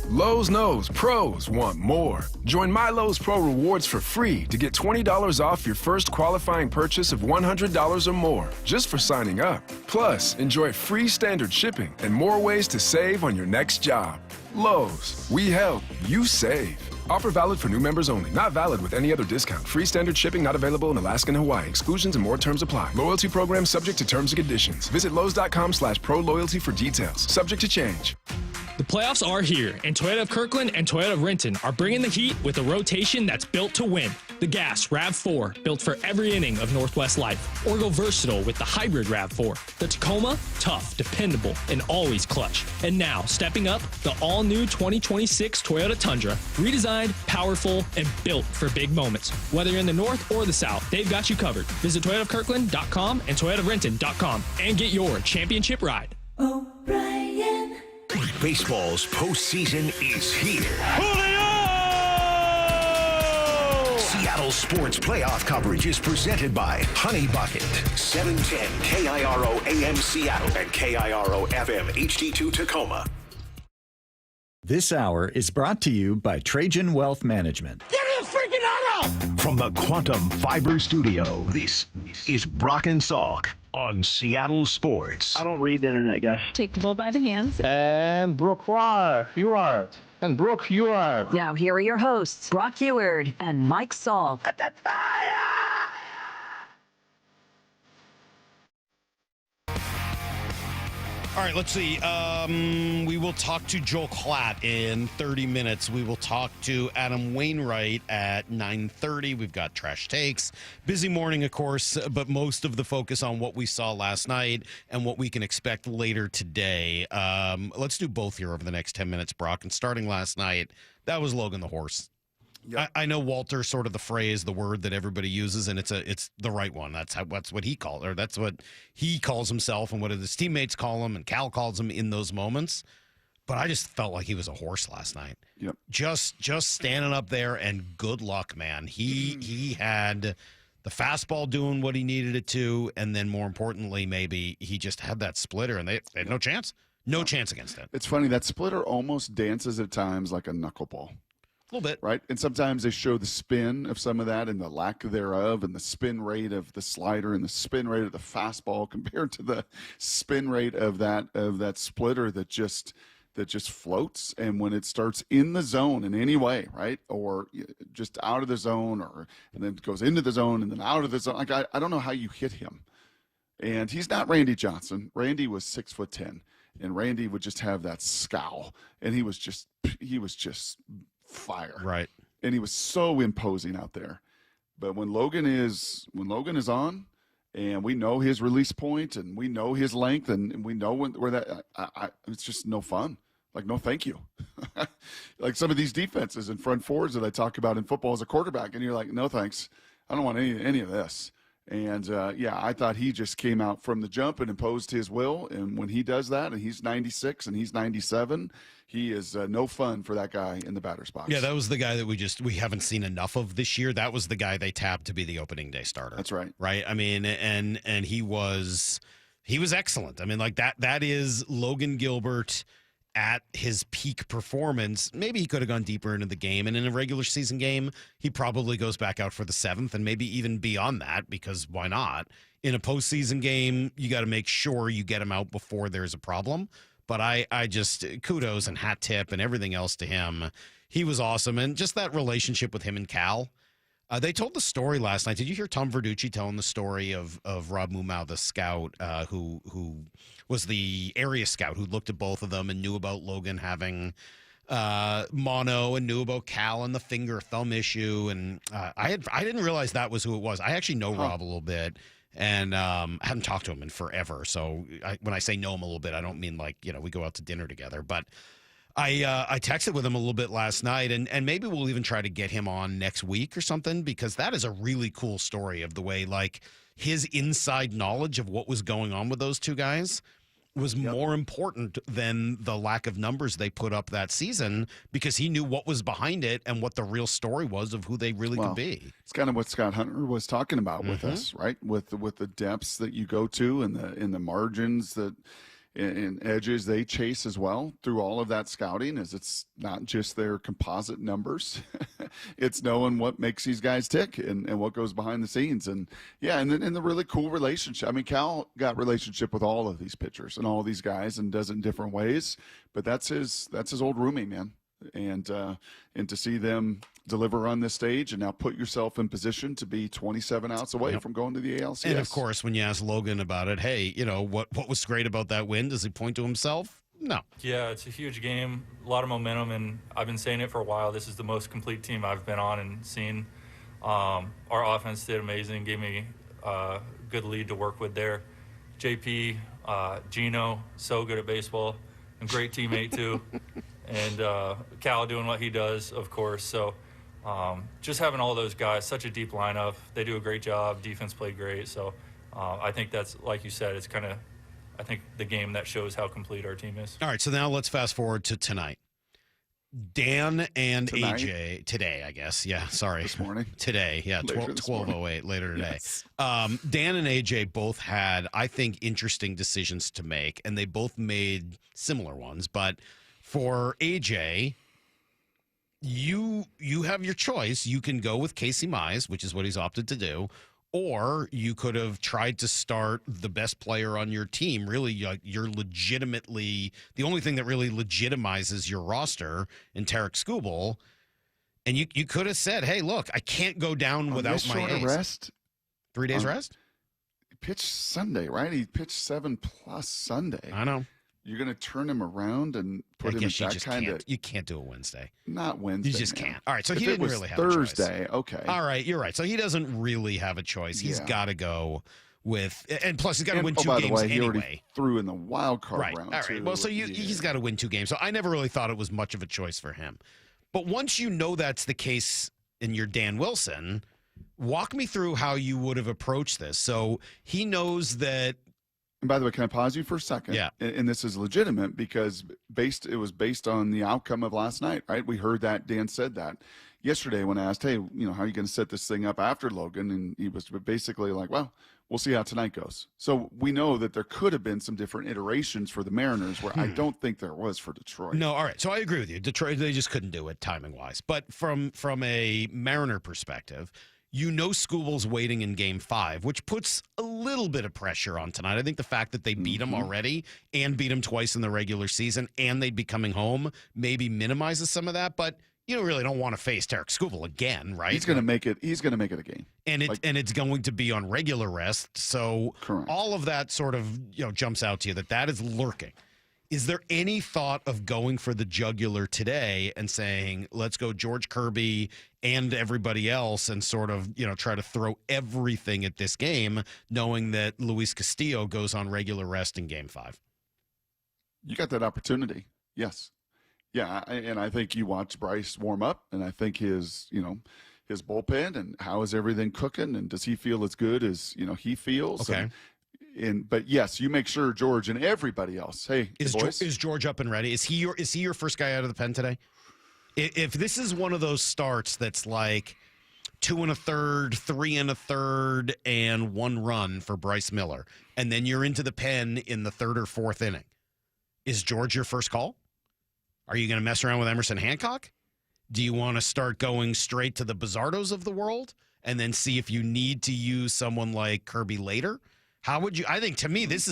Lowe's knows pros want more. Join My Lowe's Pro Rewards for free to get $20 off your first qualifying purchase of $100 or more just for signing up. Plus, enjoy free standard shipping and more ways to save on your next job. Lowe's, we help, you save. Offer valid for new members only. Not valid with any other discount. Free standard shipping not available in Alaska and Hawaii. Exclusions and more terms apply. Loyalty program subject to terms and conditions. Visit Lowe's.com/pro loyalty for details. Subject to change. The playoffs are here, and Toyota of Kirkland and Toyota of Renton are bringing the heat with a rotation that's built to win. The Gas RAV4, built for every inning of Northwest life. Or go versatile with the hybrid RAV4. The Tacoma, tough, dependable, and always clutch. And now, stepping up, the all-new 2026 Toyota Tundra. Redesigned, powerful, and built for big moments. Whether you're in the north or the south, they've got you covered. Visit ToyotaofKirkland.com and ToyotaofRenton.com and get your championship ride. O'Brien. Baseball's postseason is here. Julio! Seattle Sports Playoff coverage is presented by Honey Bucket, 710 KIRO AM Seattle and KIRO FM HD2 Tacoma. This hour is brought to you by Trajan Wealth Management. Get me a freaking auto! From the Quantum Fiber Studio, this is Brock and Salk on Seattle Sports. I don't read the internet, guys. Take the bull by the hands. And Brooke, you are. And Brooke, you are. Now here are your hosts, Brock Heward and Mike Salk. All right, let's see. We will talk to Joel Klatt in 30 minutes. We will talk to Adam Wainwright at 9:30. We've got Trash Takes. Busy morning, of course, but most of the focus on what we saw last night and what we can expect later today. Let's do both here over the next 10 minutes, Brock. And starting last night, that was Logan the Horse. Yep. I know Walter, sort of the phrase, the word that everybody uses, and it's the right one. That's what he calls, or that's what he calls himself, and what his teammates call him, and Cal calls him in those moments. But I just felt like he was a horse last night. Yep. Just standing up there, and good luck, man. He had the fastball doing what he needed it to, and then more importantly, maybe he just had that splitter, and they had no chance. No chance against it. It's funny, that splitter almost dances at times like a knuckleball. A little bit. Right? And sometimes they show the spin of some of that and the lack thereof, and the spin rate of the slider and the spin rate of the fastball compared to the spin rate of that splitter that just floats. And when it starts in the zone in any way, right? Or just out of the zone, and then it goes into the zone and then out of the zone. Like I don't know how you hit him. And he's not Randy Johnson. Randy was 6'10", and Randy would just have that scowl, and he was just fire. Right. And he was so imposing out there. But when Logan is on, and we know his release point, and we know his length, and we know where that it's just no fun. Like, no thank you. Like some of these defenses and front fours that I talk about in football as a quarterback, and you're like, no thanks. I don't want any of this. And, I thought he just came out from the jump and imposed his will. And when he does that, and he's 96 and he's 97, he is no fun for that guy in the batter's box. Yeah, that was the guy that we haven't seen enough of this year. That was the guy they tapped to be the opening day starter. That's right. Right? I mean, and he was excellent. I mean, like that is Logan Gilbert at his peak performance. Maybe he could have gone deeper into the game, and in a regular season game, he probably goes back out for the 7th and maybe even beyond that, because why not? In a postseason game, you got to make sure you get him out before there's a problem. But I just kudos and hat tip and everything else to him. He was awesome, and just that relationship with him and Cal. They told the story last night. Did you hear Tom Verducci telling the story of Rob Mumau, the scout, who was the area scout who looked at both of them and knew about Logan having mono and knew about Cal and the finger thumb issue? And I didn't realize that was who it was. I actually know Rob a little bit, and I haven't talked to him in forever. So when I say know him a little bit, I don't mean like, we go out to dinner together, but I texted with him a little bit last night, and maybe we'll even try to get him on next week or something, because that is a really cool story of the way, like, his inside knowledge of what was going on with those two guys was more important than the lack of numbers they put up that season, because he knew what was behind it and what the real story was of who they really could be. It's kind of what Scott Hunter was talking about with us, right? With the depths that you go to and the margins that in edges they chase as well through all of that scouting, is it's not just their composite numbers. It's knowing what makes these guys tick and what goes behind the scenes. And and the really cool relationship. I mean, Cal got relationship with all of these pitchers and all of these guys and does it in different ways, but that's his old roomie, man. And to see them deliver on this stage and now put yourself in position to be 27 outs away from going to the ALCS. And of course, when you ask Logan about it, hey, what was great about that win? Does he point to himself? No. Yeah, it's a huge game, a lot of momentum, and I've been saying it for a while. This is the most complete team I've been on and seen. Our offense did amazing, gave me a good lead to work with there. JP, Gino, so good at baseball, and great teammate too. And Cal doing what he does, of course. So just having all those guys, such a deep lineup. They do a great job. Defense played great. So I think that's, like you said, it's kind of, I think, the game that shows how complete our team is. All right, so now let's fast forward to tonight. Dan and Tonight? AJ today, I guess. Yeah, sorry. This morning? Today, yeah, Later this 12:08 later today. Yes. Dan and AJ both had, I think, interesting decisions to make, and they both made similar ones. But for AJ, you have your choice. You can go with Casey Mize, which is what he's opted to do, or you could have tried to start the best player on your team. Really, you're legitimately the only thing that really legitimizes your roster in Tarek Skubal. And you could have said, "Hey, look, I can't go down without my short ace." rest. 3 days rest. He pitched Sunday, right? He pitched 7+ Sunday. I know. You're going to turn him around and put him in that kind of. You can't do it Wednesday. Not Wednesday. You just man. can't. All right, so If he it didn't was really have Thursday. a choice. Okay. All right, you're right. So he doesn't really have a choice. He's Yeah. got to go with, and plus he's got to win 2 by games the way, he anyway. already threw in the wild card Right. round. All right. Too. Well, so he's got to win 2 games. So I never really thought it was much of a choice for him. But once you know that's the case in your Dan Wilson, walk me through how you would have approached this. So he knows that. And by the way, can I pause you for a second? Yeah. And this is legitimate because it was based on the outcome of last night, right? We heard that Dan said that yesterday when I asked, hey, how are you going to set this thing up after Logan? And he was basically like, well, we'll see how tonight goes. So we know that there could have been some different iterations for the Mariners where I don't think there was for Detroit. No, all right. So I agree with you. Detroit, they just couldn't do it timing wise. But from a Mariner perspective, Skubal's waiting in Game 5, which puts a little bit of pressure on tonight. I think the fact that they beat him already and beat him twice in the regular season and they'd be coming home maybe minimizes some of that. But you really don't want to face Tarek Skubal again, right? He's going to make it. He's going to make it a game, and it's going to be on regular rest. So Correct. all of that sort of jumps out to you that is lurking. Is there any thought of going for the jugular today and saying, let's go George Kirby and everybody else and sort of, try to throw everything at this game, knowing that Luis Castillo goes on regular rest in Game 5? You got that opportunity. Yes. Yeah. And I think you watch Bryce warm up, and I think his bullpen and how is everything cooking, and does he feel as good as, he feels? Okay. But yes, you make sure George and everybody else. Hey, is boys. George up and ready? Is he your first guy out of the pen today? If this is one of those starts that's like 2 1/3, 3 1/3, and 1 run for Bryce Miller, and then you're into the pen in the 3rd or 4th inning, is George your first call? Are you going to mess around with Emerson Hancock? Do you want to start going straight to the Bizzardos of the world and then see if you need to use someone like Kirby later? How would you? I think to me, this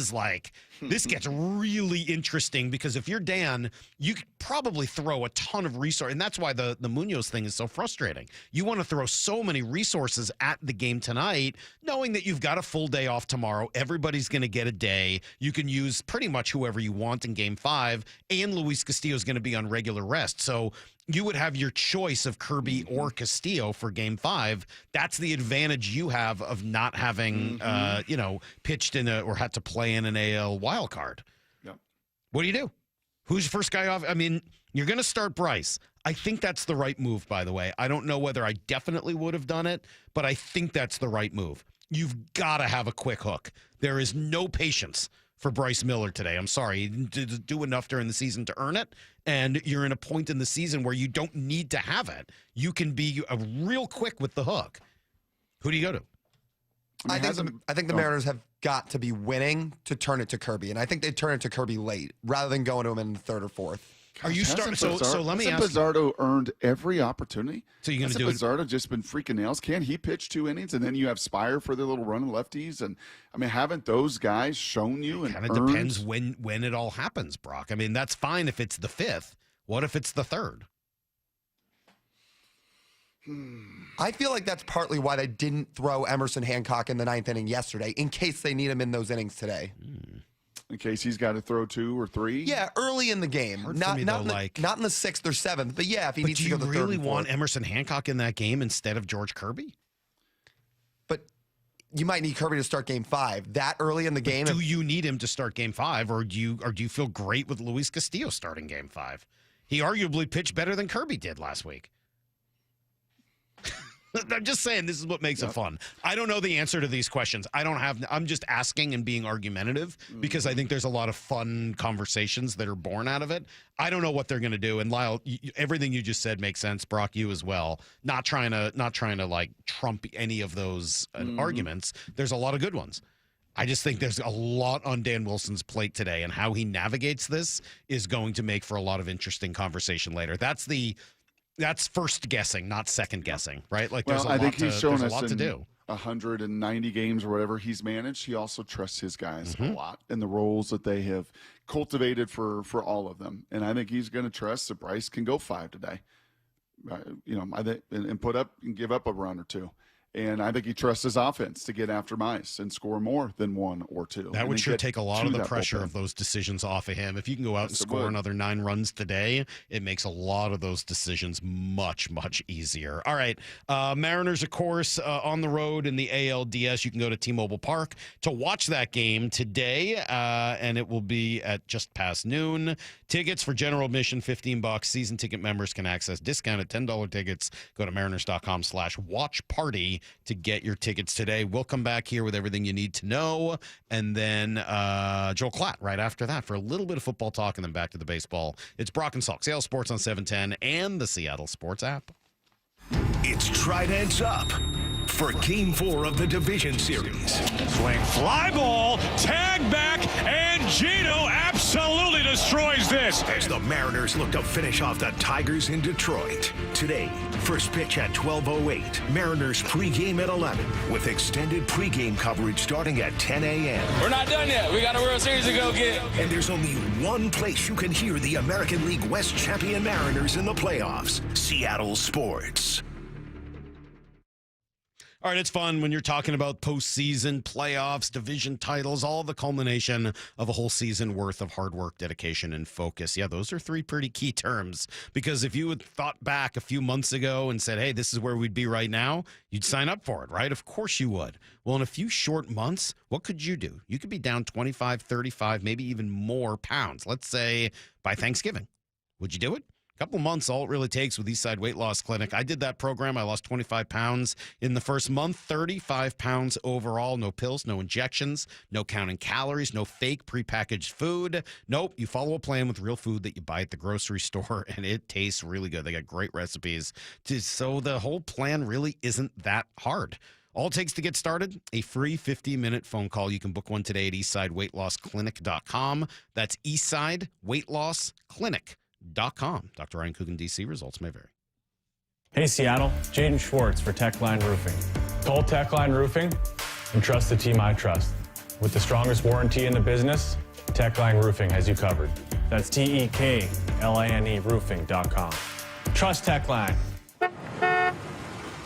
gets really interesting because if you're Dan, you could probably throw a ton of resources. And that's why the Munoz thing is so frustrating. You want to throw so many resources at the game tonight, knowing that you've got a full day off tomorrow. Everybody's going to get a day. You can use pretty much whoever you want in Game 5, and Luis Castillo is going to be on regular rest. So you would have your choice of Kirby or Castillo for Game 5. That's the advantage you have of not having, pitched in or had to play in an AL wild card. Yep. What do you do? Who's your first guy off? I mean, you're going to start Bryce. I think that's the right move, by the way. I don't know whether I definitely would have done it, but I think that's the right move. You've got to have a quick hook. There is no patience for Bryce Miller today. I'm sorry. He didn't do enough during the season to earn it, and you're in a point in the season where you don't need to have it. You can be real quick with the hook. Who do you go to? I think the Mariners have got to be winning to turn it to Kirby, and I think they turn it to Kirby late rather than going to him in the 3rd or 4th. Are you starting? So let me ask you. Bizzardo earned every opportunity. So you're going to do it? Bizzardo just been freaking nails. Can he pitch 2 innings, and then you have Spire for the little run of lefties? And I mean, haven't those guys shown you? Kind of depends when it all happens, Brock. I mean, that's fine if it's the 5th. What if it's the 3rd? I feel like that's partly why they didn't throw Emerson Hancock in the 9th inning yesterday, in case they need him in those innings today. In case he's got to throw 2 or 3? Yeah, early in the game. Not in the 6th or 7th, but yeah, if he needs to go the 3rd. Do you really want Emerson Hancock in that game instead of George Kirby? But you might need Kirby to start Game 5 that early in the game. Do you need him to start Game 5, or do you feel great with Luis Castillo starting Game 5? He arguably pitched better than Kirby did last week. I'm just saying this is what makes it fun. I don't know the answer to these questions. I'm just asking and being argumentative because I think there's a lot of fun conversations that are born out of it. I don't know what they're going to do. And Lyle, everything you just said makes sense. Brock, you as well. Not trying to like trump any of those arguments. There's a lot of good ones. I just think there's a lot on Dan Wilson's plate today, and how he navigates this is going to make for a lot of interesting conversation later. That's first guessing, not second guessing, right? Like, there's a lot to do. 190 games or whatever he's managed, he also trusts his guys a lot in the roles that they have cultivated for all of them. And I think he's going to trust that Bryce can go 5 today, I think, and put up and give up a run or two. And I think he trusts his offense to get after mice and score more than 1 or 2. That would sure take a lot of the pressure of those decisions off of him. If you can go out and score another 9 runs today, it makes a lot of those decisions much, much easier. All right. Mariners, of course, on the road in the ALDS. You can go to T-Mobile Park to watch that game today, and it will be at just past noon. Tickets for general admission, $15. Season ticket members can access discounted $10 tickets. Go to mariners.com/watchparty to get your tickets today. We'll come back here with everything you need to know, and then Joel Klatt right after that for a little bit of football talk, and then back to the baseball. It's Brock and Salk, Seattle Sports on 710 and the Seattle Sports app. It's Tridents Up for Game 4 of the Division Series. Swing, fly ball, tag back, and Gino absolutely destroys this. As the Mariners look to finish off the Tigers in Detroit. Today, first pitch at 12:08. Mariners pregame at 11 with extended pregame coverage starting at 10 a.m. We're not done yet. We got a World Series to go get. And there's only one place you can hear the American League West champion Mariners in the playoffs. Seattle Sports. All right, it's fun when you're talking about postseason, playoffs, division titles, all the culmination of a whole season worth of hard work, dedication, and focus. Yeah, those are 3 pretty key terms, because if you had thought back a few months ago and said, hey, this is where we'd be right now, you'd sign up for it, right? Of course you would. Well, in a few short months, what could you do? You could be down 25, 35, maybe even more pounds, let's say by Thanksgiving. Would you do it? Couple months, all it really takes with Eastside Weight Loss Clinic. I did that program. I lost 25 pounds in the first month, 35 pounds overall. No pills, no injections, no counting calories, no fake prepackaged food. Nope, you follow a plan with real food that you buy at the grocery store, and it tastes really good. They got great recipes. So the whole plan really isn't that hard. All it takes to get started, a free 50-minute phone call. You can book one today at eastsideweightlossclinic.com. That's eastsideweightlossclinic.com. Dr. Ryan Coogan, D.C. Results may vary. Hey, Seattle. Jaden Schwartz for Techline Roofing. Call Techline Roofing and trust the team I trust. With the strongest warranty in the business, Techline Roofing has you covered. That's TEKLINE roofing.com. Trust Techline.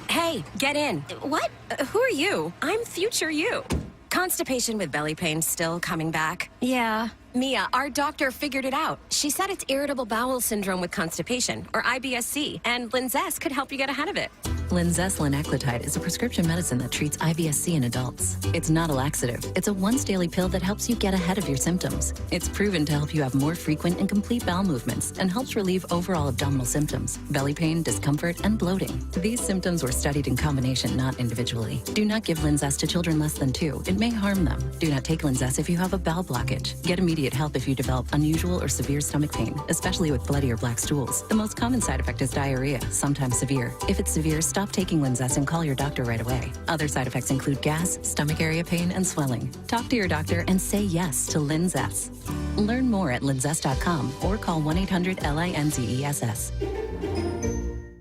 Hey, get in. What? Who are you? I'm future you. Constipation with belly pain still coming back? Yeah. Mia, our doctor figured it out. She said it's irritable bowel syndrome with constipation, or IBS-C, and Linzess could help you get ahead of it. Linzess linaclotide is a prescription medicine that treats IBS-C in adults. It's not a laxative. It's a once-daily pill that helps you get ahead of your symptoms. It's proven to help you have more frequent and complete bowel movements and helps relieve overall abdominal symptoms, belly pain, discomfort, and bloating. These symptoms were studied in combination, not individually. Do not give Linzess to children less than 2. It may harm them. Do not take Linzess if you have a bowel blockage. Get immediate help if you develop unusual or severe stomach pain, especially with bloody or black stools. The most common side effect is diarrhea, sometimes severe. If it's severe, stop taking Linzess and call your doctor right away. Other side effects include gas, stomach area pain, and swelling. Talk to your doctor and say yes to Linzess. Learn more at linzess.com or call 1-800-LINZESS.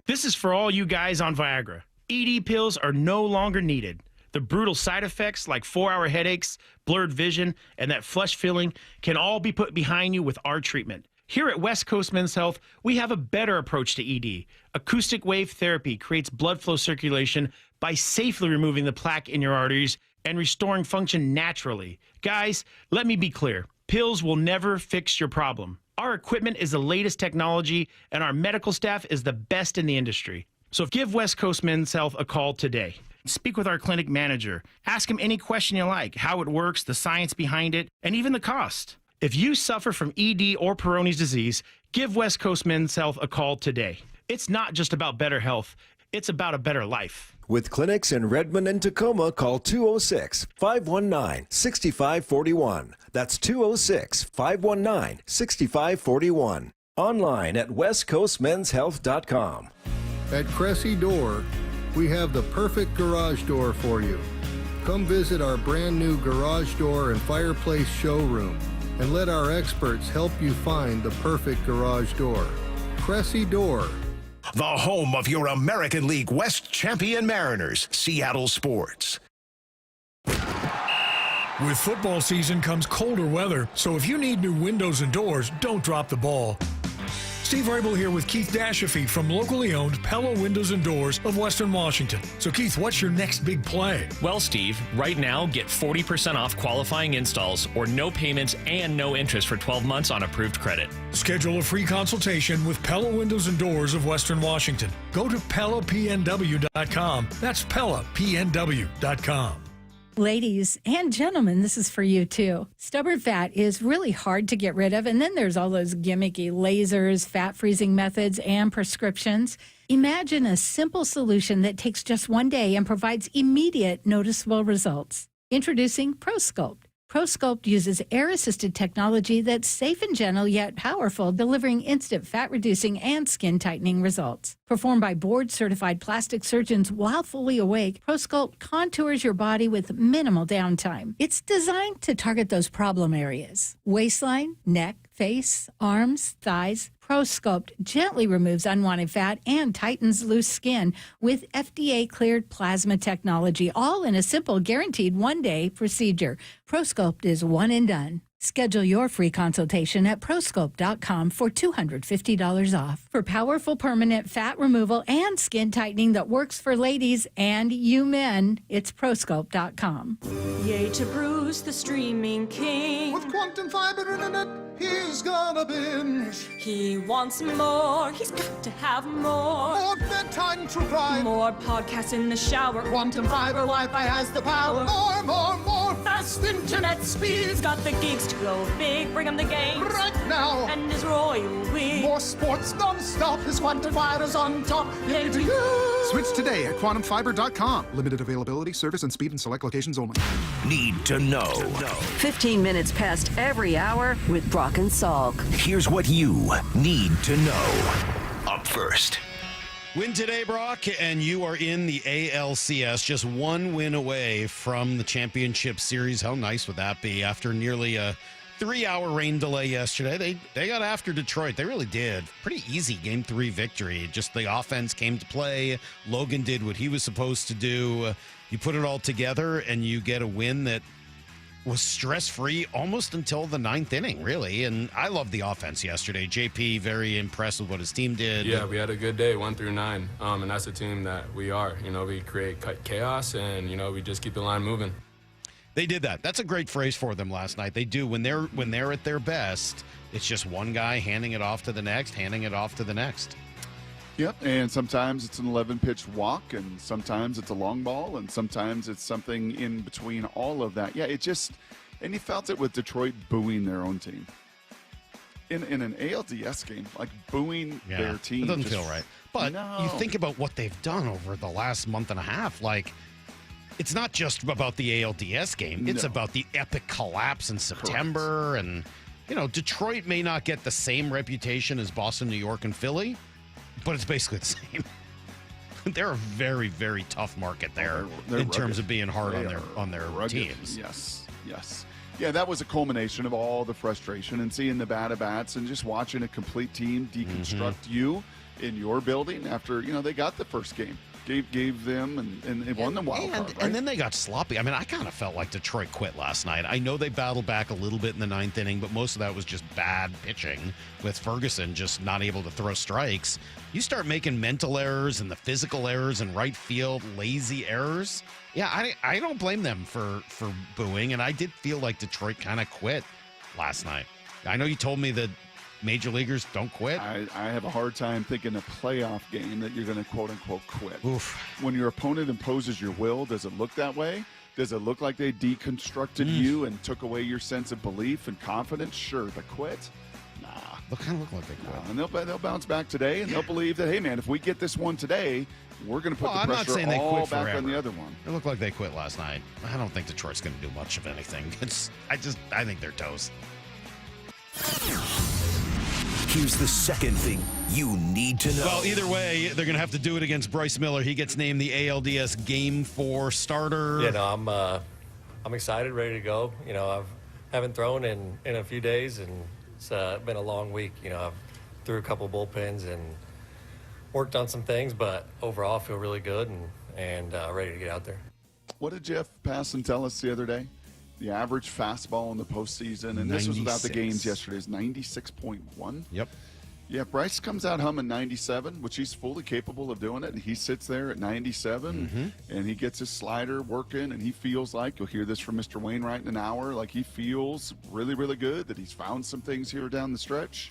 This is for all you guys on Viagra. ED pills are no longer needed. The brutal side effects like 4-hour headaches, blurred vision, and that flush feeling can all be put behind you with our treatment. Here at West Coast Men's Health, we have a better approach to ED. Acoustic wave therapy creates blood flow circulation by safely removing the plaque in your arteries and restoring function naturally. Guys, let me be clear. Pills will never fix your problem. Our equipment is the latest technology, and our medical staff is the best in the industry. So give West Coast Men's Health a call today. Speak with our clinic manager. Ask him any question you like, how it works, the science behind it, and even the cost. If you suffer from ED or Peyronie's disease, give West Coast Men's Health a call today. It's not just about better health, it's about a better life. With clinics in Redmond and Tacoma, call 206-519-6541. That's 206-519-6541. Online at westcoastmenshealth.com. At Cressy Door, we have the perfect garage door for you. Come visit our brand new garage door and fireplace showroom and let our experts help you find the perfect garage door. Cressy Door. The home of your American League West champion Mariners, Seattle Sports. With football season comes colder weather, so if you need new windows and doors, don't drop the ball. Steve Rabel here with Keith Dashafee from locally owned Pella Windows and Doors of Western Washington. So Keith, what's your next big play? Well, Steve, right now get 40% off qualifying installs or no payments and no interest for 12 months on approved credit. Schedule a free consultation with Pella Windows and Doors of Western Washington. Go to PellaPNW.com. That's PellaPNW.com. Ladies and gentlemen, this is for you too. Stubborn fat is really hard to get rid of, and then there's all those gimmicky lasers, fat freezing methods, and prescriptions. Imagine a simple solution that takes just one day and provides immediate noticeable results. Introducing ProSculpt. ProSculpt uses air-assisted technology that's safe and gentle yet powerful, delivering instant fat-reducing and skin-tightening results. Performed by board-certified plastic surgeons while fully awake, ProSculpt contours your body with minimal downtime. It's designed to target those problem areas: waistline, neck, face, arms, thighs. ProSculpt gently removes unwanted fat and tightens loose skin with FDA-cleared plasma technology, all in a simple, guaranteed one-day procedure. ProSculpt is one and done. Schedule your free consultation at prosculpt.com for $250 off. For powerful permanent fat removal and skin tightening that works for ladies and you men, it's prosculpt.com. Yay to Bruce, the streaming king. With quantum fiber internet, he's gonna binge. He wants more, he's got to have more. More bedtime true crime. More podcasts in the shower. Quantum fiber Wi-Fi has the power. More fast internet speed. He's got the gigs to go big, bring him the games. Right now. And his royal we. More sports non-stop, his quantum fiber's on top. Yay to you. Switch today at quantumfiber.com. Limited availability, service and speed in select locations only. Need to know. 15 minutes past every hour with Brock and Salk. Here's what you need to know. Up first. Win today, Brock, and you are in the ALCS, just one win away from the championship series. How nice would that be? After nearly a 3-hour rain delay yesterday, they got after Detroit. They really did. Pretty easy Game 3 victory. Just the offense came to play. Logan did what he was supposed to do. You put it all together, and you get a win that was stress-free almost until the 9th inning, really. And I loved the offense yesterday. JP, very impressed with what his team did. Yeah, we had a good day, 1 through 9. And that's the team that we are. You know, we create chaos, and, you know, we just keep the line moving. They did that. That's a great phrase for them last night. They do. When they're at their best, it's just one guy handing it off to the next, handing it off to the next. Yep, and sometimes it's an 11-pitch walk, and sometimes it's a long ball, and sometimes it's something in between all of that. Yeah, it just – and you felt it with Detroit booing their own team. In an ALDS game, like booing their team. It doesn't feel right. But you think about what they've done over the last month and a half, like – it's not just about the ALDS game. It's about the epic collapse in September. Correct. And, you know, Detroit may not get the same reputation as Boston, New York, and Philly, but it's basically the same. They're a very, very tough market there in terms of being hard on their teams. Yes. Yeah, that was a culmination of all the frustration and seeing the bad-at-bats and just watching a complete team deconstruct you in your building after, you know, they got the first game. Gave them and they won the wild card, right? And then they got sloppy. I mean, I kind of felt like Detroit quit last night. I know they battled back a little bit in the 9th inning, but most of that was just bad pitching with Ferguson just not able to throw strikes. You start making mental errors and the physical errors in right field, lazy errors. Yeah, I don't blame them for booing, and I did feel like Detroit kind of quit last night. I know you told me that major leaguers don't quit. I have a hard time thinking a playoff game that you're going to quote-unquote quit. Oof. When your opponent imposes your will, does it look that way? Does it look like they deconstructed you and took away your sense of belief and confidence? Sure, but quit? Nah. They'll kind of look like they quit. And they'll bounce back today, and they'll believe that, hey, man, if we get this one today, we're going to put the I'm not pressure saying they all quit back forever. on the other one. It looked like they quit last night. I don't think Detroit's going to do much of anything. I think they're toast. Here's the second thing you need to know. Well, either way, they're going to have to do it against Bryce Miller. He gets named the ALDS Game 4 starter. You know, I'm excited, ready to go. You know, I haven't thrown in a few days, and it's been a long week. You know, I've threw a couple bullpens and worked on some things, but overall I feel really good and ready to get out there. What did Jeff Passan tell us the other day? The average fastball in the postseason, and this was without the games yesterday, is 96.1. Yep. Yeah, Bryce comes out humming 97, which he's fully capable of doing it. And he sits there at 97, and he gets his slider working, and he feels like, you'll hear this from Mr. Wainwright in an hour, like he feels really, really good that he's found some things here down the stretch.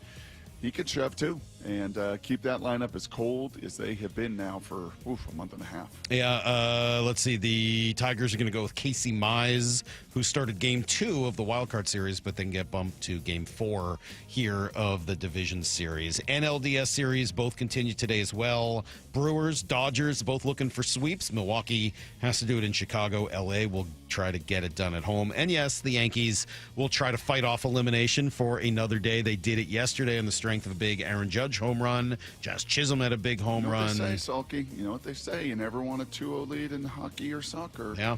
He could shove too and keep that lineup as cold as they have been now for a month and a half. Yeah, let's see. The Tigers are going to go with Casey Mize, who started Game 2 of the Wild Card Series, but then get bumped to Game 4 here of the Division Series. NLDS Series both continue today as well. Brewers, Dodgers, both looking for sweeps. Milwaukee has to do it in Chicago. LA will try to get it done at home. And yes, the Yankees will try to fight off elimination for another day. They did it yesterday on the strength of a big Aaron Judge home run. Josh Chisholm had a big home run. You know what they say, Salky? You know what they say? You never want a 2-0 lead in hockey or soccer. Yeah.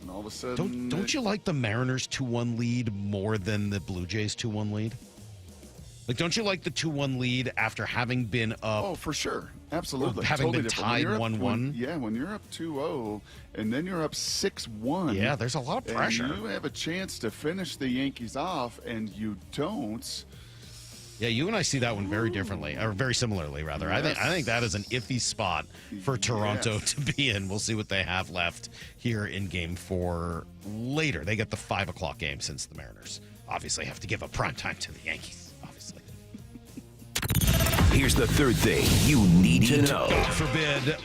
And all of a sudden... Don't you like the Mariners 2-1 lead more than the Blue Jays 2-1 lead? Like, don't you like the 2-1 lead after having been up? Oh, for sure. Absolutely. Having totally been different. tied 1-1. Yeah, when you're up 2-0 and then you're up 6-1. Yeah, there's a lot of pressure. And you have a chance to finish the Yankees off, and you don't. Yeah, you and I see that one very differently, or very similarly, rather. Yes. I think that is an iffy spot for Toronto to be in. We'll see what they have left here in Game 4 later. They get the 5 o'clock game since the Mariners obviously have to give up prime time to the Yankees, obviously. Here's the third thing you need to know. God forbid.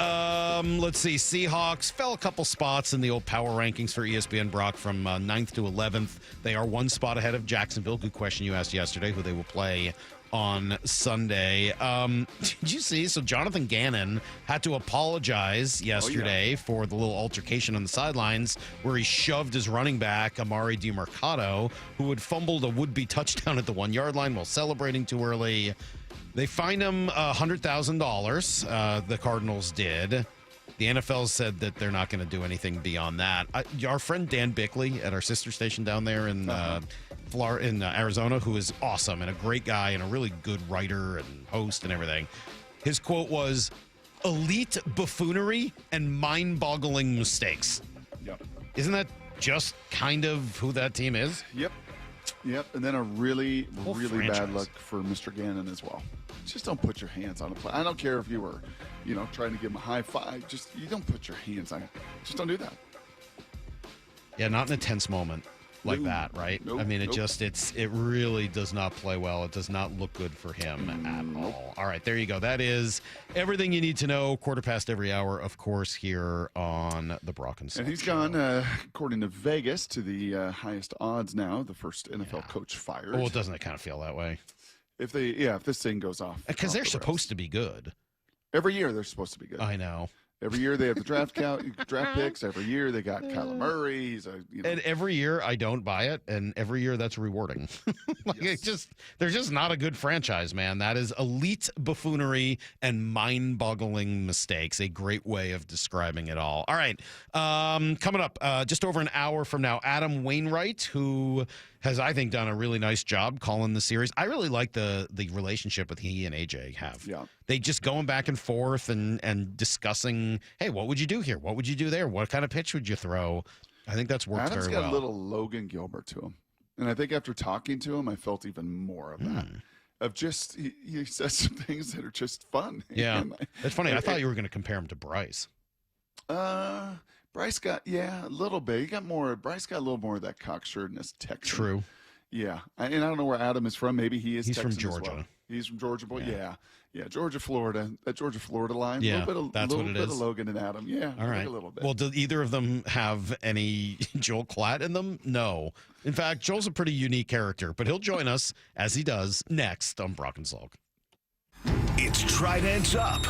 Let's see. Seahawks fell a couple spots in the old power rankings for ESPN, Brock, from 9th to 11th. They are one spot ahead of Jacksonville. Good question you asked yesterday, who they will play on Sunday. Did you see? So Jonathan Gannon had to apologize yesterday for the little altercation on the sidelines where he shoved his running back, Amari DiMercato, who had fumbled a would-be touchdown at the 1-yard line while celebrating too early. They fined him $100,000. The Cardinals did. The NFL said that they're not going to do anything beyond that. Our friend Dan Bickley at our sister station down there in Florida, in Arizona, who is awesome and a great guy and a really good writer and host and everything. His quote was, "Elite buffoonery and mind-boggling mistakes." Yep. Isn't that just kind of who that team is? Yep. And then a really, really franchise. bad luck for Mr. Gannon as well. Just don't put your hands on a play. I don't care if you were, trying to give him a high five. Just, you don't put your hands on it. Just don't do that. Yeah, not in a tense moment like that, right? I mean, it really does not play well. It does not look good for him at all. All right, there you go. That is everything you need to know. 1/4 every hour, of course, here on the Brock and Salk And he's Show. gone, according to Vegas, to the highest odds now, the first NFL coach fired. Well, doesn't it kind of feel that way? If this thing goes off. Because they're supposed to be good. Every year they're supposed to be good. I know. Every year they have the draft picks. Every year they got Kyler Murray. And every year I don't buy it, and every year that's rewarding. They're just not a good franchise, man. That is elite buffoonery and mind-boggling mistakes. A great way of describing it all. All right, coming up just over an hour from now, Adam Wainwright, who has, I think, done a really nice job calling the series. I really like the relationship that he and AJ have. Yeah. They just going back and forth and discussing, hey, what would you do here? What would you do there? What kind of pitch would you throw? I think that's worked Adam's very got well. a little Logan Gilbert to him. And I think after talking to him, I felt even more of that. Of just, he says some things that are just fun. Yeah. And It's funny. I thought you were going to compare him to Bryce. Bryce got, a little bit. Bryce got a little more of that cocksuredness Texan. True. Yeah. And I don't know where Adam is from. Maybe he is He's Texan from Georgia. as well. He's from Georgia boy. Yeah. Georgia, Florida. That Georgia, Florida line. Yeah, that's what it is. Of Logan and Adam. Yeah. All right. A little bit. Well, do either of them have any Joel Klatt in them? No. In fact, Joel's a pretty unique character, but he'll join us, as he does, next on Brock and Salk. It's Tridents Up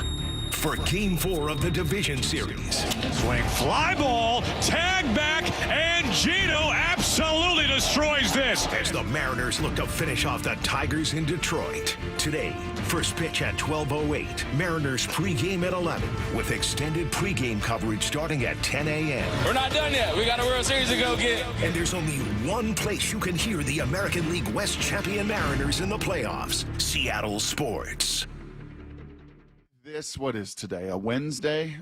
for Game 4 of the Division Series. Swing, fly ball, tag back, and Gino absolutely destroys this. As the Mariners look to finish off the Tigers in Detroit. Today, first pitch at 12:08. Mariners pregame at 11 with extended pregame coverage starting at 10 a.m. We're not done yet. We got a World Series to go get. And there's only one place you can hear the American League West champion Mariners in the playoffs, Seattle Sports. What is today? A Wednesday,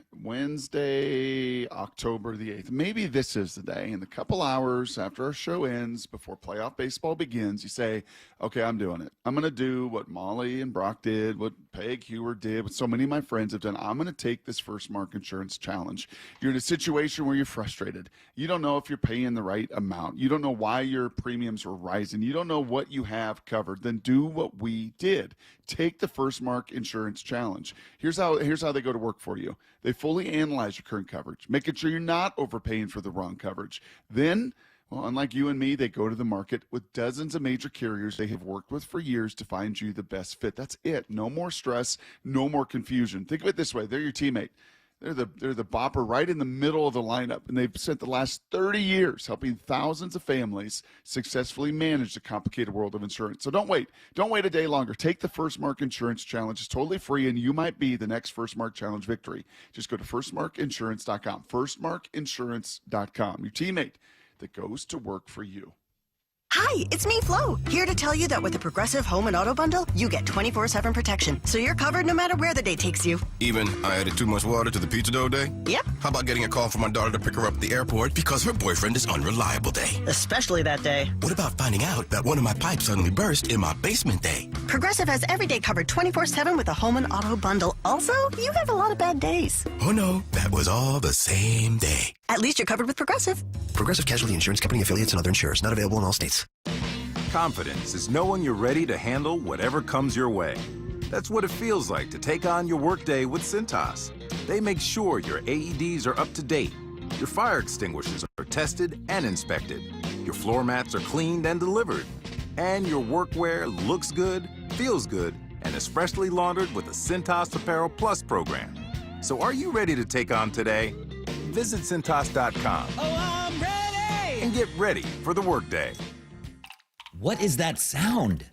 October the 8th. Maybe this is the day. In a couple hours after our show ends, before playoff baseball begins, you say, okay, I'm doing it. I'm going to do what Molly and Brock did, what Peg Hewer did, what so many of my friends have done. I'm going to take this First Mark Insurance Challenge. You're in a situation where you're frustrated. You don't know if you're paying the right amount. You don't know why your premiums are rising. You don't know what you have covered. Then do what we did. Take the First Mark Insurance Challenge. Here's how they go to work for you. They fully analyze your current coverage, making sure you're not overpaying for the wrong coverage. Then, well, unlike you and me, they go to the market with dozens of major carriers they have worked with for years to find you the best fit. That's it. No more stress, no more confusion. Think of it this way. They're your teammate. They're the bopper right in the middle of the lineup, and they've spent the last 30 years helping thousands of families successfully manage the complicated world of insurance. So don't wait. Don't wait a day longer. Take the First Mark Insurance Challenge. It's totally free, and you might be the next First Mark Challenge victory. Just go to firstmarkinsurance.com. Firstmarkinsurance.com. Your teammate that goes to work for you. Hi, it's me, Flo, here to tell you that with the Progressive Home and Auto Bundle, you get 24/7 protection, so you're covered no matter where the day takes you. Even I added too much water to the pizza dough day? Yep. How about getting a call from my daughter to pick her up at the airport because her boyfriend is unreliable day? Especially that day. What about finding out that one of my pipes suddenly burst in my basement day? Progressive has every day covered 24/7 with a Home and Auto Bundle. Also, you have a lot of bad days. Oh no, that was all the same day. At least you're covered with Progressive. Progressive Casualty Insurance Company, affiliates, and other insurers. Not available in all states. Confidence is knowing you're ready to handle whatever comes your way. That's what it feels like to take on your workday with Cintas. They make sure your AEDs are up to date, your fire extinguishers are tested and inspected, your floor mats are cleaned and delivered, and your workwear looks good, feels good, and is freshly laundered with the Cintas Apparel Plus program. So are you ready to take on today? Visit Cintas.com. Oh, I'm ready! And get ready for the workday. What is that sound?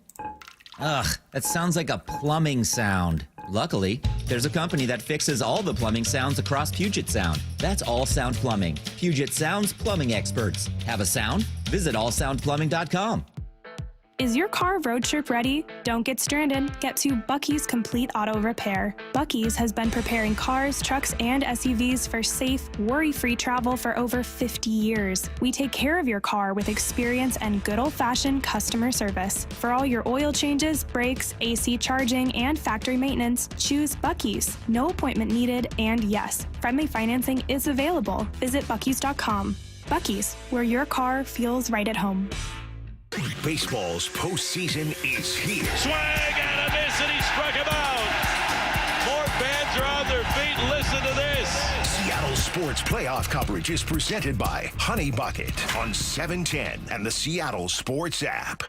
Ugh, that sounds like a plumbing sound. Luckily, there's a company that fixes all the plumbing sounds across Puget Sound. That's All Sound Plumbing. Puget Sound's plumbing experts. Have a sound? Visit allsoundplumbing.com. Is your car road trip ready? Don't get stranded. Get to Bucky's Complete Auto Repair. Bucky's has been preparing cars, trucks, and SUVs for safe, worry-free travel for over 50 years. We take care of your car with experience and good old-fashioned customer service. For all your oil changes, brakes, AC charging, and factory maintenance, choose Bucky's. No appointment needed, and yes, friendly financing is available. Visit Bucky's.com. Bucky's, where your car feels right at home. Baseball's postseason is here. Swing and a miss, and he struck him out. More fans are on their feet. Listen to this. Seattle Sports playoff coverage is presented by Honey Bucket on 710 and the Seattle Sports app.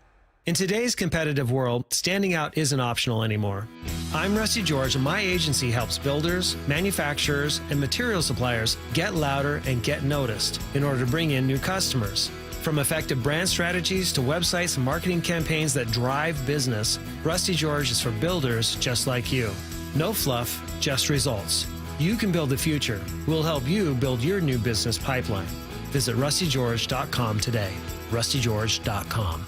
In today's competitive world, standing out isn't optional anymore. I'm Rusty George, and my agency helps builders, manufacturers, and material suppliers get louder and get noticed in order to bring in new customers. From effective brand strategies to websites and marketing campaigns that drive business, Rusty George is for builders just like you. No fluff, just results. You can build the future. We'll help you build your new business pipeline. Visit rustygeorge.com today. rustygeorge.com.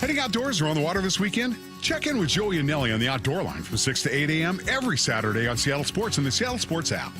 Heading outdoors or on the water this weekend? Check in with Joey and Nelly on the Outdoor Line from 6 to 8 a.m. every Saturday on Seattle Sports and the Seattle Sports app.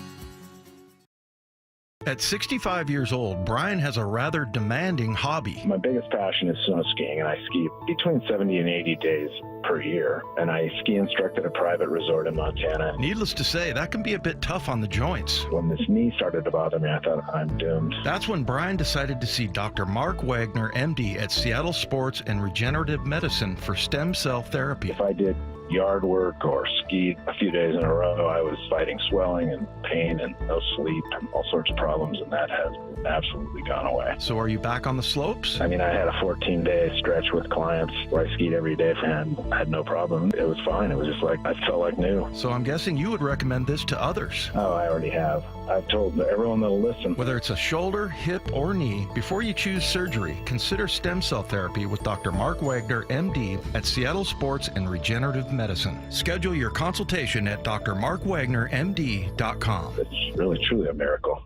At 65 years old, Brian has a rather demanding hobby. My biggest passion is snow skiing, and I ski between 70 and 80 days per year, and I ski instruct at a private resort in Montana. Needless to say, that can be a bit tough on the joints. When this knee started to bother me, I thought, I'm doomed. That's when Brian decided to see Dr. Mark Wagner, MD, at Seattle Sports and Regenerative Medicine for stem cell therapy. If I did yard work or skied a few days in a row, I was fighting swelling and pain and no sleep and all sorts of problems, and that has absolutely gone away. So are you back on the slopes? I mean, I had a 14-day stretch with clients where I skied every day and I had no problem. It was fine. It was just like, I felt like new. So I'm guessing you would recommend this to others. Oh, I already have. I've told everyone that'll listen. Whether it's a shoulder, hip, or knee, before you choose surgery, consider stem cell therapy with Dr. Mark Wagner, MD, at Seattle Sports and Regenerative Medicine. Schedule your consultation at drmarkwagnermd.com. It's really, truly a miracle.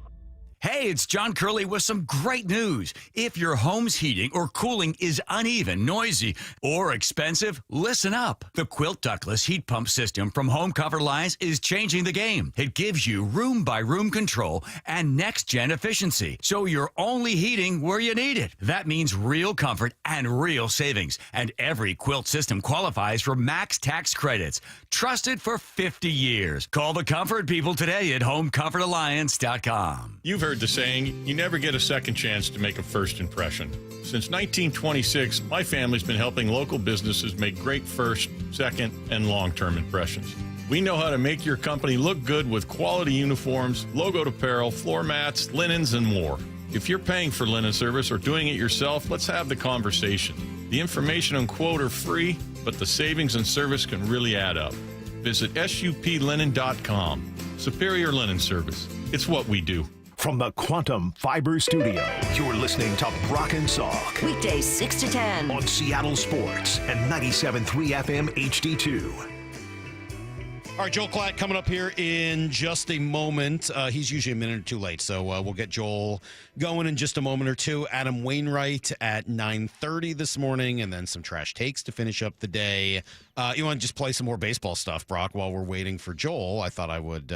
Hey, it's John Curley with some great news. If your home's heating or cooling is uneven, noisy, or expensive, listen up. The Quilt Ductless Heat Pump System from Home Comfort Lines is changing the game. It gives you room-by-room control and next-gen efficiency, so you're only heating where you need it. That means real comfort and real savings, and every Quilt system qualifies for max tax credits. Trusted for 50 years. Call the comfort people today at HomeComfortAlliance.com. You've heard the saying, you never get a second chance to make a first impression. Since 1926, my family's been helping local businesses make great first, second, and long-term impressions. We know how to make your company look good with quality uniforms, logoed apparel, floor mats, linens, and more. If you're paying for linen service or doing it yourself, let's have the conversation. The information and quote are free, but the savings and service can really add up. Visit suplinen.com. Superior Linen Service. It's what we do. From the Quantum Fiber Studio, you're listening to Brock and Salk. Weekdays 6 to 10. On Seattle Sports and 97.3 FM HD2. All right, Joel Klatt coming up here in just a moment. He's usually a minute or two late, so we'll get Joel going in just a moment or two. Adam Wainwright at 9:30 this morning, and then some trash takes to finish up the day. You want to just play some more baseball stuff, Brock, while we're waiting for Joel? I thought I would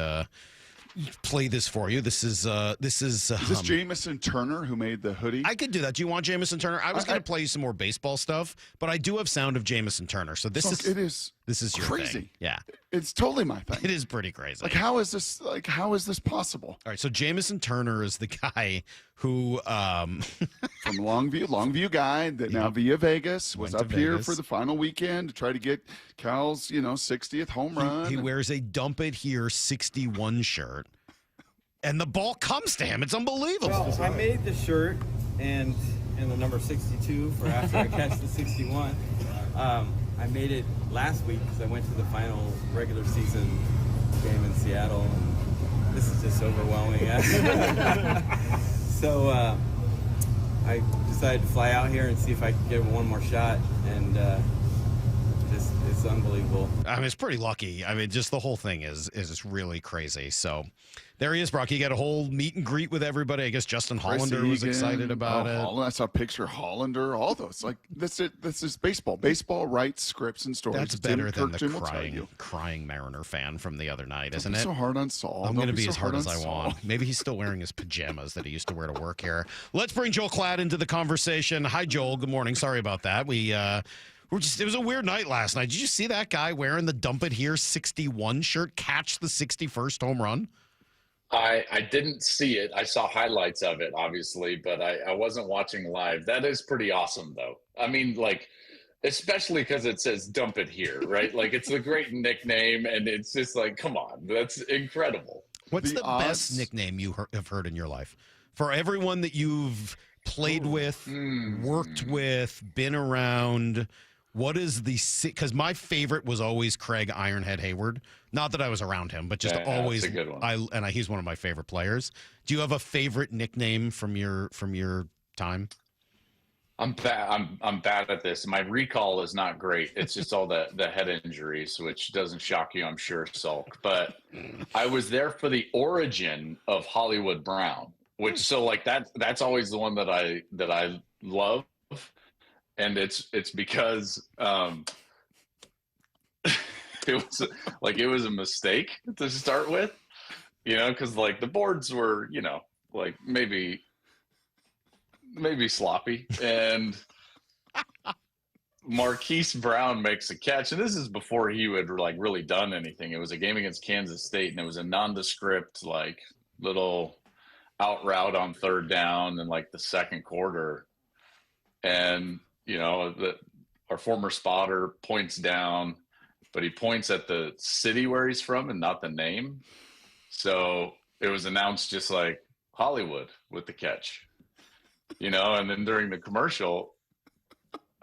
play this for you. This is Is this Jamison Turner who made the hoodie? I could do that. Do you want Jamison Turner? I was going to play you some more baseball stuff, but I do have sound of Jamison Turner. So this is your crazy. thing. Yeah. It's totally my thing. It is pretty crazy. How is this possible? All right, so Jamison Turner is the guy who from Longview guy that now via Vegas was up here for the final weekend to try to get Cal's, 60th home run. He wears a Dump It Here 61 shirt. And the ball comes to him. It's unbelievable. Well, I made the shirt and the number 62 for after I catch the 61. I made it last week because I went to the final regular season game in Seattle. And this is just overwhelming. So I decided to fly out here and see if I could get one more shot. And it's unbelievable. I mean, it's pretty lucky. I mean, just the whole thing is really crazy. So there he is, Brock. He got a whole meet and greet with everybody. I guess Justin Hollander was excited about it. I saw a picture of Hollander, all those. That's it. This is baseball. Baseball writes scripts and stories. That's better than the crying Mariner fan from the other night, isn't it? So hard on Saul. I'm going to be as hard as I want. Maybe he's still wearing his pajamas that he used to wear to work here. Let's bring Joel Klatt into the conversation. Hi, Joel. Good morning. Sorry about that. It was a weird night last night. Did you see that guy wearing the Dump It Here 61 shirt catch the 61st home run? I didn't see it. I saw highlights of it, obviously, but I wasn't watching live. That is pretty awesome, though. I mean, especially because it says Dump It Here, right? It's a great nickname, and it's just come on. That's incredible. What's the best nickname you have heard in your life? For everyone that you've played with, worked with, been around, what is because my favorite was always Craig Ironhead Hayward. Not that I was around him, but just always. That's a good one. He's one of my favorite players. Do you have a favorite nickname from your time? I'm bad at this. My recall is not great. It's just all the head injuries, which doesn't shock you, I'm sure, Salk. But I was there for the origin of Hollywood Brown, which that's always the one that I love. And it's because it was a mistake to start with, because the boards were like maybe sloppy, and Marquise Brown makes a catch, and this is before he had like really done anything. It was a game against Kansas State, and it was a nondescript like little out route on third down in like the second quarter, and our former spotter points down, but he points at the city where he's from and not the name. So it was announced just like Hollywood with the catch, and then during the commercial,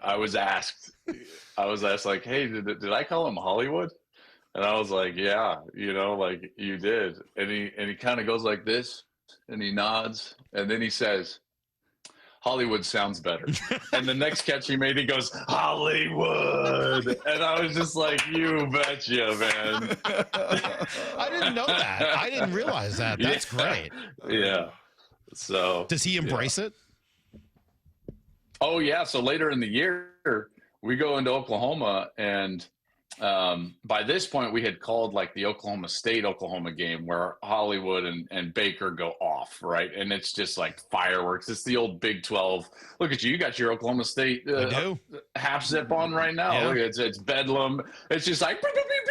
I was asked like, hey, did I call him Hollywood? And I was like, yeah, like you did. And he kind of goes like this and he nods. And then he says, Hollywood sounds better. And the next catch he made, he goes, Hollywood. And I was just like, you betcha, man. I didn't know that. I didn't realize that. That's great. Yeah. So does he embrace it? Oh, yeah. So later in the year, we go into Oklahoma, and by this point, we had called like the Oklahoma State-Oklahoma game where Hollywood and Baker go off, right? And it's just like fireworks. It's the old Big 12. Look at you. You got your Oklahoma State half zip on right now. Yeah. Look, it's bedlam. It's just like, pew, pew, pew,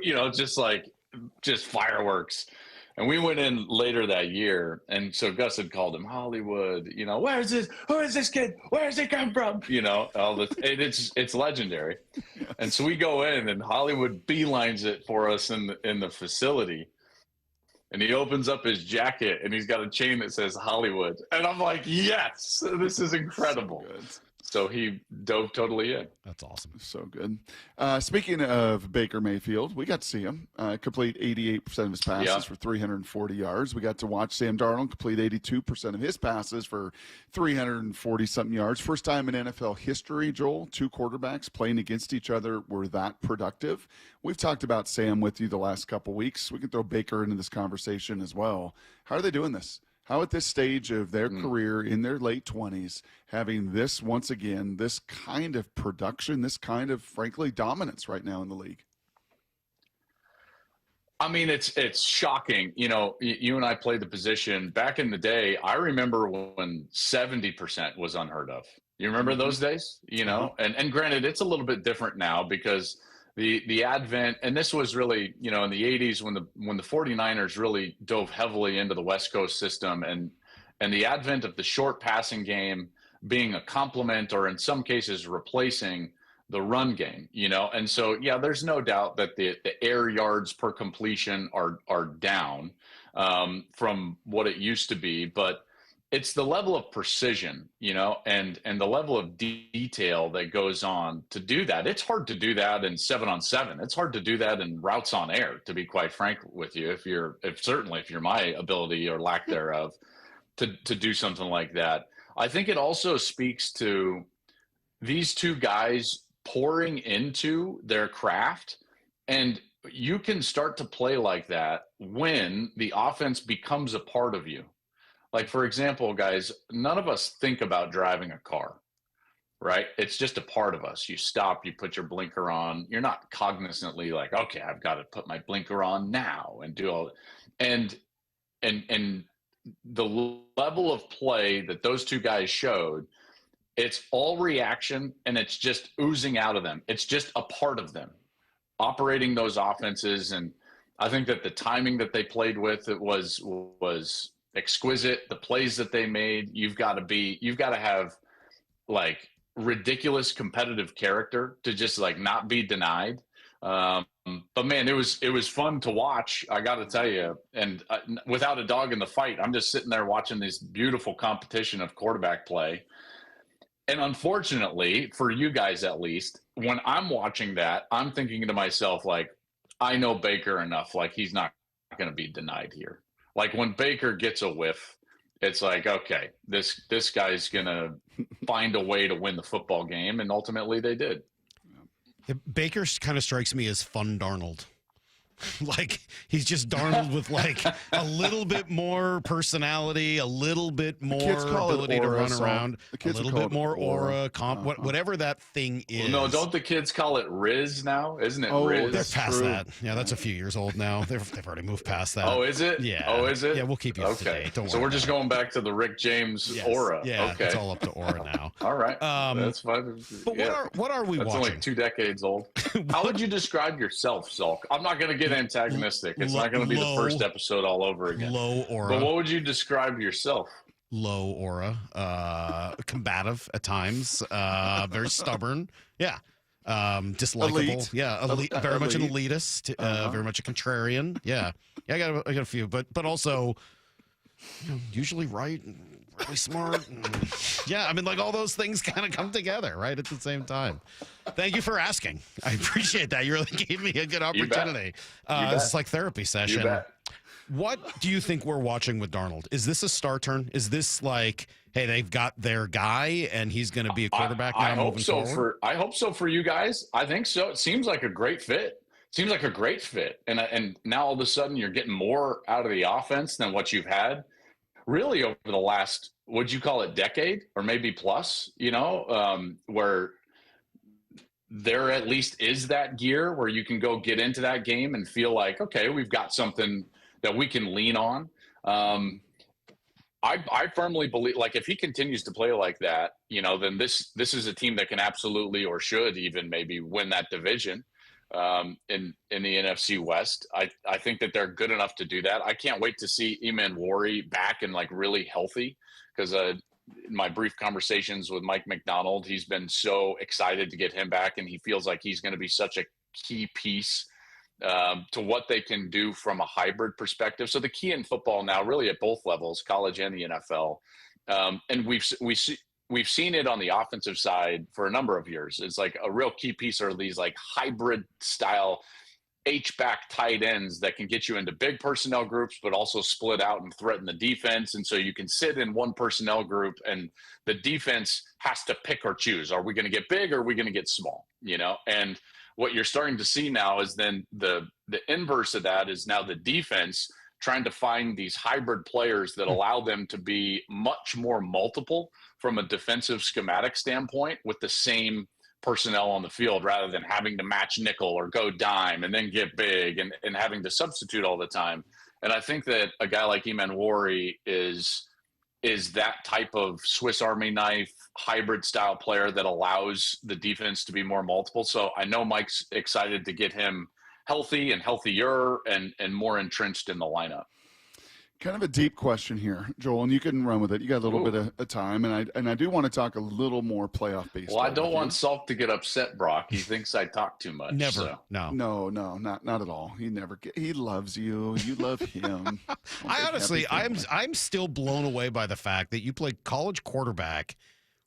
pew, pew, just fireworks. And we went in later that year, and so Gus had called him Hollywood. Where is this? Who is this kid? Where does he come from? All this. It's legendary. And so we go in, and Hollywood beelines it for us in the facility. And he opens up his jacket, and he's got a chain that says Hollywood. And I'm like, yes, this is incredible. So he dove totally in. That's awesome. So good. Speaking of Baker Mayfield, we got to see him complete 88% of his passes for 340 yards. We got to watch Sam Darnold complete 82% of his passes for 340-something yards. First time in NFL history, Joel, two quarterbacks playing against each other were that productive. We've talked about Sam with you the last couple weeks. We can throw Baker into this conversation as well. How are they doing this? How at this stage of their career in their late 20s, having this once again, this kind of production, this kind of, frankly, dominance right now in the league? I mean, it's shocking. You and I played the position back in the day. I remember when 70% was unheard of. You remember those days? And granted, it's a little bit different now because the advent, and this was really, in the 80s when the 49ers really dove heavily into the West Coast system, and the advent of the short passing game being a complement or in some cases replacing the run game, and so there's no doubt that the air yards per completion are down from what it used to be, but it's the level of precision, and the level of detail that goes on to do that. It's hard to do that in 7-on-7. It's hard to do that in routes on air, to be quite frank with you, if you're my ability or lack thereof to do something like that. I think it also speaks to these two guys pouring into their craft, and you can start to play like that when the offense becomes a part of you. Like, for example, guys, none of us think about driving a car, right? It's just a part of us. You stop, you put your blinker on. You're not cognizantly like, okay, I've got to put my blinker on now and do all. And the level of play that those two guys showed, it's all reaction, and it's just oozing out of them. It's just a part of them operating those offenses. And I think that the timing that they played with, it was exquisite. The plays that they made, you've got to have like ridiculous competitive character to just like not be denied. But man, it was fun to watch. I got to tell you, and without a dog in the fight, I'm just sitting there watching this beautiful competition of quarterback play. And unfortunately for you guys, at least, when I'm watching that, I'm thinking to myself, like, I know Baker enough. Like, he's not going to be denied here. Like, when Baker gets a whiff, it's like, okay, this guy's going to find a way to win the football game. And ultimately they did. Baker kind of strikes me as fun Darnold. Like, he's just Darnold with, like, a little bit more personality, a little bit more ability to run around, a little bit more aura, whatever that thing is. Well, no, don't the kids call it Riz now? Isn't it Riz? They're past that. Yeah, that's a few years old now. They've already moved past that. Oh, is it? Yeah. Oh, is it? Yeah, we'll keep you up to date. Don't worry. So we're just going back to the Rick James aura. Yeah, okay. it's all up to aura now. All right. That's fine. But what are we That's watching? only 2 decades old. How would you describe yourself, Salk? I'm not going to get antagonistic. It's not going to be the first episode all over again. Low aura. But what would you describe yourself? Low aura, combative at times, very stubborn. Yeah. Dislikable. Elite. Yeah. Elite, very much an elitist, very much a contrarian. Yeah. Yeah. I got a few, but also, usually right and really smart. Yeah. I mean, like, all those things kind of come together right at the same time. Thank you for asking. I appreciate that. You really gave me a good opportunity. It's like therapy session. You bet. What do you think we're watching with Darnold? Is this a star turn? Is this like, hey, they've got their guy and he's going to be a quarterback now moving forward? I hope so for you guys. I think so. It seems like a great fit. Seems like a great fit. And now all of a sudden you're getting more out of the offense than what you've had really over the last, would you call it decade or maybe plus, where there at least is that gear where you can go get into that game and feel like, okay, we've got something that we can lean on. I firmly believe, like, if he continues to play like that, then this is a team that can absolutely, or should even maybe win that division in the NFC West. I think that they're good enough to do that. I can't wait to see Eman Wari back and like really healthy, because in my brief conversations with Mike McDonald, he's been so excited to get him back, and he feels like he's going to be such a key piece to what they can do from a hybrid perspective. So the key in football now, really at both levels, college and the NFL, and we've seen it on the offensive side for a number of years. It's like a real key piece are these like hybrid style H-back tight ends that can get you into big personnel groups, but also split out and threaten the defense. And so you can sit in one personnel group and the defense has to pick or choose. Are we going to get big or are we going to get small? And what you're starting to see now is then the inverse of that is now the defense trying to find these hybrid players that allow them to be much more multiple from a defensive schematic standpoint with the same personnel on the field, rather than having to match nickel or go dime and then get big and having to substitute all the time. And I think that a guy like Eman Wari is that type of Swiss Army knife hybrid style player that allows the defense to be more multiple. So I know Mike's excited to get him healthy and healthier and more entrenched in the lineup. Kind of a deep question here, Joel, and you can run with it. You got a little bit of time, and I do want to talk a little more playoff baseball. Well, I don't want Salk to get upset, Brock. He thinks I talk too much. Never. So. No, not at all. He loves you. You love him. I'm still blown away by the fact that you played college quarterback,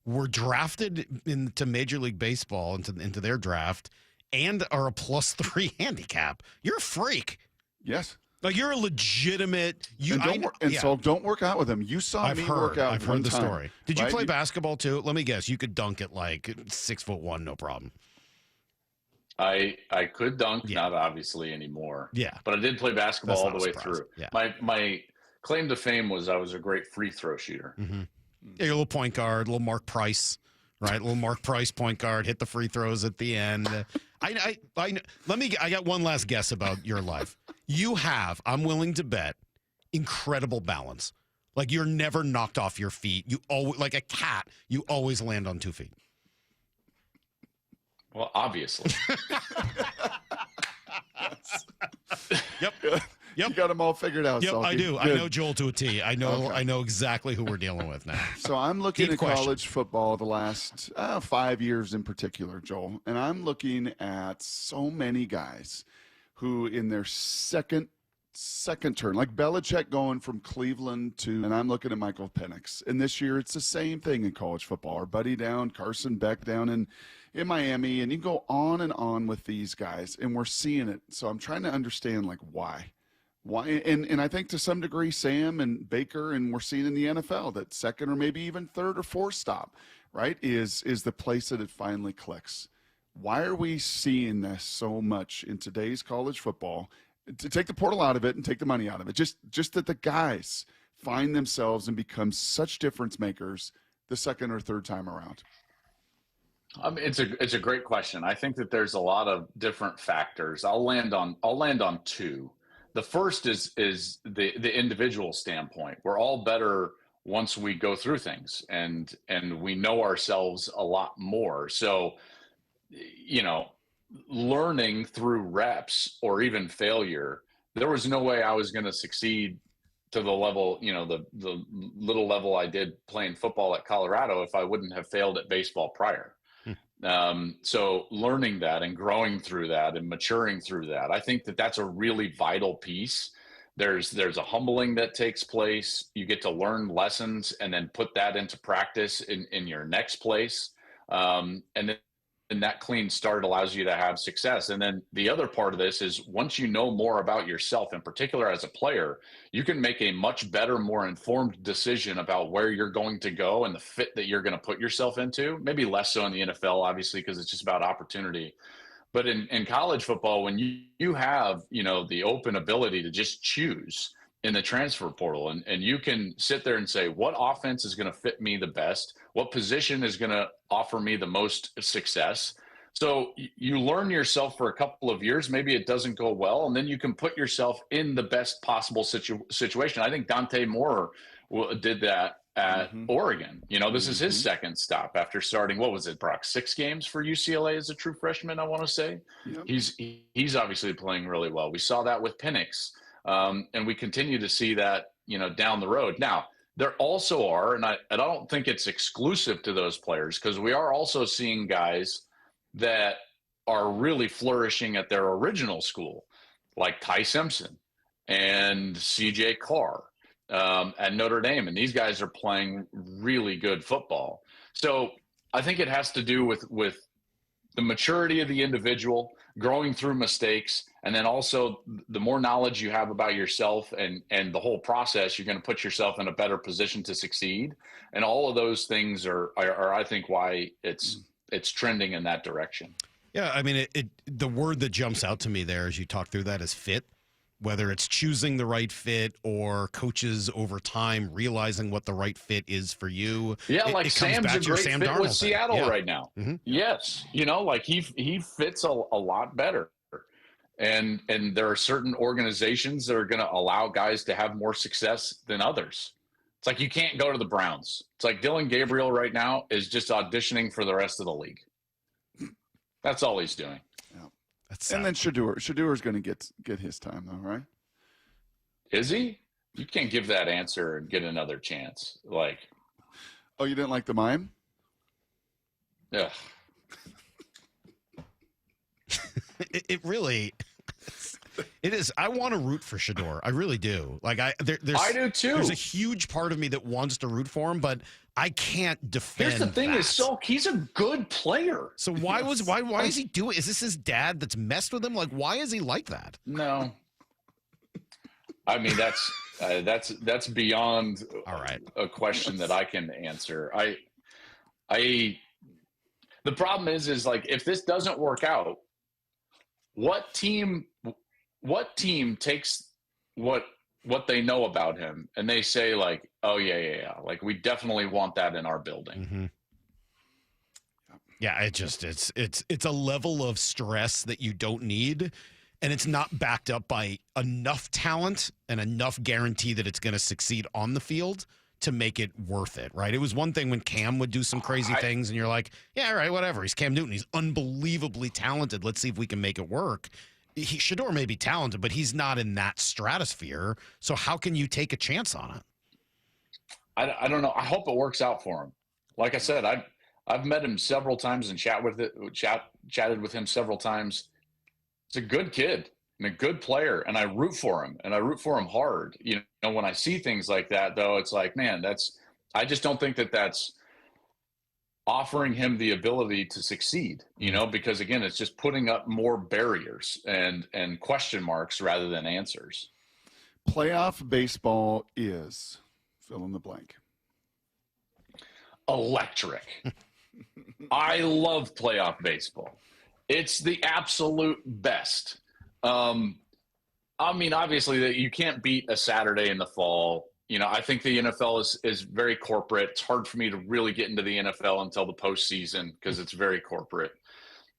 were drafted into Major League Baseball into their draft, and are a +3 handicap. You're a freak. Yes. Like, you're a legitimate. So don't work out with him. You saw me work out. I've heard the time, story. Did you right? play basketball too? Let me guess. You could dunk at like 6'1", no problem. I could dunk, not obviously anymore. Yeah, but I did play basketball all the way through. Yeah. My claim to fame was I was a great free throw shooter. Mm-hmm. Yeah, you're a little point guard, a little Mark Price, right? A little Mark Price point guard, hit the free throws at the end. I got one last guess about your life. You have, I'm willing to bet, incredible balance. Like, you're never knocked off your feet. You always, like a cat, you always land on 2 feet. Well, obviously. Yep. You got them all figured out. Yep, Salky. I do. Good. I know Joel to a T. I know exactly who we're dealing with now. So I'm looking at question. college football the last 5 years in particular, Joel, and I'm looking at so many guys who in their second turn, like Belichick going from Cleveland to, and I'm looking at Michael Penix. And this year it's the same thing in college football. Our buddy down, Carson Beck down in Miami, and you can go on with these guys, and we're seeing it. So I'm trying to understand, like, why. And I think to some degree Sam and Baker, and we're seeing in the NFL that second or maybe even third or fourth stop, right, is the place that it finally clicks. Why are we seeing this so much in today's college football? To take the portal out of it and take the money out of it. Just that the guys find themselves and become such difference makers the second or third time around. It's a great question. I think that there's a lot of different factors. I'll land on two. The first is the individual standpoint. We're all better once we go through things and we know ourselves a lot more. So, learning through reps or even failure, there was no way I was going to succeed to the level, the little level I did playing football at Colorado if I wouldn't have failed at baseball prior. So learning that and growing through that and maturing through that, I think that that's a really vital piece. There's a humbling that takes place. You get to learn lessons and then put that into practice in your next place. And that clean start allows you to have success. And then the other part of this is once you know more about yourself, in particular as a player, you can make a much better, more informed decision about where you're going to go and the fit that you're going to put yourself into. Maybe less so in the NFL, obviously, because it's just about opportunity. But in college football, when you have, the open ability to just choose in the transfer portal, and you can sit there and say, what offense is going to fit me the best? What position is going to offer me the most success? So you learn yourself for a couple of years. Maybe it doesn't go well, and then you can put yourself in the best possible situation. I think Dante Moore did that at Oregon. This is his second stop after starting, what was it, Brock, 6 games for UCLA as a true freshman, I want to say. Yep. He's obviously playing really well. We saw that with Penix. And we continue to see that, down the road. Now, there also are, and I don't think it's exclusive to those players, because we are also seeing guys that are really flourishing at their original school, like Ty Simpson and CJ Carr at Notre Dame. And these guys are playing really good football. So I think it has to do with the maturity of the individual, growing through mistakes, and then also the more knowledge you have about yourself and the whole process, you're going to put yourself in a better position to succeed. And all of those things are I think, why it's trending in that direction. Yeah, I mean, the word that jumps out to me there as you talk through that is fit. Whether it's choosing the right fit or coaches over time realizing what the right fit is for you. Yeah, like Sam's a great Sam fit Darnold with Seattle right now. Mm-hmm. Yes, he fits a lot better. And there are certain organizations that are going to allow guys to have more success than others. It's like you can't go to the Browns. It's like Dylan Gabriel right now is just auditioning for the rest of the league. That's all he's doing. And then Shadour's going to get his time, though, right? Is he? You can't give that answer and get another chance. Oh, you didn't like the mime? Yeah. It really, it is. I want to root for Shador. I really do. I do too. There's a huge part of me that wants to root for him, but I can't defend. Here's the thing: is Salk, he's a good player. So why is he doing? Is this his dad that's messed with him? Why is he like that? No. I mean, that's beyond a question that I can answer. The problem is if this doesn't work out, what team takes what they know about him and they say oh yeah, we definitely want that in our building. Mm-hmm. Yeah, it's a level of stress that you don't need, and it's not backed up by enough talent and enough guarantee that it's going to succeed on the field to make it worth it, right? It was one thing when Cam would do some crazy things and you're like, yeah, right, whatever. He's Cam Newton. He's unbelievably talented. Let's see if we can make it work. Shador may be talented, but he's not in that stratosphere. So how can you take a chance on it? I don't know. I hope it works out for him. Like I said, I've met him several times and chatted with him several times. He's a good kid and a good player, and I root for him, and I root for him hard. When I see things like that, though, it's like, man, I just don't think that that's offering him the ability to succeed, because again, it's just putting up more barriers and question marks rather than answers. Playoff baseball is fill in the blank. Electric. I love playoff baseball. It's the absolute best. I mean, obviously, that you can't beat a Saturday in the fall. I think the NFL is very corporate. It's hard for me to really get into the NFL until the postseason because it's very corporate.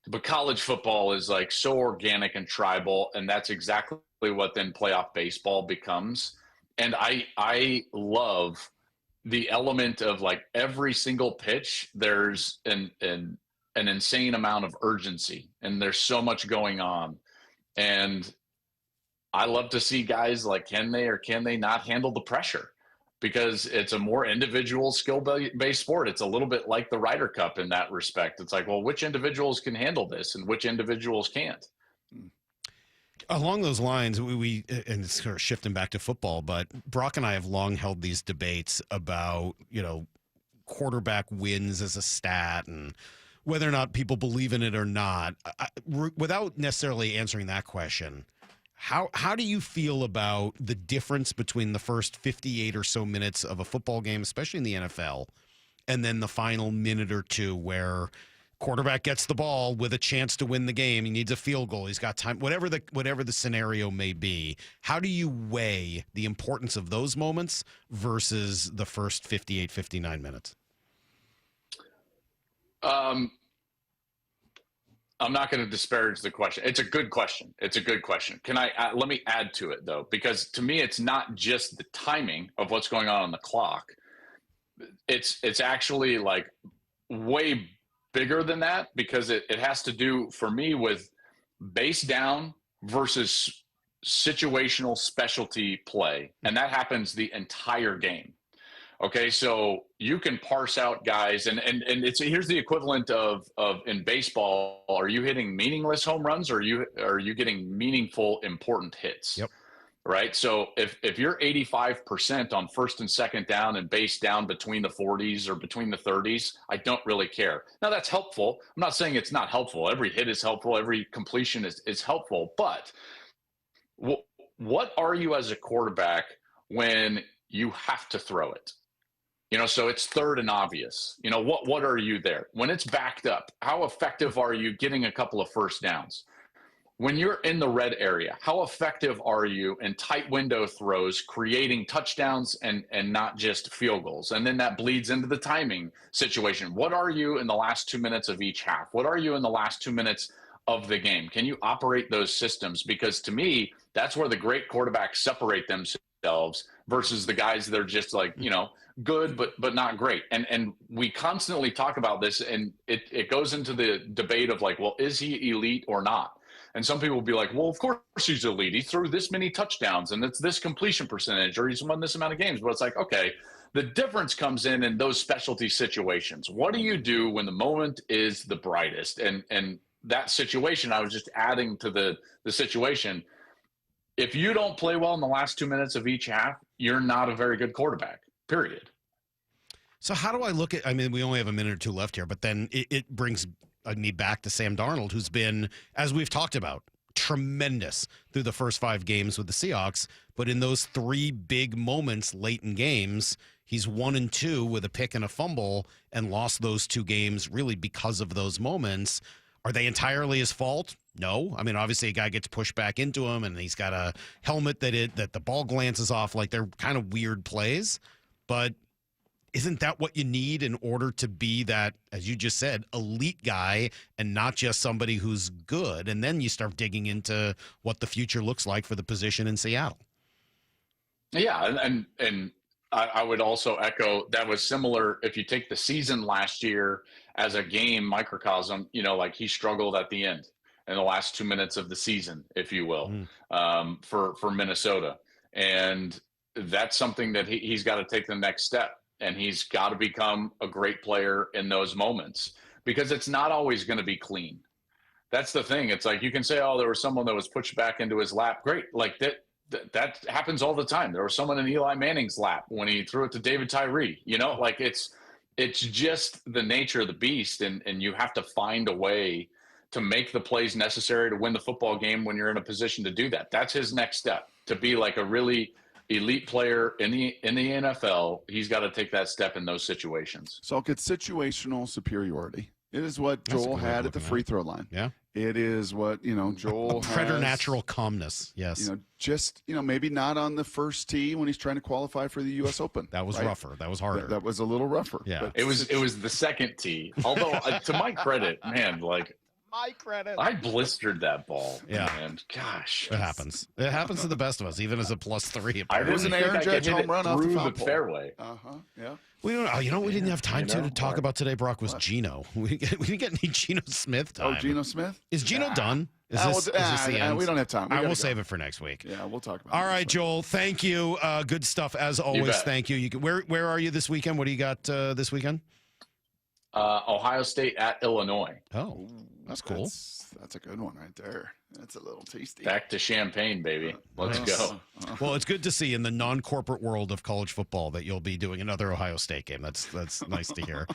But college football is like so organic and tribal, and that's exactly what then playoff baseball becomes. And I love the element of like every single pitch, there's an insane amount of urgency, and there's so much going on. And I love to see guys like, can they or can they not handle the pressure? Because it's a more individual skill-based sport. It's a little bit like the Ryder Cup in that respect. It's like, well, which individuals can handle this and which individuals can't? Along those lines, we and it's sort of shifting back to football, but Brock and I have long held these debates about, quarterback wins as a stat and whether or not people believe in it or not. Without necessarily answering that question, how do you feel about the difference between the first 58 or so minutes of a football game, especially in the NFL, and then the final minute or two where quarterback gets the ball with a chance to win the game, he needs a field goal, he's got time, whatever the scenario may be? How do you weigh the importance of those moments versus the first 58, 59 minutes? I'm not going to disparage the question. It's a good question. Can I let me add to it though, because to me, it's not just the timing of what's going on the clock. It's actually like way bigger than that, because it has to do for me with base down versus situational specialty play. And that happens the entire game. Okay, so you can parse out guys, and here's the equivalent of in baseball. Are you hitting meaningless home runs, or are you getting meaningful, important hits? Yep. Right. So if you're 85% on first and second down and base down between the 40s or between the 30s, I don't really care. Now that's helpful. I'm not saying it's not helpful. Every hit is helpful. Every completion is helpful. But what are you as a quarterback when you have to throw it? So it's third and obvious. What are you there? When it's backed up, how effective are you getting a couple of first downs? When you're in the red area, how effective are you in tight window throws, creating touchdowns and not just field goals? And then that bleeds into the timing situation. What are you in the last 2 minutes of each half? What are you in the last 2 minutes of the game? Can you operate those systems? Because to me, that's where the great quarterbacks separate themselves versus the guys that are just like, good, but not great. And we constantly talk about this, and it goes into the debate of like, well, is he elite or not? And some people will be like, well, of course he's elite. He threw this many touchdowns and it's this completion percentage, or he's won this amount of games. But it's like, okay, the difference comes in those specialty situations. What do you do when the moment is the brightest? And that situation, I was just adding to the situation. If you don't play well in the last 2 minutes of each half, you're not a very good quarterback, period. So how do I look at, we only have a minute or two left here, but then it brings me back to Sam Darnold, who's been, as we've talked about, tremendous through the first 5 games with the Seahawks. But in those 3 big moments late in games, he's 1-2 with a pick and a fumble, and lost those 2 games really because of those moments. Are they entirely his fault? No. Obviously a guy gets pushed back into him, and he's got a helmet that the ball glances off. Like, they're kind of weird plays, but isn't that what you need in order to be that, as you just said, elite guy and not just somebody who's good? And then you start digging into what the future looks like for the position in Seattle. Yeah, and I would also echo that was similar. If you take the season last year as a game microcosm, like he struggled at the end in the last 2 minutes of the season, if you will, for Minnesota. And that's something that he's got to take the next step. And he's got to become a great player in those moments, because it's not always going to be clean. That's the thing. It's like, you can say, oh, there was someone that was pushed back into his lap. Great. Like that happens all the time. There was someone in Eli Manning's lap when he threw it to David Tyree, like it's just the nature of the beast. And you have to find a way to make the plays necessary to win the football game when you're in a position to do that. That's his next step, to be like a really elite player in the NFL. He's got to take that step in those situations. So it's situational superiority. It is what Joel had at the free throw line. Yeah. It is what, Joel has. Preternatural calmness, yes. Just, maybe not on the first tee when he's trying to qualify for the U.S. Open. That was rougher. That was harder. That was a little rougher. Yeah. But It was the second tee. Although, to my credit, man, my credit. I blistered that ball. Yeah. And gosh. It happens. It happens to the best of us, even as a +3. I It was an didn't Aaron think I could Judge hit home it run off the through foul the pole. fairway. Yeah. We don't. We didn't have time to talk about today, Brock, was Geno. We didn't get any Geno Smith time. Oh, Geno Smith? Is Geno done? Is this the end? We don't have time. We'll save it for next week. Yeah, we'll talk about it. All right, Joel. Thank you. Good stuff as always. bet. Thank you. Where are you this weekend? What do you got this weekend? Ohio State at Illinois. Oh, that's cool. That's a good one right there. That's a little tasty. Back to Champaign, baby. Let's go. Well, it's good to see in the non-corporate world of college football that you'll be doing another Ohio State game. That's nice to hear.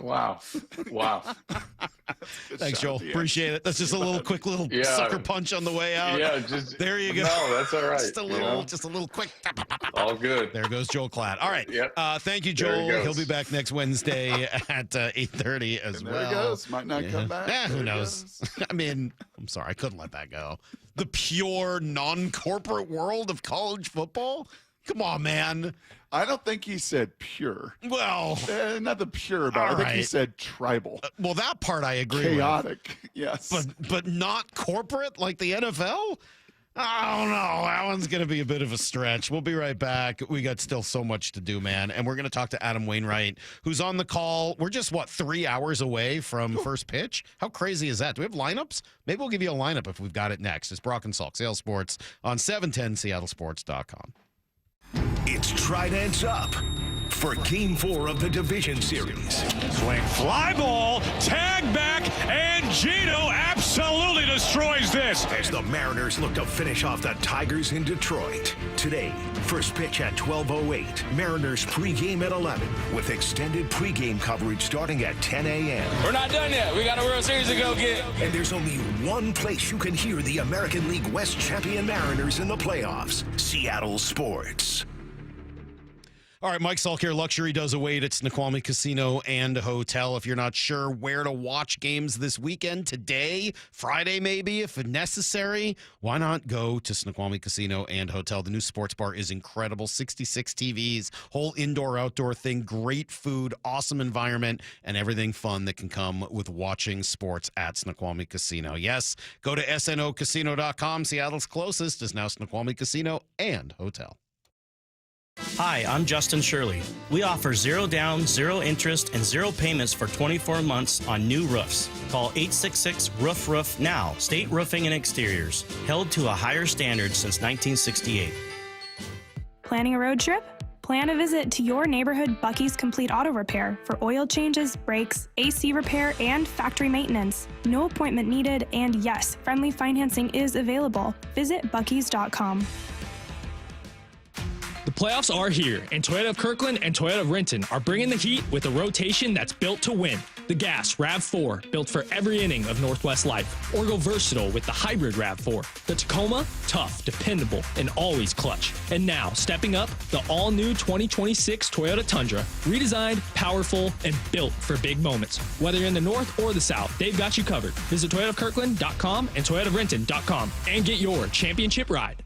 Wow. Thanks, Joel. Appreciate it. That's just a quick little sucker punch on the way out. Yeah, just there you go. No, that's all right. Just a little quick. All good. There goes Joel Klatt. All right. Yep. Thank you, There he Joel. goes. He'll be back next Wednesday at 8:30 as And well. there he goes. Might not come back. Who There he knows? I mean, I'm sorry. I couldn't let that go. The pure non-corporate world of college football? Come on, man. I don't think he said pure. Well, not the pure about it. I think he right. said tribal. Well, that part I agree Chaotic. Yes. But not corporate like the NFL? I don't know. That one's going to be a bit of a stretch. We'll be right back. We got still so much to do, man. And we're going to talk to Adam Wainwright, who's on the call. We're just, 3 hours away from first pitch? How crazy is that? Do we have lineups? Maybe we'll give you a lineup if we've got it next. It's Brock and Salk, Seattle Sports on 710 seattlesports.com. It's Tridents Up for Game 4 of the Division Series. Swing, fly ball, tag back, and Geno absolutely destroys this. As the Mariners look to finish off the Tigers in Detroit. Today, first pitch at 12:08. Mariners pregame at 11 with extended pregame coverage starting at 10 a.m. We're not done yet. We got a World Series to go get. And there's only one place you can hear the American League West champion Mariners in the playoffs, Seattle Sports. All right, Mike Salk here. Luxury does await at Snoqualmie Casino and Hotel. If you're not sure where to watch games this weekend, today, Friday maybe, if necessary, why not go to Snoqualmie Casino and Hotel? The new sports bar is incredible. 66 TVs, whole indoor-outdoor thing, great food, awesome environment, and everything fun that can come with watching sports at Snoqualmie Casino. Yes, go to snocasino.com. Seattle's closest is now Snoqualmie Casino and Hotel. Hi, I'm Justin Shirley. We offer 0 down, 0 interest, and 0 payments for 24 months on new roofs. Call 866-ROOF-ROOF now. State Roofing and Exteriors. Held to a higher standard since 1968. Planning a road trip? Plan a visit to your neighborhood Bucky's Complete Auto Repair for oil changes, brakes, AC repair, and factory maintenance. No appointment needed, and yes, friendly financing is available. Visit buckys.com. The playoffs are here, and Toyota of Kirkland and Toyota of Renton are bringing the heat with a rotation that's built to win. The Gas RAV4, built for every inning of Northwest life. Or go versatile with the hybrid RAV4. The Tacoma, tough, dependable, and always clutch. And now, stepping up, the all-new 2026 Toyota Tundra. Redesigned, powerful, and built for big moments. Whether you're in the north or the south, they've got you covered. Visit ToyotaofKirkland.com and ToyotaofRenton.com and get your championship ride.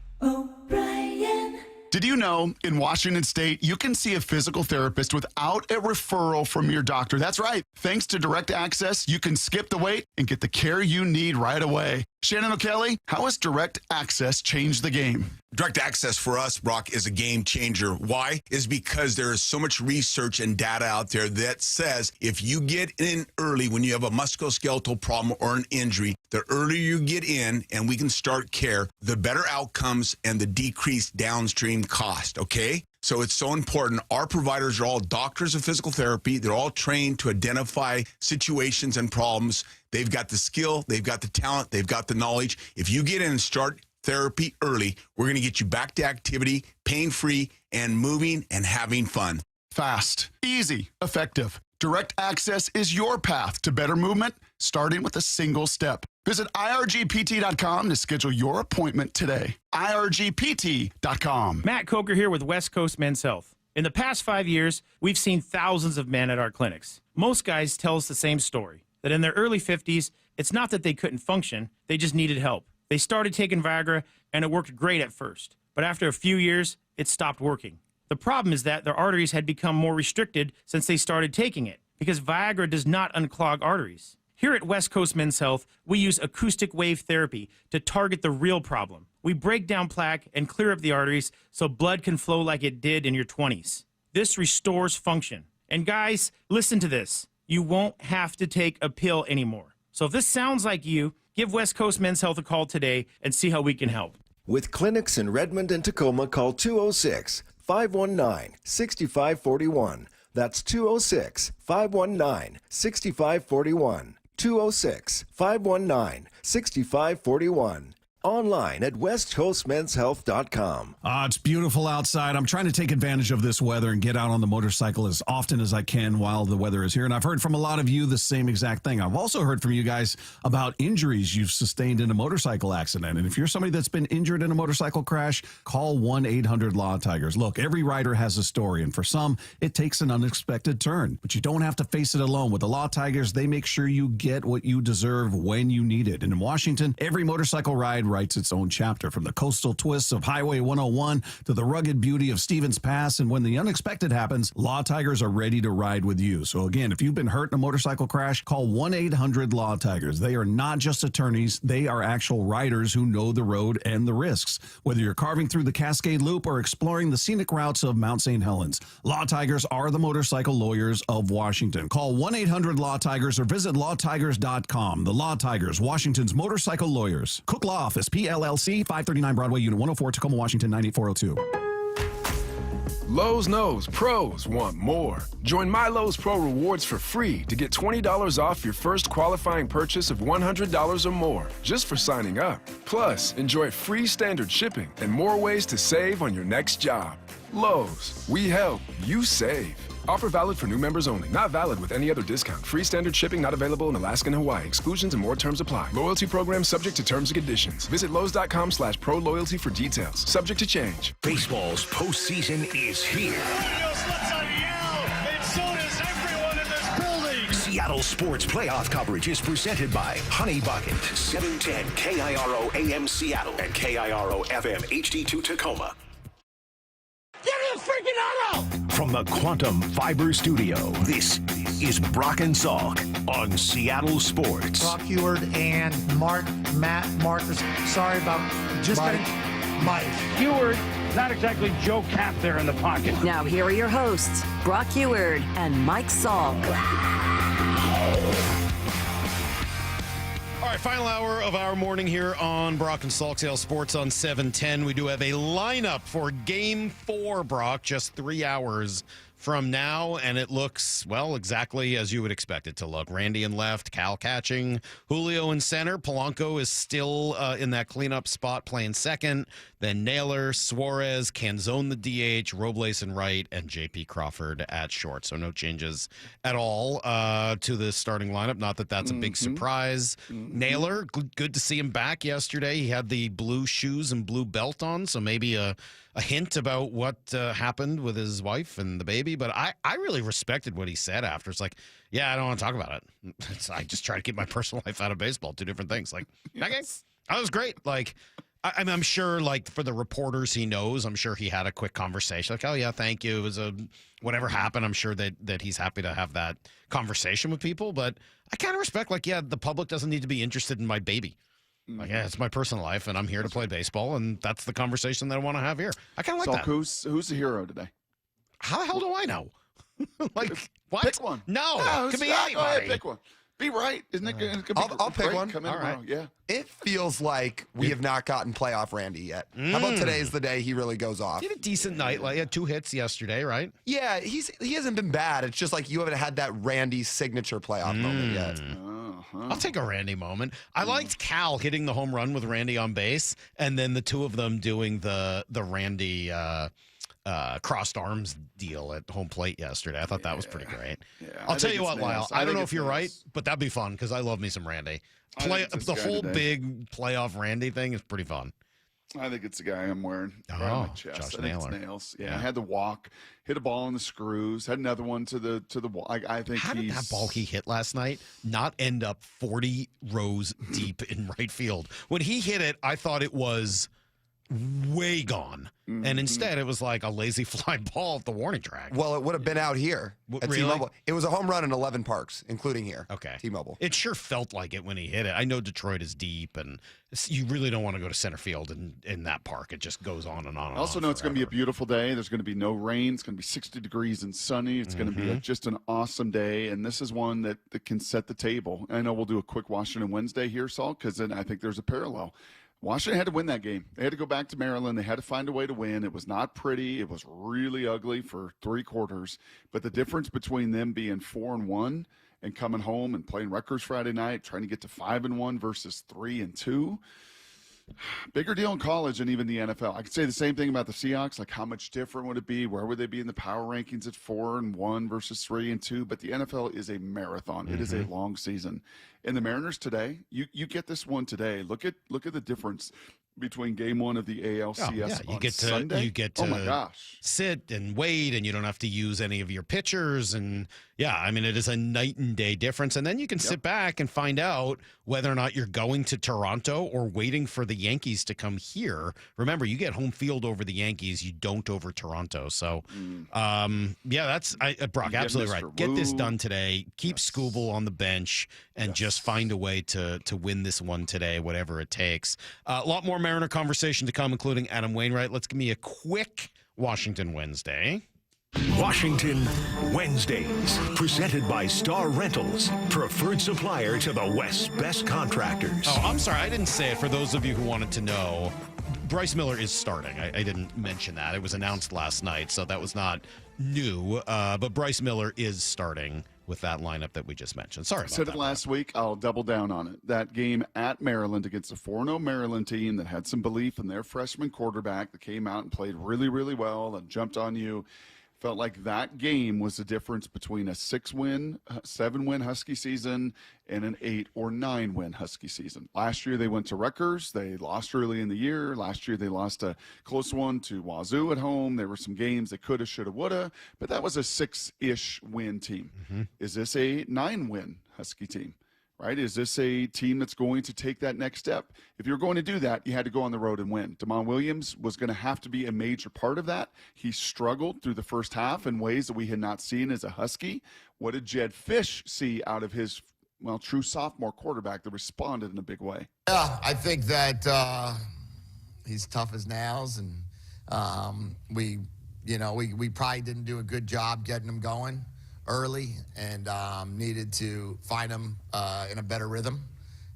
Did you know in Washington State, you can see a physical therapist without a referral from your doctor? That's right. Thanks to Direct Access, you can skip the wait and get the care you need right away. Shannon O'Kelly, how has Direct Access changed the game? Direct access for us, Brock, is a game changer. Why? Is because there is so much research and data out there that says if you get in early when you have a musculoskeletal problem or an injury, the earlier you get in and we can start care, the better outcomes and the decreased downstream cost, okay? So it's so important. Our providers are all doctors of physical therapy. They're all trained to identify situations and problems. They've got the skill, they've got the talent, they've got the knowledge. If you get in and start therapy early, we're going to get you back to activity, pain-free, and moving and having fun. Fast, easy, effective. Direct Access is your path to better movement, starting with a single step. Visit irgpt.com to schedule your appointment today. irgpt.com. Matt Coker here with West Coast Men's Health. In the past 5 years, we've seen thousands of men at our clinics. Most guys tell us the same story, that in their early 50s, It's not that they couldn't function, they just needed help. They started taking Viagra, and it worked great at first. But after a few years, it stopped working. The problem is that their arteries had become more restricted since they started taking it, because Viagra does not unclog arteries. Here at West Coast Men's Health, we use acoustic wave therapy to target the real problem. We break down plaque and clear up the arteries so blood can flow like it did in your 20s. This restores function. And guys, listen to this. You won't have to take a pill anymore. So if this sounds like you, give West Coast Men's Health a call today and see how we can help. With clinics in Redmond and Tacoma, call 206-519-6541. That's 206-519-6541. 206-519-6541. Online at westcoastmenshealth.com. It's beautiful outside. I'm trying to take advantage of this weather and get out on the motorcycle as often as I can while the weather is here. And I've heard from a lot of you the same exact thing. I've also heard from you guys about injuries you've sustained in a motorcycle accident. And if you're somebody that's been injured in a motorcycle crash, call 1-800-LAW-TIGERS. Look, every rider has a story, and for some, it takes an unexpected turn. But you don't have to face it alone. With the Law Tigers, they make sure you get what you deserve when you need it. And in Washington, every motorcycle ride writes its own chapter, from the coastal twists of Highway 101 to the rugged beauty of Stevens Pass. And when the unexpected happens, Law Tigers are ready to ride with you. So again, if you've been hurt in a motorcycle crash, call 1-800-LAW-TIGERS. They are not just attorneys. They are actual riders who know the road and the risks. Whether you're carving through the Cascade Loop or exploring the scenic routes of Mount St. Helens, Law Tigers are the motorcycle lawyers of Washington. Call 1-800-LAW-TIGERS or visit lawtigers.com. The Law Tigers, Washington's motorcycle lawyers. Cook Law Office, PLLC, 539 Broadway, Unit 104, Tacoma, Washington, 98402. Lowe's knows pros want more. Join My Lowe's Pro Rewards for free to get $20 off your first qualifying purchase of $100 or more just for signing up. Plus, enjoy free standard shipping and more ways to save on your next job. Lowe's, we help, you save. Offer valid for new members only. Not valid with any other discount. Free standard shipping not available in Alaska and Hawaii. Exclusions and more terms apply. Loyalty program subject to terms and conditions. Visit Lowe's.com/pro loyalty for details. Subject to change. Baseball's postseason is here. Seattle Sports Playoff coverage is presented by Honey Bucket, 710 KIRO AM Seattle and KIRO FM HD2 Tacoma. Give me a freaking auto! From the Quantum Fiber Studio, this is Brock and Salk on Seattle Sports. Brock Heward and Mark is sorry about just Mike. Heward, not exactly Joe Cap there in the pocket. Now here are your hosts, Brock Heward and Mike Salk. All right, final hour of our morning here on Brock and Salk, Seattle Sports on 710. We do have a lineup for Game 4, Brock, just 3 hours from now, and it looks, well, exactly as you would expect it to look. Randy in left, Cal catching, Julio in center. Polanco is still in that cleanup spot playing second. Then Naylor, Suarez, Canzone the DH, Robles in right, and J.P. Crawford at short. So no changes at all to the starting lineup. Not that that's a big surprise. Naylor, good to see him back yesterday. He had the blue shoes and blue belt on, so maybe a hint about what happened with his wife and the baby. But I really respected what he said after. It's like, yeah, I don't want to talk about it. I just try to keep my personal life out of baseball. Two different things. Like, okay, that was great. Like, I'm sure, like, for the reporters he knows, I'm sure he had a quick conversation. Like, oh, yeah, thank you. It was whatever happened. I'm sure that he's happy to have that conversation with people. But I kind of respect, like, yeah, the public doesn't need to be interested in my baby. Like, yeah, it's my personal life, and I'm here to play baseball, and that's the conversation that I want to have here. I kind of like that. Who's the hero today? How the hell do I know? Like, what? Pick one. No, it could be Go anybody. ahead, pick one. Be right. Isn't it good? I'll pick one. Come in tomorrow. Yeah. It feels like we have not gotten playoff Randy yet. How about today's the day he really goes off? He had a decent night. Like, he had 2 hits yesterday, right? Yeah, he hasn't been bad. It's just like you haven't had that Randy signature playoff moment yet. I'll take a Randy moment. I liked Cal hitting the home run with Randy on base, and then the two of them doing the Randy crossed arms deal at home plate yesterday. I thought that was pretty great. Yeah, I'll tell you what, Lyle. I don't know if you're right, but that'd be fun because I love me some Randy. The whole big playoff Randy thing is pretty fun. I think it's the guy I'm wearing right on my chest. Josh I think it's Naylor. Nails. Yeah, I had to walk, hit a ball in the screws, had another one to the wall. I think How did that ball he hit last night not end up 40 rows deep in right field? When he hit it, I thought it was way gone. And instead, it was like a lazy fly ball at the warning track. Well, it would have been out here at really? T-Mobile. It was a home run in 11 parks, including here. Okay. T-Mobile. It sure felt like it when he hit it. I know Detroit is deep, and you really don't want to go to center field in that park. It just goes on and on and I also on know it's going to be a forever. beautiful day. There's going to be no rain. It's going to be 60 degrees and sunny. It's going to be just an awesome day. And this is one that can set the table. And I know we'll do a quick Washington Wednesday here, Salk, because then I think there's a parallel. Washington had to win that game. They had to go back to Maryland. They had to find a way to win. It was not pretty. It was really ugly for 3 quarters. But the difference between them being 4-1 and coming home and playing Rutgers Friday night, trying to get to 5-1 versus 3-2, bigger deal in college and even the NFL. I could say the same thing about the Seahawks. Like, how much different would it be? Where would they be in the power rankings at 4-1 versus 3-2? But the NFL is a marathon. It is a long season. And the Mariners today, you get this one today. Look at the difference between game 1 of the ALCS You on get to Sunday. you get to oh my gosh. sit and wait, and you don't have to use any of your pitchers. And yeah, I mean, it is a night and day difference. And then you can sit back and find out whether or not you're going to Toronto or waiting for the Yankees to come here. Remember, you get home field over the Yankees, you don't over Toronto. So yeah, that's Brock, You get absolutely Mr. right. Get this Wu. done today. Keep Scooble on the bench and just find a way to win this one today, whatever it takes. A lot more Mariner conversation to come, including Adam Wainwright. Let's give me a quick Washington Wednesday. Washington Wednesdays, presented by Star Rentals, preferred supplier to the West's best contractors. Oh, I'm sorry. I didn't say it. For those of you who wanted to know, Bryce Miller is starting. I didn't mention that. It was announced last night, so that was not new. But Bryce Miller is starting with that lineup that we just mentioned. Sorry I about said that. it last week. I'll double down on it. That game at Maryland against a 4-0 Maryland team that had some belief in their freshman quarterback that came out and played really, really well and jumped on you. Felt like that game was the difference between a 6-win, 7-win Husky season and an 8 or 9-win Husky season. Last year they went to Rutgers. They lost early in the year. Last year they lost a close one to Wazoo at home. There were some games they coulda, shoulda, woulda, but that was a 6-ish win team. Is this a 9-win Husky team? Right? Is this a team that's going to take that next step? If you're going to do that, you had to go on the road and win. Damon Williams was going to have to be a major part of that. He struggled through the first half in ways that we had not seen as a Husky. What did Jed Fish see out of his, true sophomore quarterback that responded in a big way? Yeah, I think that he's tough as nails, and we probably didn't do a good job getting him going early, and needed to find him in a better rhythm.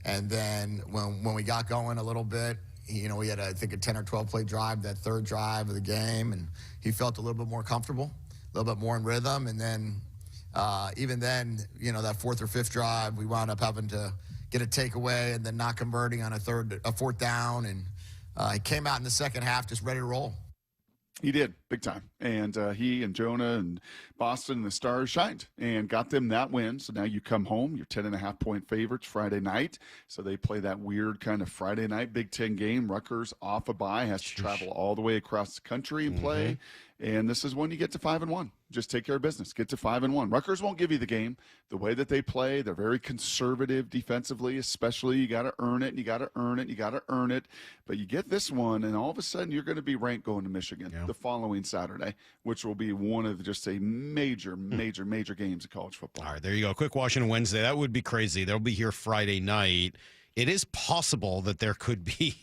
And then when we got going a little bit, we had, I think, a 10 or 12 play drive, that third drive of the game, and he felt a little bit more comfortable, a little bit more in rhythm. And then even then, that fourth or fifth drive, we wound up having to get a takeaway and then not converting on a fourth down. And he came out in the second half just ready to roll. He did, big time. And he and Jonah and Boston and the Stars shined and got them that win. So now you come home, you're 10.5-point favorites Friday night. So they play that weird kind of Friday night Big Ten game. Rutgers off a bye, has to travel all the way across the country and play. And this is when you get to 5-1. Just take care of business. Get to 5-1. Rutgers won't give you the game. The way that they play, they're very conservative defensively, especially. You got to earn it, and you got to earn it, and you got to earn it. But you get this one, and all of a sudden you're going to be ranked going to Michigan the following Saturday, which will be one of just a major games of college football. All right, there you go. Quick Washington Wednesday. That would be crazy. They'll be here Friday night. It is possible that there could be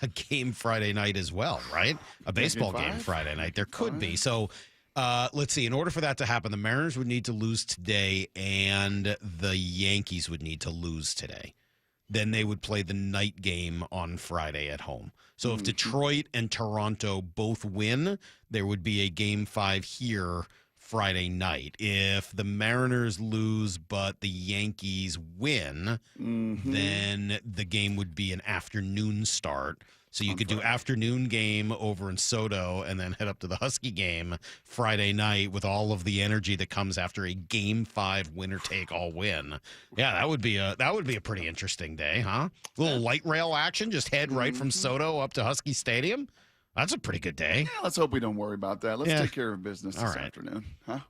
a game Friday night as well, right? A baseball game Friday night. There could be. So let's see. In order for that to happen, the Mariners would need to lose today and the Yankees would need to lose today. Then they would play the night game on Friday at home. So if Detroit and Toronto both win, there would be a game 5 here Friday night. If the Mariners lose but the Yankees win, then the game would be an afternoon start. So you could do afternoon game over in Soto and then head up to the Husky game Friday night with all of the energy that comes after a Game 5 winner-take-all win. Yeah, that would be a pretty interesting day, huh? A little light rail action, just head right from Soto up to Husky Stadium. That's a pretty good day. Yeah, let's hope we don't worry about that. Let's take care of business this afternoon, huh?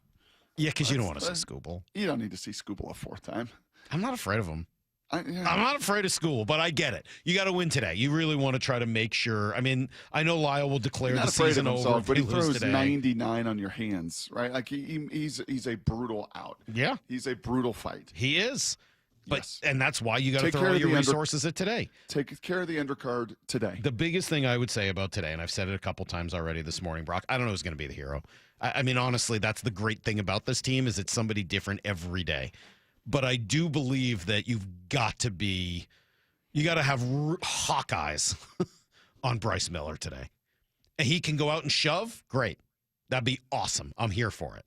Yeah, because you don't want to see Scooble. You don't need to see Scooble a fourth time. I'm not afraid of him. I'm not afraid of school, but I get it. You got to win today. You really want to try to make sure. I mean, I know Lyle will declare the season over, but he throws today. 99 on your hands, right? Like he's a brutal out. Yeah, he's a brutal fight. He is. But and that's why you got to throw all your resources at today. Take care of the undercard today. The biggest thing I would say about today, and I've said it a couple times already this morning, Brock, I don't know who's going to be the hero. I mean, honestly, that's the great thing about this team is it's somebody different every day. But I do believe that you got to have hawk eyes on Bryce Miller today. And he can go out and shove, great. That'd be awesome. I'm here for it.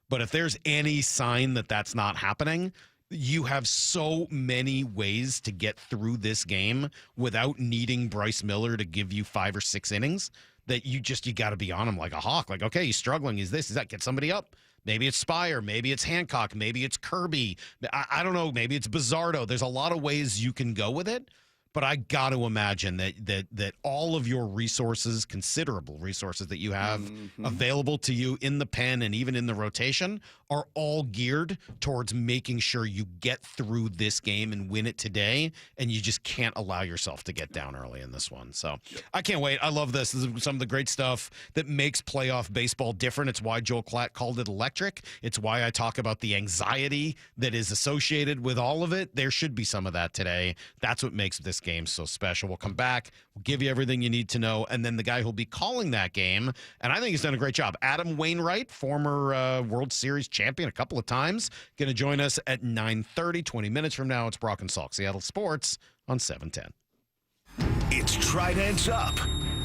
But if there's any sign that that's not happening, you have so many ways to get through this game without needing Bryce Miller to give you 5 or 6 innings that you got to be on him like a hawk. Like, okay, he's struggling. Is that? Get somebody up. Maybe it's Spire. Maybe it's Hancock. Maybe it's Kirby. I don't know. Maybe it's Bizzardo. There's a lot of ways you can go with it. But I got to imagine that all of your resources, considerable resources that you have available to you in the pen and even in the rotation, are all geared towards making sure you get through this game and win it today. And you just can't allow yourself to get down early in this one. So I can't wait. I love this. This is some of the great stuff that makes playoff baseball different. It's why Joel Klatt called it electric. It's why I talk about the anxiety that is associated with all of it. There should be some of that today. That's what makes this game so special. We'll come back. We'll give you everything you need to know. And then the guy who'll be calling that game, and I think he's done a great job, Adam Wainwright, former World Series champion a couple of times, going to join us at 9:30, 20 minutes from now. It's Brock and Salk, Seattle Sports on 710. It's Tridents up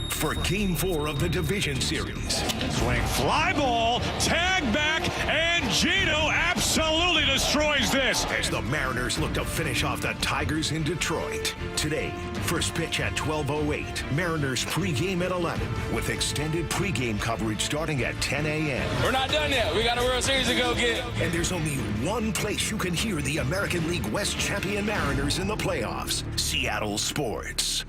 for Game 4 of the Division Series. Swing, fly ball, tag back, and Gino absolutely destroys this. As the Mariners look to finish off the Tigers in Detroit. Today, first pitch at 12:08. Mariners pregame at 11 with extended pregame coverage starting at 10 a.m. We're not done yet. We got a World Series to go get. And there's only one place you can hear the American League West champion Mariners in the playoffs. Seattle Sports.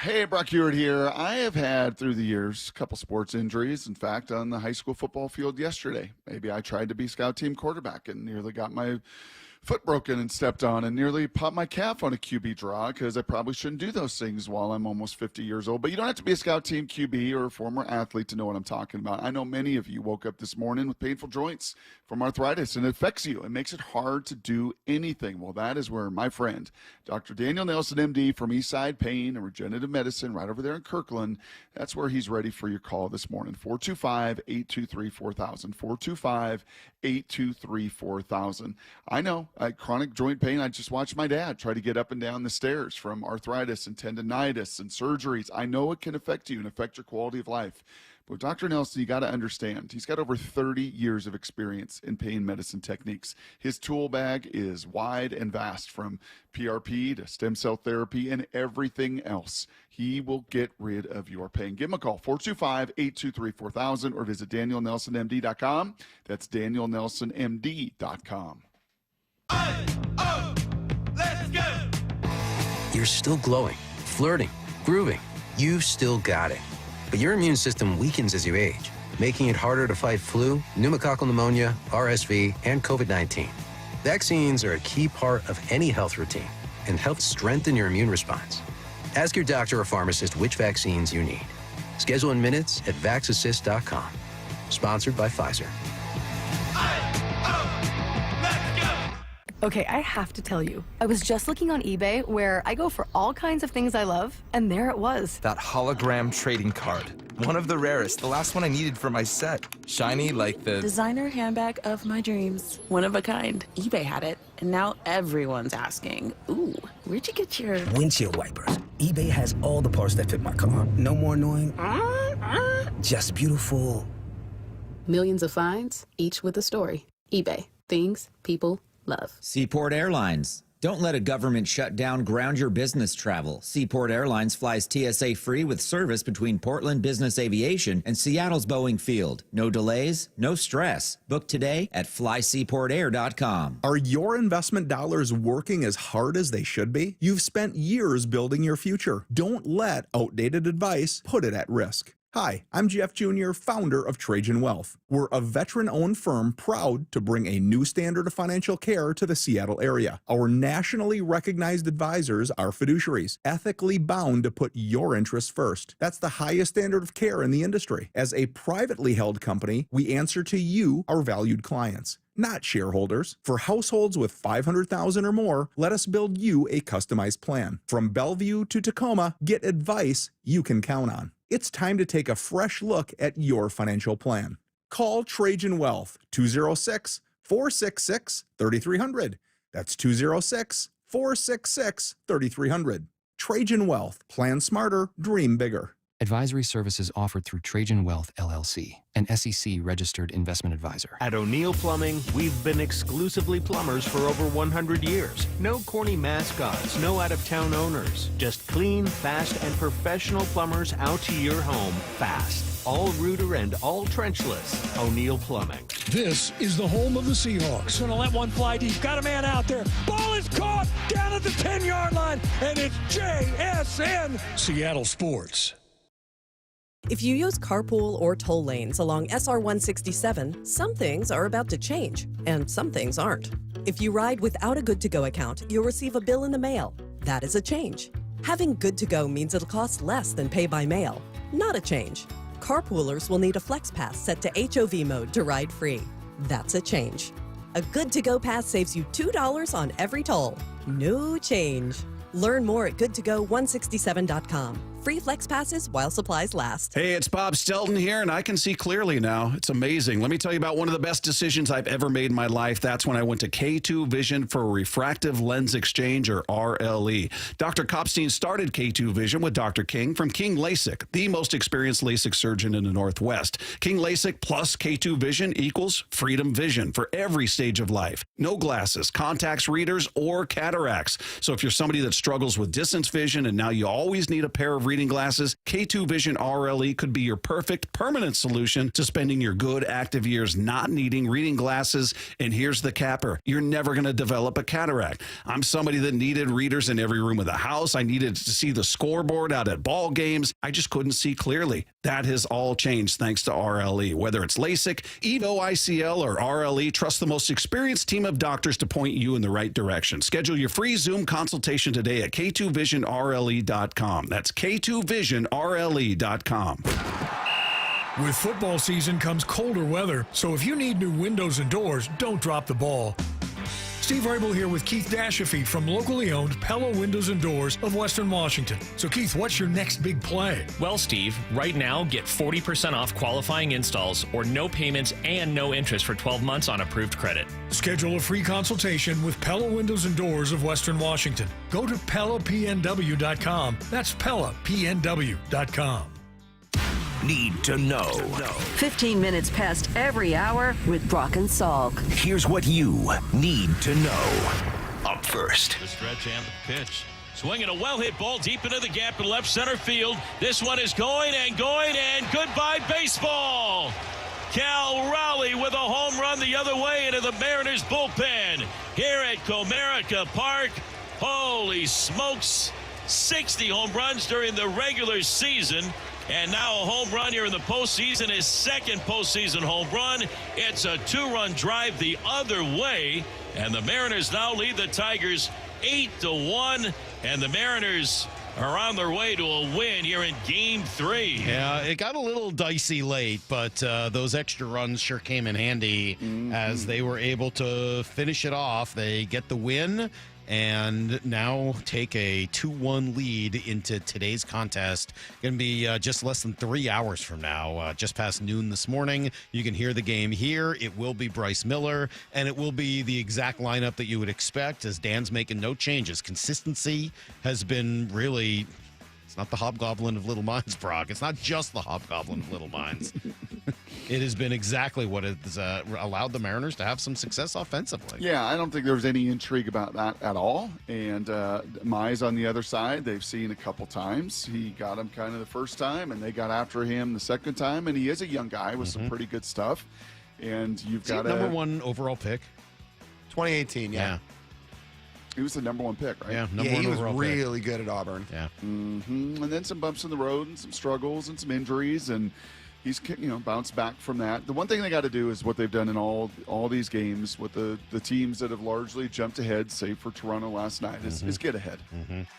Hey, Brock Hewitt here. I have had, through the years, a couple sports injuries. In fact, on the high school football field yesterday, maybe I tried to be scout team quarterback and nearly got my foot broken and stepped on and nearly popped my calf on a QB draw because I probably shouldn't do those things while I'm almost 50 years old. But you don't have to be a scout team QB or a former athlete to know what I'm talking about. I know many of you woke up this morning with painful joints from arthritis, and it affects you. It makes it hard to do anything. Well, that is where my friend, Dr. Daniel Nelson, MD, from Eastside Pain and Regenerative Medicine right over there in Kirkland, that's where he's ready for your call this morning. 425-823-4000. 425-823-4000. I know, chronic joint pain. I just watched my dad try to get up and down the stairs from arthritis and tendonitis and surgeries. I know it can affect you and affect your quality of life. But Dr. Nelson, you got to understand, he's got over 30 years of experience in pain medicine techniques. His tool bag is wide and vast, from PRP to stem cell therapy and everything else. He will get rid of your pain. Give him a call, 425-823-4000, or visit DanielNelsonMD.com. That's DanielNelsonMD.com. Let's go! You're still glowing, flirting, grooving. You've still got it. But your immune system weakens as you age, making it harder to fight flu, pneumococcal pneumonia, RSV, and COVID-19. Vaccines are a key part of any health routine and help strengthen your immune response. Ask your doctor or pharmacist which vaccines you need. Schedule in minutes at VaxAssist.com. Sponsored by Pfizer. Okay, I have to tell you, I was just looking on eBay where I go for all kinds of things I love, and there it was. That hologram trading card. One of the rarest, the last one I needed for my set. Shiny like the designer handbag of my dreams. One of a kind. eBay had it, and now everyone's asking, ooh, where'd you get your windshield wipers? eBay has all the parts that fit my car. No more annoying, just beautiful. Millions of finds, each with a story. eBay. Things people love. Seaport Airlines. Don't let a government shutdown ground your business travel. Seaport Airlines flies TSA free with service between Portland Business Aviation and Seattle's Boeing Field. No delays, no stress. Book today at flyseaportair.com. Are your investment dollars working as hard as they should be? You've spent years building your future. Don't let outdated advice put it at risk. Hi, I'm Jeff Jr., founder of Trajan Wealth. We're a veteran-owned firm proud to bring a new standard of financial care to the Seattle area. Our nationally recognized advisors are fiduciaries, ethically bound to put your interests first. That's the highest standard of care in the industry. As a privately held company, we answer to you, our valued clients, not shareholders. For households with $500,000 or more, let us build you a customized plan. From Bellevue to Tacoma, get advice you can count on. It's time to take a fresh look at your financial plan. Call Trajan Wealth, 206-466-3300. That's 206-466-3300. Trajan Wealth. Plan smarter, dream bigger. Advisory services offered through Trajan Wealth, LLC, an SEC-registered investment advisor. At O'Neill Plumbing, we've been exclusively plumbers for over 100 years. No corny mascots, no out-of-town owners. Just clean, fast, and professional plumbers out to your home fast. All rooter and all trenchless. O'Neill Plumbing. This is the home of the Seahawks. Going to let one fly deep. Got a man out there. Ball is caught down at the 10-yard line, and it's JSN. Seattle Sports. If you use carpool or toll lanes along SR 167, some things are about to change, and some things aren't. If you ride without a Good-to-Go account, you'll receive a bill in the mail. That is a change. Having Good-to-Go means it'll cost less than pay by mail. Not a change. Carpoolers will need a Flex Pass set to HOV mode to ride free. That's a change. A Good-to-Go pass saves you $2 on every toll. No change. Learn more at goodtogo167.com. Free Flex Passes while supplies last. Hey, it's Bob Stelton here, and I can see clearly now. It's amazing. Let me tell you about one of the best decisions I've ever made in my life. That's when I went to K2 Vision for Refractive Lens Exchange, or RLE. Dr. Kopstein started K2 Vision with Dr. King from King LASIK, the most experienced LASIK surgeon in the Northwest. King LASIK plus K2 Vision equals freedom vision for every stage of life. No glasses, contacts, readers, or cataracts. So if you're somebody that struggles with distance vision and now you always need a pair of reading glasses, K2 Vision RLE could be your perfect permanent solution to spending your good active years not needing reading glasses. And here's the capper. You're never going to develop a cataract. I'm somebody that needed readers in every room of the house. I needed to see the scoreboard out at ball games. I just couldn't see clearly. That has all changed thanks to RLE. Whether it's LASIK, EVO ICL, or RLE, trust the most experienced team of doctors to point you in the right direction. Schedule your free Zoom consultation today at K2VisionRLE.com. That's K2VisionRLE.com. With football season comes colder weather, so if you need new windows and doors, don't drop the ball. Steve Rabel here with Keith Dashafee from locally owned Pella Windows and Doors of Western Washington. So Keith, what's your next big play? Well, Steve, right now get 40% off qualifying installs or no payments and no interest for 12 months on approved credit. Schedule a free consultation with Pella Windows and Doors of Western Washington. Go to PellaPNW.com. That's PellaPNW.com. Need to know. 15 minutes past every hour with Brock and Salk. Here's what you need to know. Up first. The stretch and the pitch. Swinging a well-hit ball deep into the gap in left center field. This one is going, and goodbye baseball. Cal Raleigh with a home run the other way into the Mariners bullpen here at Comerica Park. Holy smokes, 60 home runs during the regular season. And now a home run here in the postseason, his second postseason home run. It's a two-run drive the other way. And the Mariners now lead the Tigers 8-1. And the Mariners are on their way to a win here in Game 3. Yeah, it got a little dicey late, but those extra runs sure came in handy as they were able to finish it off. They get the win and now take a 2-1 lead into today's contest. Going to be just less than 3 hours from now, just past noon this morning. You can hear the game here. It will be Bryce Miller, and it will be the exact lineup that you would expect, as Dan's making no changes. Consistency has been really... It's not the Hobgoblin of Little Minds, Brock. It's not just the Hobgoblin of Little Minds. it has been exactly what has allowed the Mariners to have some success offensively. Yeah, I don't think there was any intrigue about that at all. And Mize on the other side, they've seen a couple times. He got him kind of the first time, and they got after him the second time. And he is a young guy with some pretty good stuff. And you've got a number 1 overall pick. 2018, yeah. He was the number 1 pick, right? Yeah, he was really good at Auburn. Yeah. And then some bumps in the road and some struggles and some injuries, and he's bounced back from that. The one thing they got to do is what they've done in all these games with the teams that have largely jumped ahead, save for Toronto last night, is get ahead.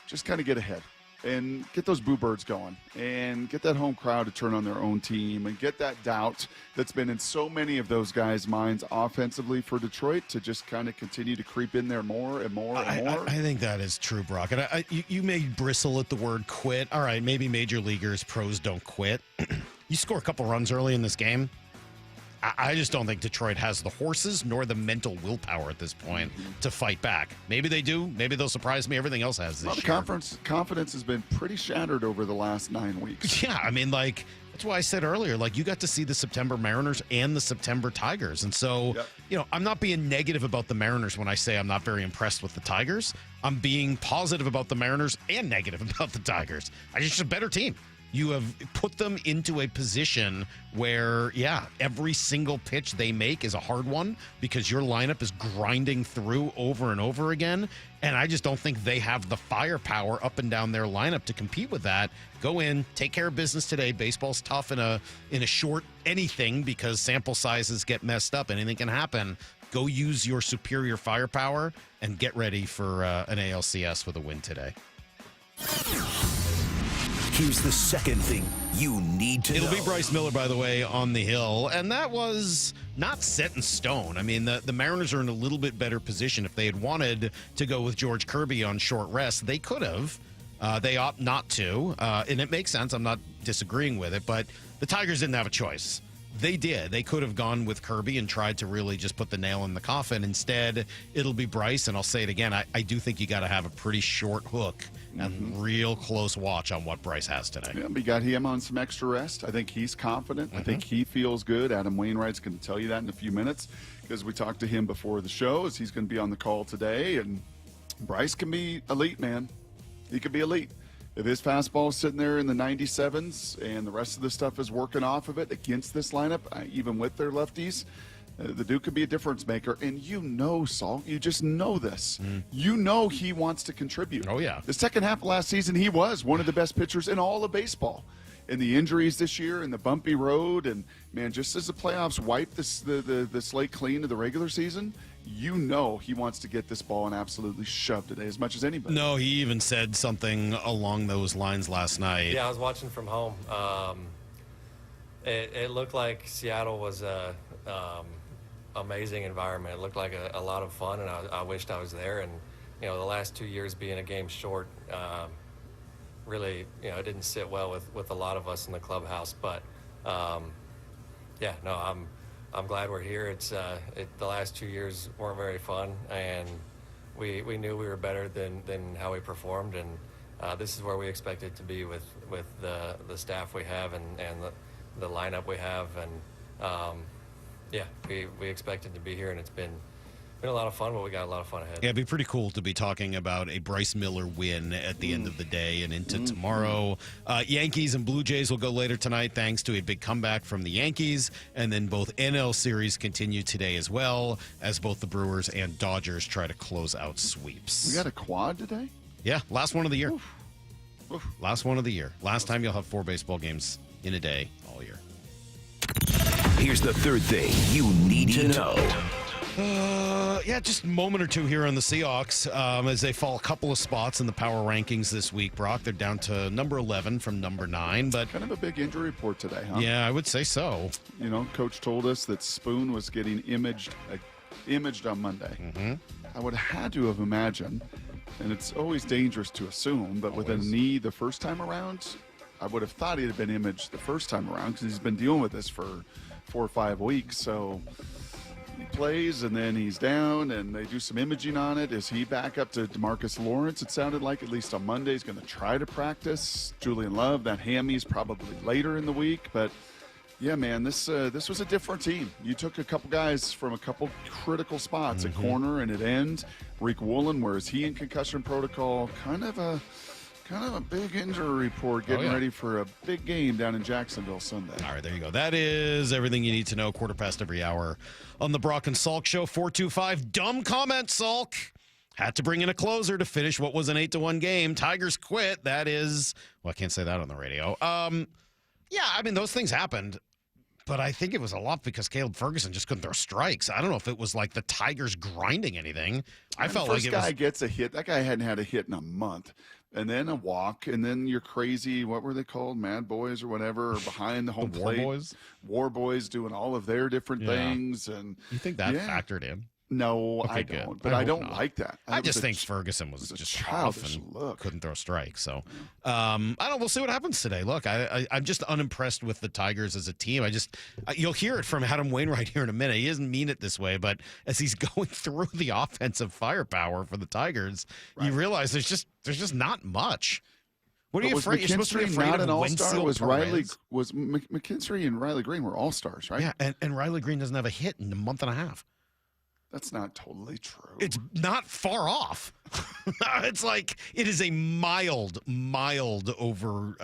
Just kind of get ahead and get those boo birds going and get that home crowd to turn on their own team and get that doubt that's been in so many of those guys' minds offensively for Detroit to just kind of continue to creep in there more and more and more. I think that is true, Brock. And you may bristle at the word quit. All right, maybe major leaguers, pros don't quit. You score a couple runs early in this game. I just don't think Detroit has the horses nor the mental willpower at this point to fight back. Maybe they do. Maybe they'll surprise me. Everything else has this year. Confidence has been pretty shattered over the last 9 weeks. Yeah, I mean, that's why I said earlier, you got to see the September Mariners and the September Tigers. And so, I'm not being negative about the Mariners when I say I'm not very impressed with the Tigers. I'm being positive about the Mariners and negative about the Tigers. I just a better team. You have put them into a position where, every single pitch they make is a hard one because your lineup is grinding through over and over again. And I just don't think they have the firepower up and down their lineup to compete with that. Go in, take care of business today. Baseball's tough in a short anything because sample sizes get messed up. Anything can happen. Go use your superior firepower and get ready for an ALCS with a win today. Here's the second thing you need to know. It'll be Bryce Miller, by the way, on the hill, and that was not set in stone. I mean, the Mariners are in a little bit better position. If they had wanted to go with George Kirby on short rest, they could have. They opt not to, and it makes sense. I'm not disagreeing with it, but the Tigers didn't have a choice. They did. They could have gone with Kirby and tried to really just put the nail in the coffin. Instead, it'll be Bryce, and I'll say it again. I do think you got to have a pretty short hook and real close watch on what Bryce has today. Yeah, we got him on some extra rest. I think he's confident. I think he feels good. Adam Wainwright's going to tell you that in a few minutes because we talked to him before the show as he's going to be on the call today. And Bryce can be elite, man. He could be elite. If his fastball's sitting there in the 97s and the rest of the stuff is working off of it against this lineup, even with their lefties, the Duke could be a difference maker. And Salk, you just know this. You know he wants to contribute. Oh, yeah. The second half of last season, he was one of the best pitchers in all of baseball. And the injuries this year and the bumpy road, and, man, just as the playoffs wipe the slate clean of the regular season, he wants to get this ball and absolutely shove today as much as anybody. No, he even said something along those lines last night. Yeah, I was watching from home. It looked like Seattle was a amazing environment. It looked like a lot of fun, and I wished I was there. And, the last 2 years being a game short, really, it didn't sit well with a lot of us in the clubhouse. But, I'm glad we're here. The last 2 years weren't very fun, and we knew we were better than how we performed, and this is where we expected to be with the staff we have and the lineup we have, and we expected to be here, and it's been a lot of fun, but we got a lot of fun ahead. Yeah, it'd be pretty cool to be talking about a Bryce Miller win at the end of the day and into tomorrow. Yankees and Blue Jays will go later tonight thanks to a big comeback from the Yankees. And then both NL series continue today as well as both the Brewers and Dodgers try to close out sweeps. We got a quad today? Yeah, last one of the year. Last one of the year. Last time you'll have 4 baseball games in a day all year. Here's the third thing you need to know. Just a moment or two here on the Seahawks as they fall a couple of spots in the power rankings this week, Brock. They're down to number 11 from number 9. But kind of a big injury report today, huh? Yeah, I would say so. Coach told us that Spoon was getting imaged on Monday. I would have had to have imagined, and it's always dangerous to assume, but with a knee the first time around, I would have thought he'd have been imaged the first time around because he's been dealing with this for 4 or 5 weeks. So he plays, and then he's down, and they do some imaging on it. Is he back up to DeMarcus Lawrence? It sounded like, at least on Monday, he's going to try to practice. Julian Love, that hammy's probably later in the week, but Yeah, man, this was a different team. You took a couple guys from a couple critical spots, at corner and at end. Rick Woolen, where is he in concussion protocol? Kind of a big injury report, getting ready for a big game down in Jacksonville Sunday. All right, there you go. That is everything you need to know. Quarter past every hour on the Brock and Salk Show. 425. Dumb comment, Salk. Had to bring in a closer to finish what was an 8-1 game. Tigers quit. That is, well, I can't say that on the radio. Yeah, I mean, those things happened. But I think it was a lot because Caleb Ferguson just couldn't throw strikes. I don't know if it was like the Tigers grinding anything. I felt like it was. First guy gets a hit. That guy hadn't had a hit in a month. And then a walk, and then you're crazy. What were they called? Mad Boys or whatever, or behind the home plate. War Boys doing all of their different things. And you think that factored in? No, Okay, I good. don't. But I don't like that. I just think Ferguson was just off and couldn't throw strikes. So I don't know. We'll see what happens today. Look, I'm just unimpressed with the Tigers as a team. You'll hear it from Adam Wainwright here in a minute. He doesn't mean it this way, but as he's going through the offensive firepower for theTigers, you realize there's just not much. What are you afraid? You're supposed to be afraid of an all-star? Was McKinstry and Riley Green were all-stars, right? Yeah, and Riley Green doesn't have a hit in a month and a half. That's not totally true. It's not far off. It's like it is a mild over,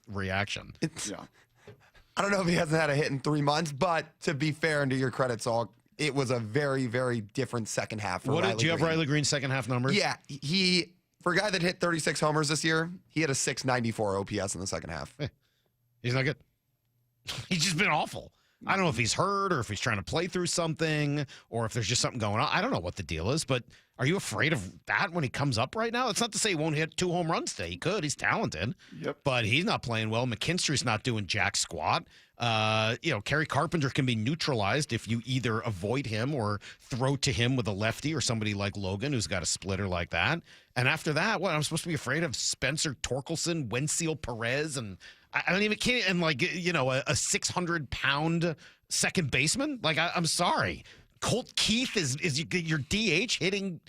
reaction. I don't know if he hasn't had a hit in 3 months, but to be fair and to your credit, Salk, it was a very, very different second half for Riley Green. Do you have Riley Green's second half numbers? Yeah, for a guy that hit 36 homers this year, he had a 694 OPS in the second half. He's not good. He's just been awful. I don't know if he's hurt or if he's trying to play through something or if there's just something going on. I don't know what the deal is, but are you afraid of that when he comes up right now? It's not to say he won't hit 2 home runs today. He could. He's talented. Yep. But he's not playing well. McKinstry's not doing jack squat. Kerry Carpenter can be neutralized if you either avoid him or throw to him with a lefty or somebody like Logan who's got a splitter like that. And after that, I'm supposed to be afraid of Spencer Torkelson, Wenzel Perez, and I don't even can't, and a 600-pound second baseman. Like I'm sorry, Colt Keith is your DH hitting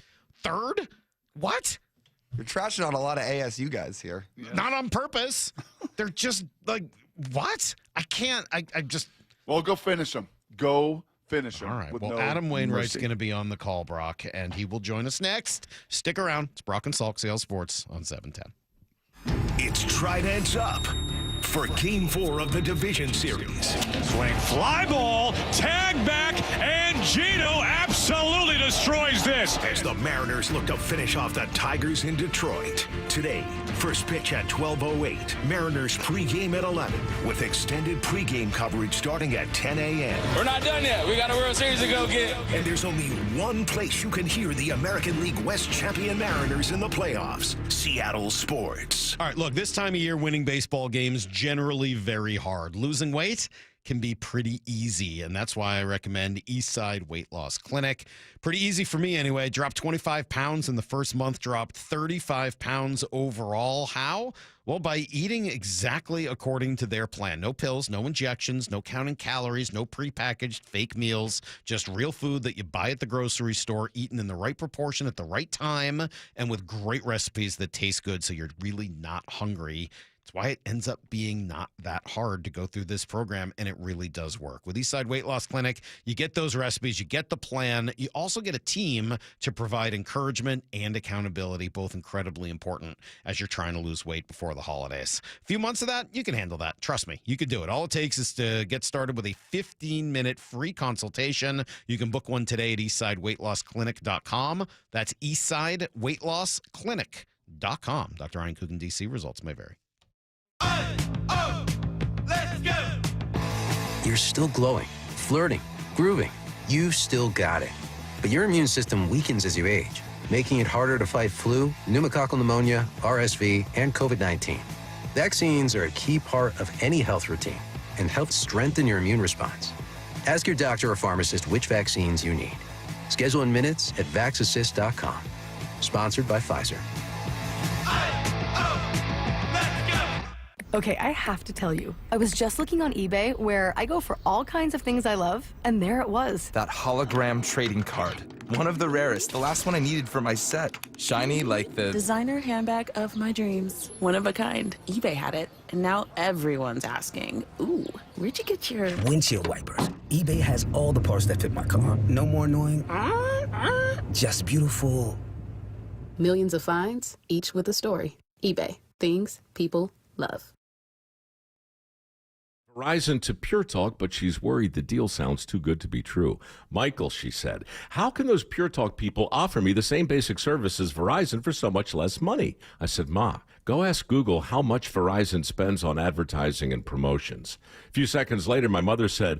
third. What? You're trashing on a lot of ASU guys here. Yeah. Not on purpose. They're just like what? I can't. I just. Well, go finish them. Go finish them. All right. Well, Adam Wainwright's going to be on the call, Brock, and he will join us next. Stick around. It's Brock and Salk, Sales Sports on 710. It's Tridents Up for Game 4 of the Division Series. Swing, fly ball, tag back, and Gino absolutely destroys this. As the Mariners look to finish off the Tigers in Detroit. Today, first pitch at 12:08. Mariners pregame at 11 with extended pregame coverage starting at 10 a.m. We're not done yet. We got a World Series to go get. And there's only one place you can hear the American League West champion Mariners in the playoffs, Seattle Sports. All right, look, this time of year, winning baseball games generally very hard. Losing weight can be pretty easy, and that's why I recommend Eastside Weight Loss Clinic. Pretty easy for me anyway. Dropped 25 pounds in the first month, dropped 35 pounds overall. How? Well, by eating exactly according to their plan. No pills, no injections, no counting calories, no prepackaged fake meals, just real food that you buy at the grocery store, eaten in the right proportion at the right time, and with great recipes that taste good so you're really not hungry. It's why it ends up being not that hard to go through this program, and it really does work. With Eastside Weight Loss Clinic, you get those recipes, you get the plan, you also get a team to provide encouragement and accountability, both incredibly important as you're trying to lose weight before the holidays. A few months of that, you can handle that. Trust me, you can do it. All it takes is to get started with a 15-minute free consultation. You can book one today at eastsideweightlossclinic.com. That's eastsideweightlossclinic.com. Dr. Ryan Coogan, D.C. Results may vary. Let's go! You're still glowing, flirting, grooving. You still got it. But your immune system weakens as you age, making it harder to fight flu, pneumococcal pneumonia, RSV, and COVID-19. Vaccines are a key part of any health routine and help strengthen your immune response. Ask your doctor or pharmacist which vaccines you need. Schedule in minutes at vaxassist.com. Sponsored by Pfizer. Okay, I have to tell you, I was just looking on eBay where I go for all kinds of things I love, and there it was. That hologram trading card. One of the rarest, the last one I needed for my set. Shiny like the designer handbag of my dreams. One of a kind. eBay had it, and now everyone's asking, ooh, where'd you get your windshield wipers? eBay has all the parts that fit my car. No more annoying, just beautiful. Millions of finds, each with a story. eBay. Things people love. Verizon to Pure Talk, but she's worried the deal sounds too good to be true. Michael, she said, how can those Pure Talk people offer me the same basic service as Verizon for so much less money? I said, Ma, go ask Google how much Verizon spends on advertising and promotions. A few seconds later, my mother said,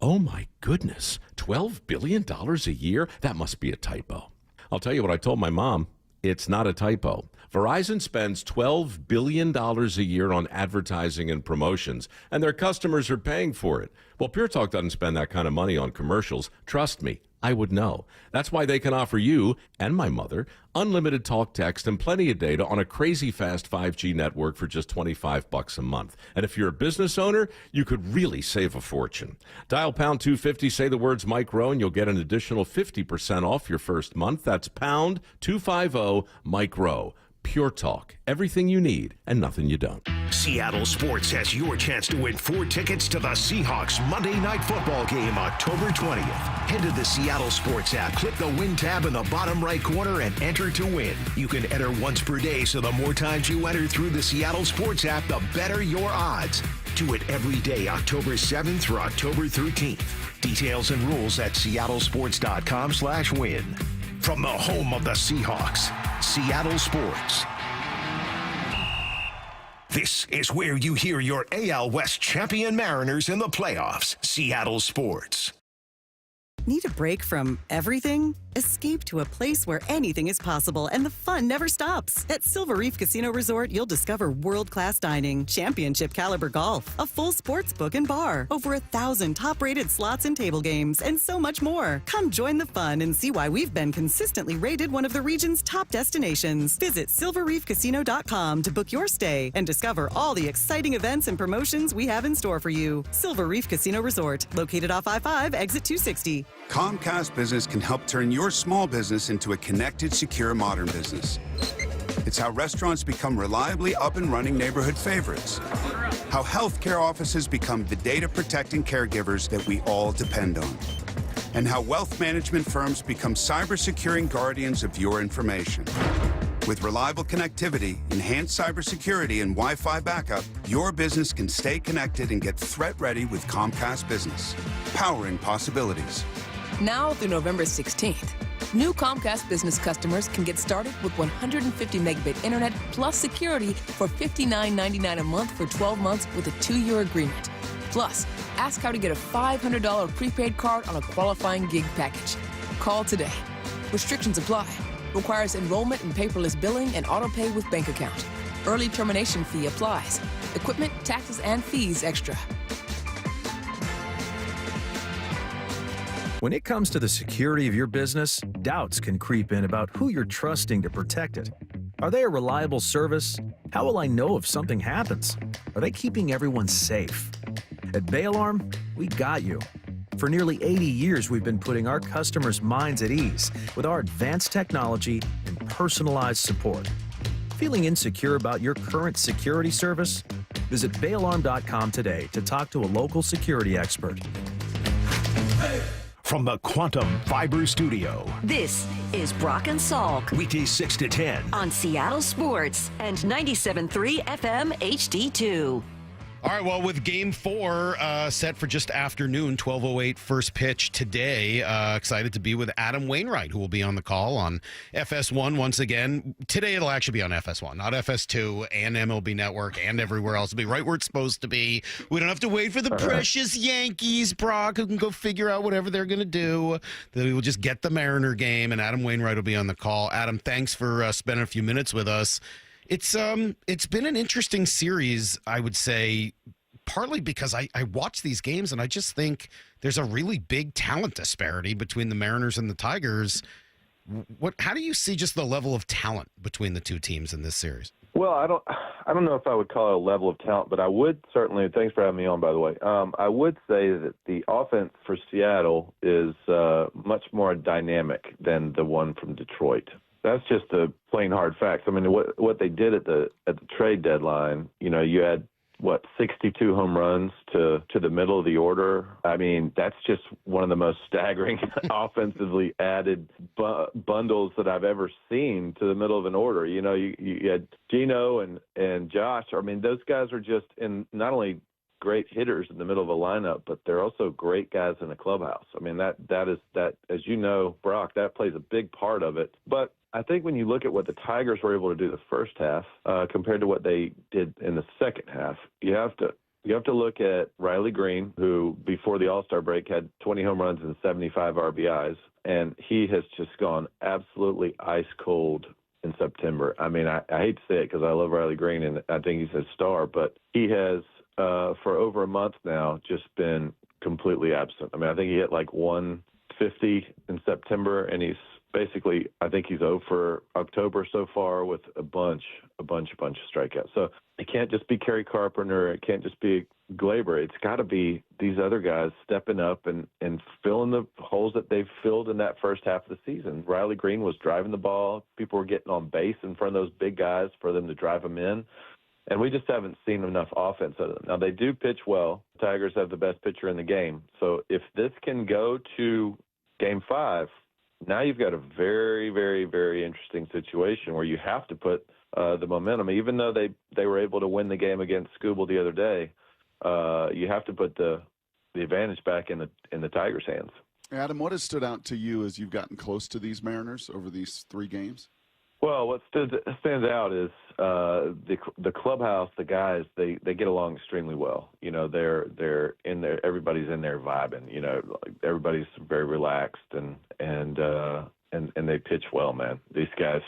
oh my goodness, $12 billion a year? That must be a typo. I'll tell you what I told my mom. It's not a typo. Verizon spends $12 billion a year on advertising and promotions, and their customers are paying for it. Well, Pure Talk doesn't spend that kind of money on commercials. Trust me, I would know. That's why they can offer you and my mother unlimited talk, text, and plenty of data on a crazy fast 5G network for just $25 a month. And if you're a business owner, you could really save a fortune. Dial pound 250, say the words Mike Rowe, and you'll get an additional 50% off your first month. That's pound 250 Mike Rowe. Pure Talk. Everything you need and nothing you don't. Seattle Sports has your chance to win 4 tickets to the Seahawks Monday Night Football game October 20th. Head to the Seattle Sports app, click the Win tab in the bottom right corner, and enter to win. You can enter once per day, so the more times you enter through the Seattle Sports app, the better your odds. Do it every day, October 7th through October 13th. Details and rules at seattlesports.com/win. From the home of the Seahawks, Seattle Sports. This is where you hear your AL West champion Mariners in the playoffs. Seattle Sports. Need a break from everything? Escape to a place where anything is possible and the fun never stops. At Silver Reef Casino Resort, you'll discover world-class dining, championship caliber golf, a full sports book and bar, over 1,000 top-rated slots and table games, and so much more. Come join the fun and see why we've been consistently rated one of the region's top destinations. Visit silverreefcasino.com to book your stay and discover all the exciting events and promotions we have in store for you. Silver Reef Casino Resort, located off I-5, exit 260. Comcast Business can help turn your small business into a connected, secure, modern business. It's how restaurants become reliably up and running neighborhood favorites. How healthcare offices become the data-protecting caregivers that we all depend on. And how wealth management firms become cyber-securing guardians of your information. With reliable connectivity, enhanced cybersecurity, and Wi-Fi backup, your business can stay connected and get threat-ready with Comcast Business. Powering possibilities. Now through November 16th, new Comcast Business customers can get started with 150 megabit internet plus security for $59.99 a month for 12 months with a 2-year agreement. Plus, ask how to get a $500 prepaid card on a qualifying gig package. Call today. Restrictions apply. Requires enrollment in paperless billing and auto-pay with bank account. Early termination fee applies. Equipment, taxes, and fees extra. When it comes to the security of your business, doubts can creep in about who you're trusting to protect it. Are they a reliable service? How will I know if something happens? Are they keeping everyone safe? At Bay Alarm, we got you. For nearly 80 years, we've been putting our customers' minds at ease with our advanced technology and personalized support. Feeling insecure about your current security service? Visit bayalarm.com today to talk to a local security expert. From the Quantum Fiber Studio. This is Brock and Salk. Weekdays 6 to 10. On Seattle Sports and 97.3 FM HD2. All right, well, with Game 4 set for just afternoon, 12:08 first pitch today. Excited to be with Adam Wainwright, who will be on the call on FS1 once again. Today it'll actually be on FS1, not FS2 and MLB Network and everywhere else. It'll be right where it's supposed to be. We don't have to wait for the precious Yankees, Brock, who can go figure out whatever they're going to do. We will just get the Mariner game, and Adam Wainwright will be on the call. Adam, thanks for spending a few minutes with us. It's been an interesting series, I would say, partly because I watch these games and I just think there's a really big talent disparity between the Mariners and the Tigers. How do you see just the level of talent between the two teams in this series? Well, I don't know if I would call it a level of talent, but I would certainly, thanks for having me on, by the way. I would say that the offense for Seattle is much more dynamic than the one from Detroit. That's just the plain hard facts. I mean, what they did at the trade deadline, you had 62 home runs to the middle of the order. I mean, that's just one of the most staggering offensively added bundles that I've ever seen to the middle of an order. You had Gino and Josh. I mean, those guys are just not only great hitters in the middle of a lineup, but they're also great guys in the clubhouse. I mean, that is, as you know, Brock, that plays a big part of it. But I think when you look at what the Tigers were able to do the first half compared to what they did in the second half, you have to look at Riley Green, who before the All-Star break had 20 home runs and 75 RBIs, and he has just gone absolutely ice cold in September. I mean, I hate to say it because I love Riley Green and I think he's a star, but he has for over a month now just been completely absent. I mean, I think he hit like 150 in September, and he's basically, I think he's 0 for October so far with a bunch of strikeouts. So it can't just be Kerry Carpenter. It can't just be Glaber. It's got to be these other guys stepping up and filling the holes that they've filled in that first half of the season. Riley Green was driving the ball. People were getting on base in front of those big guys for them to drive them in. And we just haven't seen enough offense out of them. Now, they do pitch well. The Tigers have the best pitcher in the game. So if this can go to Game 5, now you've got a very, very, very interesting situation where you have to put the momentum. Even though they were able to win the game against Scooble the other day, you have to put the advantage back in the Tigers' hands. Adam, what has stood out to you as you've gotten close to these Mariners over these 3 games? Well, what stands out is the clubhouse. The guys they get along extremely well. They're in there. Everybody's in there vibing. Everybody's very relaxed and they pitch well, man. These guys,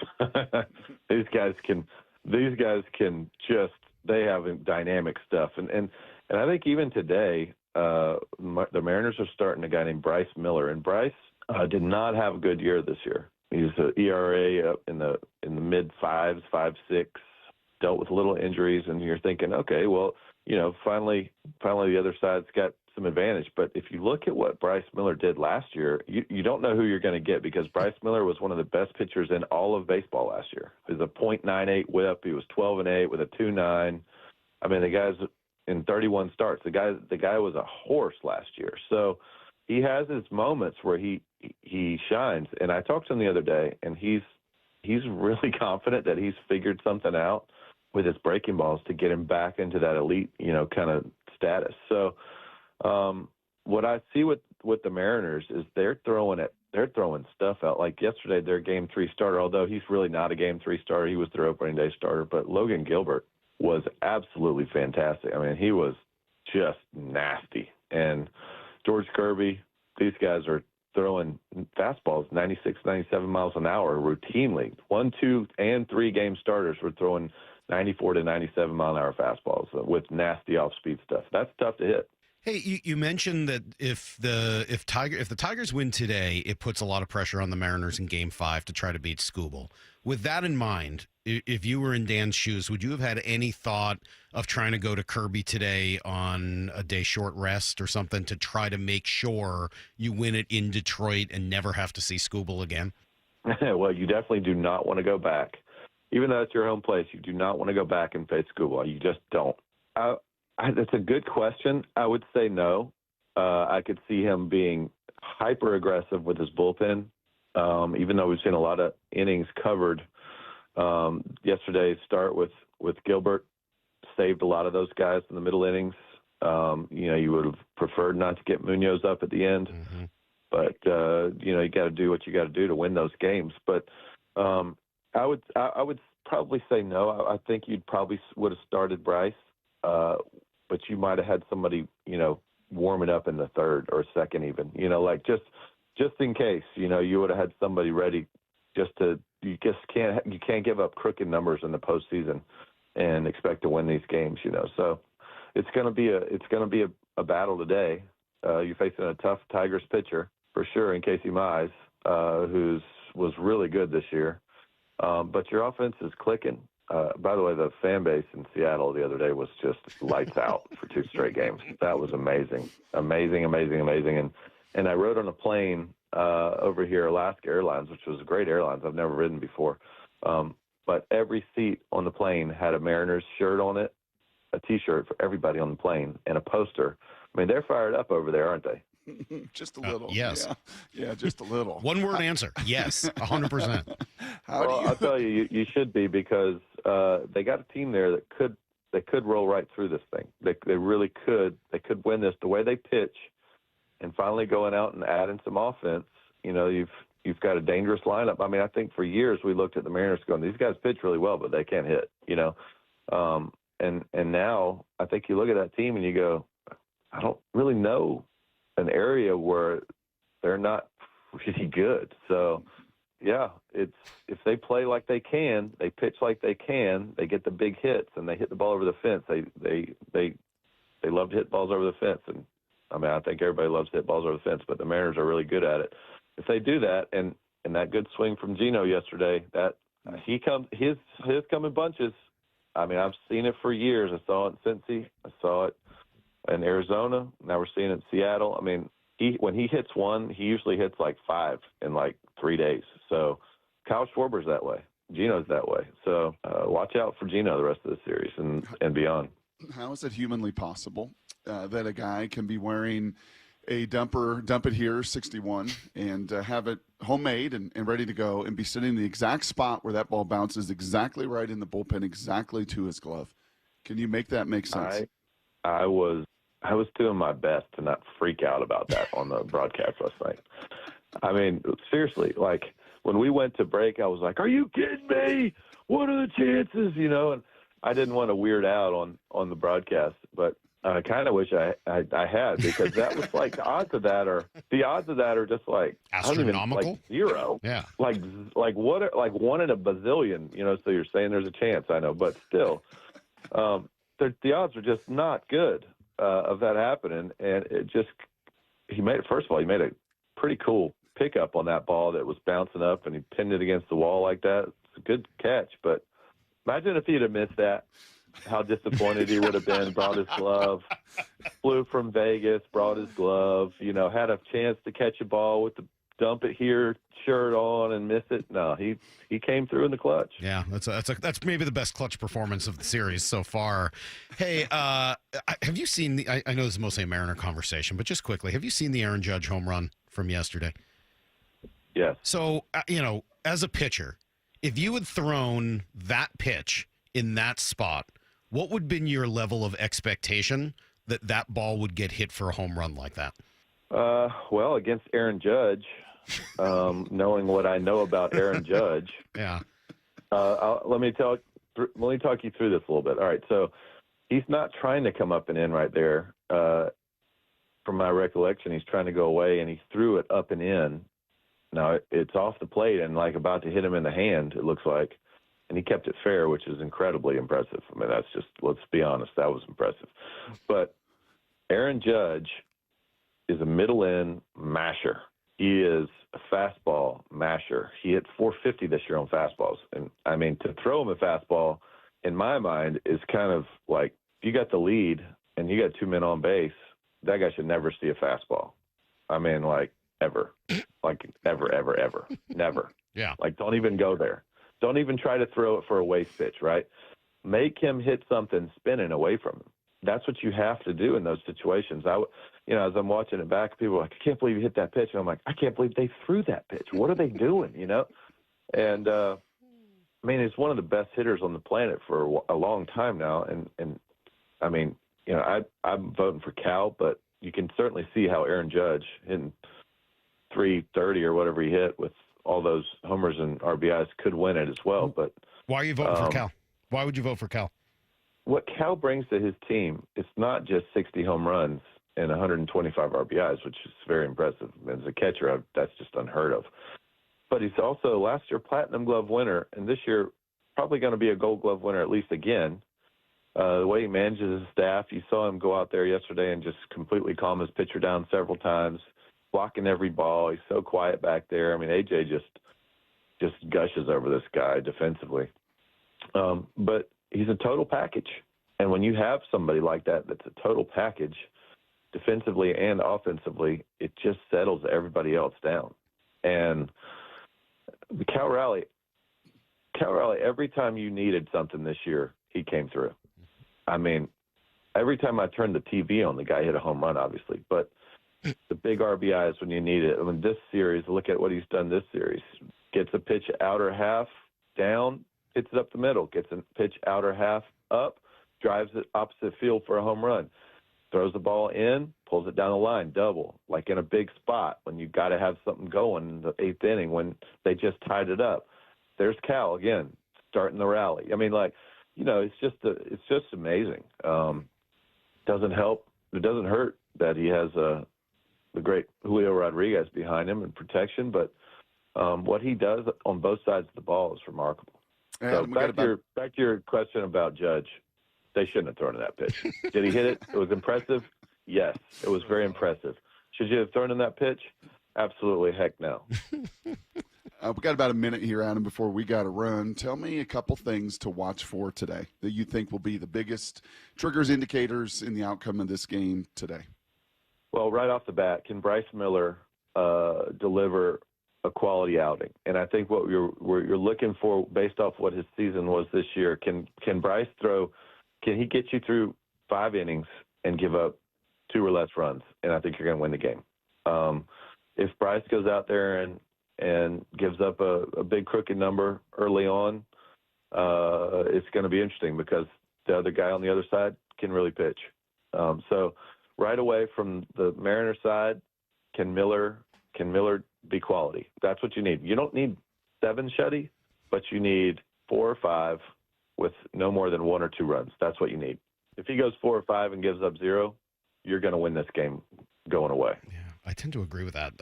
these guys can just, they have dynamic stuff. And I think even today, the Mariners are starting a guy named Bryce Miller, and Bryce did not have a good year this year. He's an ERA up in the mid 5s, 5.6, dealt with little injuries, and you're thinking, okay, well, finally the other side's got some advantage. But if you look at what Bryce Miller did last year, you don't know who you're going to get, because Bryce Miller was one of the best pitchers in all of baseball last year. He was a .98 whip. He was 12-8 with a 2.9. I mean, the guy's in 31 starts. The guy was a horse last year. So he has his moments where he shines. And I talked to him the other day, and he's really confident that he's figured something out with his breaking balls to get him back into that elite, kind of status. So what I see with the Mariners is they're throwing stuff out. Like yesterday, their Game 3 starter, although he's really not a Game 3 starter, he was their opening day starter, but Logan Gilbert was absolutely fantastic. I mean, he was just nasty. And George Kirby, these guys are throwing fastballs 96, 97 miles an hour routinely. 1, 2, and 3 game starters were throwing 94 to 97 mile an hour fastballs with nasty off-speed stuff. That's tough to hit. Hey, you mentioned that if the Tigers win today, it puts a lot of pressure on the Mariners in Game 5 to try to beat Scooble. With that in mind, if you were in Dan's shoes, would you have had any thought of trying to go to Kirby today on a day short rest or something to try to make sure you win it in Detroit and never have to see Scooble again? Well, you definitely do not want to go back. Even though it's your home place, you do not want to go back and face Scooble. You just don't. That's a good question. I would say no. I could see him being hyper aggressive with his bullpen, even though we've seen a lot of innings covered. Yesterday's start with Gilbert saved a lot of those guys in the middle innings. You would have preferred not to get Munoz up at the end, but you got to do what you got to do to win those games. But I would probably say no. I think you'd probably would have started Bryce. But you might have had somebody, warming up in the third or second even, like just in case, you would have had somebody ready you can't give up crooked numbers in the postseason and expect to win these games, So it's going to be a battle today. You're facing a tough Tigers pitcher for sure in Casey Mize, who's was really good this year. But your offense is clicking. By the way, the fan base in Seattle the other day was just lights out for 2 straight games. That was amazing. Amazing. And I rode on a plane over here, Alaska Airlines, which was a great airlines. I've never ridden before. But every seat on the plane had a Mariners shirt on it, a T-shirt for everybody on the plane, and a poster. I mean, they're fired up over there, aren't they? Just a little. Yes. Yeah, just a little. One word answer. Yes, 100%. I'll tell you, you should be, because they got a team there that could roll right through this thing. They really could. They could win this. The way they pitch, and finally going out and adding some offense. You know, you've got a dangerous lineup. I mean, I think for years we looked at the Mariners going, these guys pitch really well, but they can't hit. You know, and now I think you look at that team and you go, I don't really know an area where they're not really good. So, yeah, it's if they play like they can, they pitch like they can, they get the big hits and they hit the ball over the fence. They love to hit balls over the fence, and I mean, I think everybody loves to hit balls over the fence, but the Mariners are really good at it. If they do that, and that good swing from Gino yesterday, that his come in bunches. I mean, I've seen it for years. I saw it in Cincy. I saw it in Arizona. Now we're seeing it in Seattle. I mean, when he hits one, he usually hits like 5 in like 3 days. So Kyle Schwarber's that way. Gino's that way. So watch out for Gino the rest of the series and beyond. How is it humanly possible that a guy can be wearing a dump it here 61 and have it homemade and ready to go and be sitting in the exact spot where that ball bounces exactly right in the bullpen, exactly to his glove? Can you make that make sense? I was doing my best to not freak out about that on the broadcast last night. I mean, seriously, like when we went to break, I was like, are you kidding me? What are the chances? You know, and I didn't want to weird out on the broadcast, but I kind of wish I had, because that was like the odds of that are just like astronomical, like 0. Yeah, like what, like 1 in a bazillion. You know, so you're saying there's a chance. I know, but still, the odds are just not good of that happening. And it just first of all, he made a pretty cool pickup on that ball that was bouncing up, and he pinned it against the wall like that. It's a good catch, but imagine if he'd have missed that. How disappointed he would have been. Brought his glove, flew from Vegas, brought his glove, you know, had a chance to catch a ball with the dump it here shirt on and miss it. No, he came through in the clutch. Yeah, that's maybe the best clutch performance of the series so far. Hey, have you seen I know this is mostly a Mariner conversation, but just quickly, have you seen the Aaron Judge home run from yesterday? Yes. So, you know, as a pitcher, if you had thrown that pitch in that spot, what would have been your level of expectation that ball would get hit for a home run like that? Well, against Aaron Judge, knowing what I know about Aaron Judge, yeah. Let me talk you through this a little bit. All right, so he's not trying to come up and in right there. From my recollection, he's trying to go away, and he threw it up and in. Now it's off the plate and like about to hit him in the hand, it looks like. And he kept it fair, which is incredibly impressive. I mean, that's just, let's be honest, that was impressive. But Aaron Judge is a middle-in masher. He is a fastball masher. He hit 450 this year on fastballs. And, I mean, to throw him a fastball, in my mind, is kind of like, if you got the lead and you got 2 men on base, that guy should never see a fastball. I mean, like, ever. Like, ever, ever, ever. Never. Yeah. Like, don't even go there. Don't even try to throw it for a waste pitch, right? Make him hit something spinning away from him. That's what you have to do in those situations. As I'm watching it back, people are like, I can't believe you hit that pitch. And I'm like, I can't believe they threw that pitch. What are they doing, you know? And, I mean, he's one of the best hitters on the planet for a long time now. And I mean, you know, I'm voting for Cal, but you can certainly see how Aaron Judge hitting 330 or whatever he hit with all those homers and RBIs could win it as well. But why are you voting for Cal? Why would you vote for Cal? What Cal brings to his team, it's not just 60 home runs and 125 RBIs, which is very impressive. As a catcher, that's just unheard of. But he's also last year Platinum Glove winner, and this year probably going to be a Gold Glove winner at least again. The way he manages his staff, you saw him go out there yesterday and just completely calm his pitcher down several times, blocking every ball. He's so quiet back there. I mean, AJ just just gushes over this guy defensively. But he's a total package. And when you have somebody like that that's a total package, defensively and offensively, it just settles everybody else down. And Cal Raleigh, every time you needed something this year, he came through. I mean, every time I turned the TV on, the guy hit a home run, obviously. But the big RBIs when you need it. I mean, this series, look at what he's done this series. Gets a pitch outer half down, hits it up the middle. Gets a pitch outer half up, drives it opposite field for a home run. Throws the ball in, pulls it down the line, double, like in a big spot when you got to have something going in the 8th inning when they just tied it up. There's Cal again, starting the rally. I mean, like, you know, it's just amazing. Doesn't help. It doesn't hurt that he has the great Julio Rodriguez behind him in protection, but what he does on both sides of the ball is remarkable. So back to your question about Judge. They shouldn't have thrown in that pitch. Did he hit it? It was impressive. Yes, it was very impressive. Should you have thrown in that pitch? Absolutely, heck no. We got about a minute here, Adam, before we got to run. Tell me a couple things to watch for today that you think will be the biggest triggers, indicators in the outcome of this game today. Well, right off the bat, can Bryce Miller deliver a quality outing? And I think what you're looking for, based off what his season was this year, can Bryce throw? Can he get you through 5 innings and give up 2 or less runs? And I think you're going to win the game. If Bryce goes out there and gives up a big crooked number early on, it's going to be interesting because the other guy on the other side can really pitch. So right away from the Mariners side, can Miller be quality? That's what you need. You don't need 7 shutty, but you need 4 or 5 with no more than 1 or 2 runs. That's what you need. If he goes 4 or 5 and gives up 0, you're going to win this game going away. Yeah, I tend to agree with that.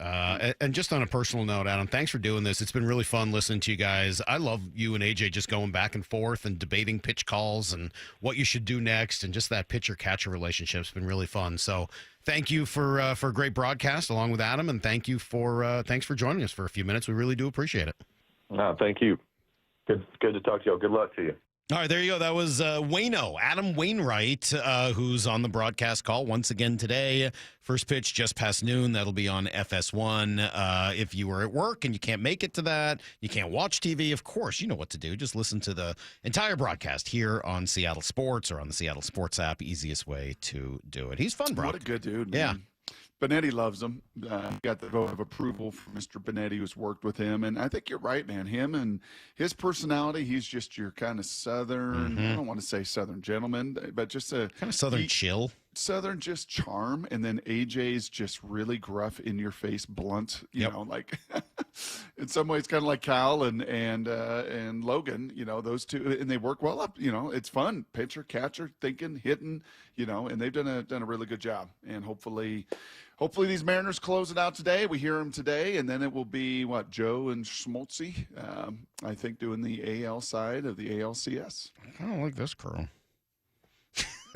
And just on a personal note, Adam, thanks for doing this. It's been really fun listening to you guys. I love you and AJ just going back and forth and debating pitch calls and what you should do next, and just that pitcher-catcher relationship's been really fun. So thank you for a great broadcast along with Adam, and thanks for joining us for a few minutes. We really do appreciate it. No, thank you. Good to talk to you all. Good luck to you. All right, there you go. That was Adam Wainwright, who's on the broadcast call once again today. First pitch just past noon. That'll be on FS1. If you were at work and you can't make it to that, you can't watch TV, of course, you know what to do. Just listen to the entire broadcast here on Seattle Sports or on the Seattle Sports app. Easiest way to do it. He's fun, Brock. What a good dude, man. Yeah. Benetti loves him. Got the vote of approval from Mr. Benetti, who's worked with him. And I think you're right, man. Him and his personality, he's just your kind of Southern, I don't want to say Southern gentleman, but just a kind of Southern chill. Southern just charm. And then AJ's just really gruff, in your face, blunt, you know, like in some ways kind of like Cal and Logan, you know, those two, and they work well up, you know, it's fun. Pitcher, catcher, thinking, hitting, you know, and they've done a really good job. And hopefully these Mariners close it out today. We hear them today, and then it will be Joe and Schmaltzy, I think, doing the AL side of the ALCS. I don't like this crew.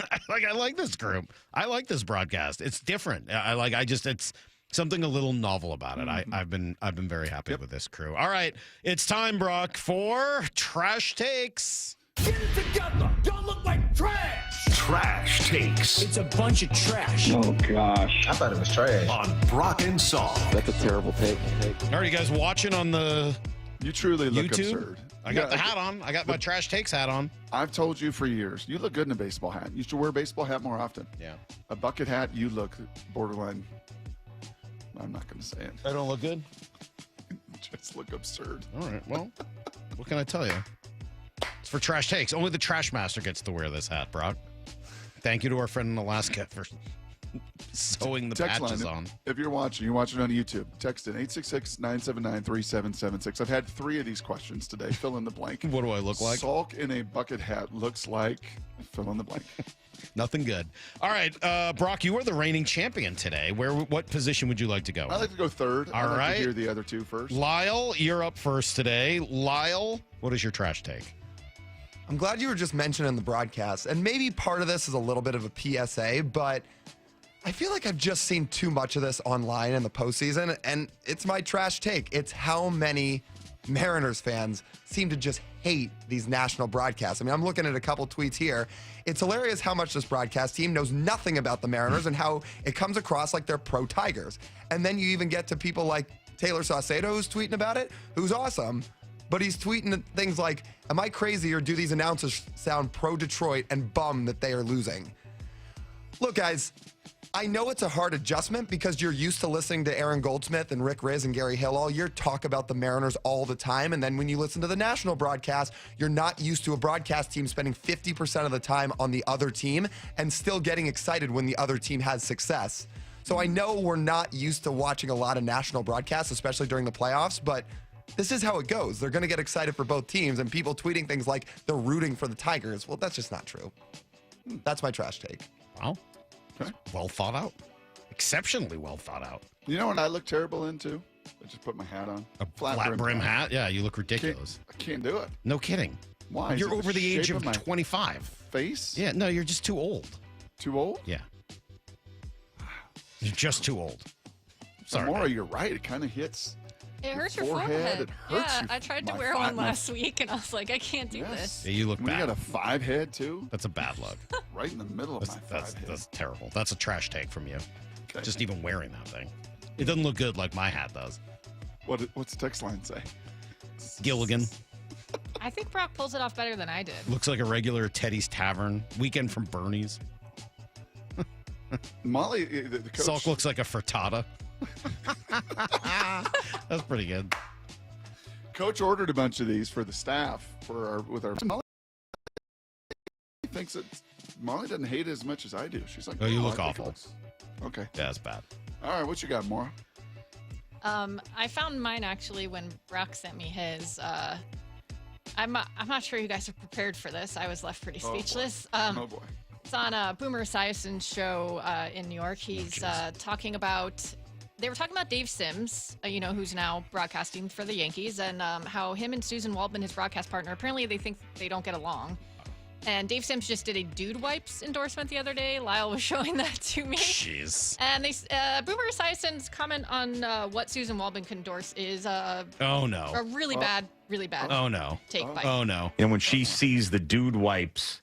I like this group. I like this broadcast. It's different. It's something a little novel about it. I've been very happy with this crew. All right, it's time, Brock, for Trash Takes. Get it together. Y'all look like trash. Trash Takes. It's a bunch of trash. Oh, gosh. I thought it was trash. On Brock and Salk. That's a terrible take. Are you guys watching on the You truly look YouTube? absurd. I got the hat on. I got my Trash Takes hat on. I've told you for years, you look good in a baseball hat. You should wear a baseball hat more often. Yeah. A bucket hat, you look borderline. I'm not going to say it. I don't look good? Just look absurd. All right. Well, what can I tell you? It's for Trash Takes. Only the Trash Master gets to wear this hat, Brock. Thank you to our friend in Alaska for sewing the Text patches line, on. If you're watching on YouTube. Text in 866-979-3776. I've had 3 of these questions today. Fill in the blank. What do I look like? Salk in a bucket hat looks like fill in the blank. Nothing good. All right, Brock, you are the reigning champion today. What position would you like to go? I'd like to go third. All I'd like right. to hear the other 2 first. Lyle, you're up first today. Lyle, what is your trash take? I'm glad you were just mentioning the broadcast, and maybe part of this is a little bit of a PSA, but I feel like I've just seen too much of this online in the postseason, and it's my trash take. It's how many Mariners fans seem to just hate these national broadcasts. I mean, I'm looking at a couple tweets here. It's hilarious how much this broadcast team knows nothing about the Mariners and how it comes across like they're pro-Tigers. And then you even get to people like Taylor Saucedo, who's tweeting about it, who's awesome, but he's tweeting things like, am I crazy or do these announcers sound pro-Detroit and bummed that they are losing? Look, guys, I know it's a hard adjustment because you're used to listening to Aaron Goldsmith and Rick Riz and Gary Hill all year talk about the Mariners all the time. And then when you listen to the national broadcast, you're not used to a broadcast team spending 50% of the time on the other team and still getting excited when the other team has success. So I know we're not used to watching a lot of national broadcasts, especially during the playoffs, but this is how it goes. They're going to get excited for both teams, and people tweeting things like they're rooting for the Tigers. Well, that's just not true. That's my trash take. Wow. Okay. Well thought out. Exceptionally well thought out. You know what I look terrible in, too? I just put my hat on. A flat brim hat? Yeah, you look ridiculous. I can't do it. No kidding. Why? You're over the age shape of my 25. Face? Yeah, no, you're just too old. Too old? Yeah. You're just too old. Sorry. Maura, you're right. It kind of hits. It hurts your forehead. forehead. It hurts yeah, your- I tried to my wear fi- one my- last week, and I was like, I can't do this. Yeah, you look We bad. got a 5 head, too? That's a bad look. Right in the middle of my 5 head. That's terrible. That's a trash take from you. Okay. Just even wearing that thing. It doesn't look good like my hat does. What's the text line say? Gilligan. I think Brock pulls it off better than I did. Looks like a regular Teddy's Tavern. Weekend from Bernie's. Molly, the coach. Salk looks like a frittata. That's pretty good. Coach ordered a bunch of these for the staff with our. Molly thinks that Molly doesn't hate it as much as I do. She's like, Oh, you I look think it awful. looks-" Okay. Yeah, that's bad. All right, what you got, Maura? I found mine actually when Brock sent me his. I'm not sure you guys are prepared for this. I was left pretty speechless. Oh boy. It's on Boomer Esiason's show in New York. He's talking about. They were talking about Dave Sims, who's now broadcasting for the Yankees, and how him and Susan Waldman, his broadcast partner, apparently they think they don't get along. And Dave Sims just did a Dude Wipes endorsement the other day. Lyle was showing that to me. Jeez. And Boomer Esiason's comment on what Susan Waldman can endorse is Oh, no. a really bad Oh, no. take by Oh, no. And when she sees the Dude Wipes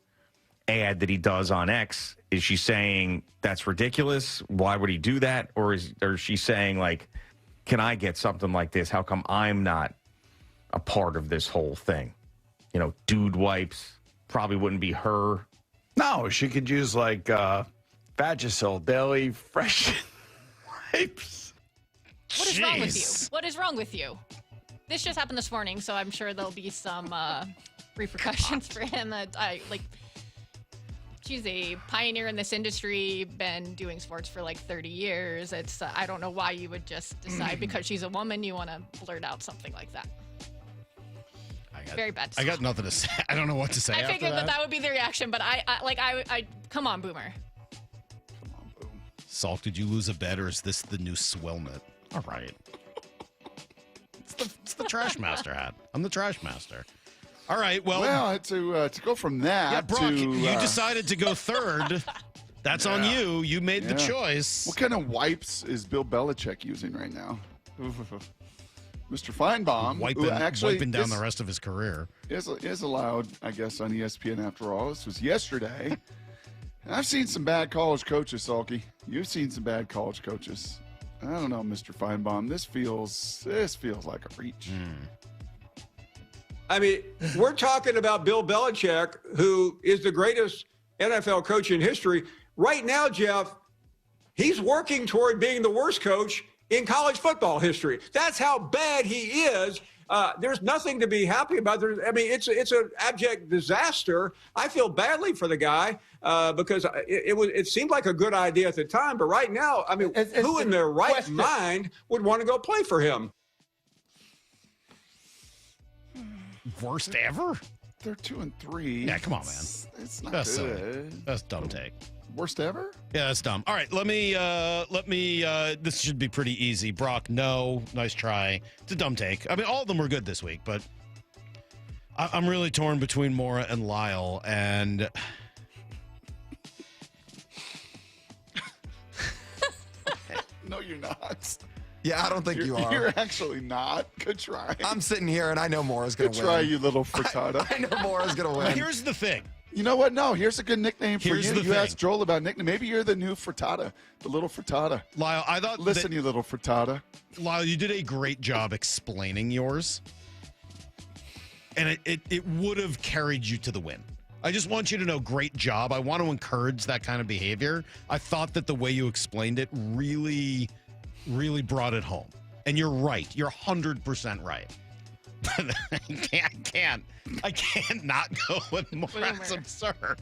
ad that he does on X, is she saying that's ridiculous? Why would he do that? Or is she saying, like, can I get something like this? How come I'm not a part of this whole thing? Dude Wipes probably wouldn't be her. No, she could use like Vagisil Daily Fresh Wipes. What is wrong with you? What is wrong with you? This just happened this morning, so I'm sure there'll be some repercussions for him. She's a pioneer in this industry, been doing sports for like 30 years. It's I don't know why you would just decide because she's a woman you want to blurt out something like that. Very bad. I got nothing to say. I don't know what to say I after figured that. that would be the reaction, but I come on, Boomer. Salk, did you lose a bet, or is this the new Swellnet? All right. It's the Trash Master hat. I'm the Trash Master. All right, well. To go from that. Yeah, Brock, to, you decided to go third. That's on you. You made the choice. What kind of wipes is Bill Belichick using right now? Mr. Feinbaum, Wiping down the rest of his career. Is allowed, I guess, on ESPN after all. This was yesterday. And I've seen some bad college coaches, Salky. You've seen some bad college coaches. I don't know, Mr. Feinbaum. This feels like a reach. I mean, we're talking about Bill Belichick, who is the greatest NFL coach in history. Right now, Jeff, he's working toward being the worst coach in college football history. That's how bad he is. There's nothing to be happy about. It's an abject disaster. I feel badly for the guy because it seemed like a good idea at the time, but right now, who in their right mind would want to go play for him? Worst ever? They're 2-3. Yeah, come on, man. It's not That's good. silly. That's a dumb take. Worst ever? Yeah, that's dumb. All right, let me, this should be pretty easy. Brock, no. Nice try. It's a dumb take. I mean, all of them were good this week, but I'm really torn between Maura and Lyle, and No, you're not. Yeah, I don't think you are. You're actually not. Good try. I'm sitting here and I know Mora's going to Good win. try, you little frittata. I know Mora's going to win. Here's the thing. You know what? No, here's a good nickname for Here's you. the You thing. asked Joel about nickname. Maybe you're the new frittata, the little frittata. Lyle, I thought. Listen, you little frittata. Lyle, you did a great job explaining yours, and it would have carried you to the win. I just want you to know, great job. I want to encourage that kind of behavior. I thought that the way you explained it really, really brought it home. And you're right. You're 100% right. But I can't not go with more. That's absurd.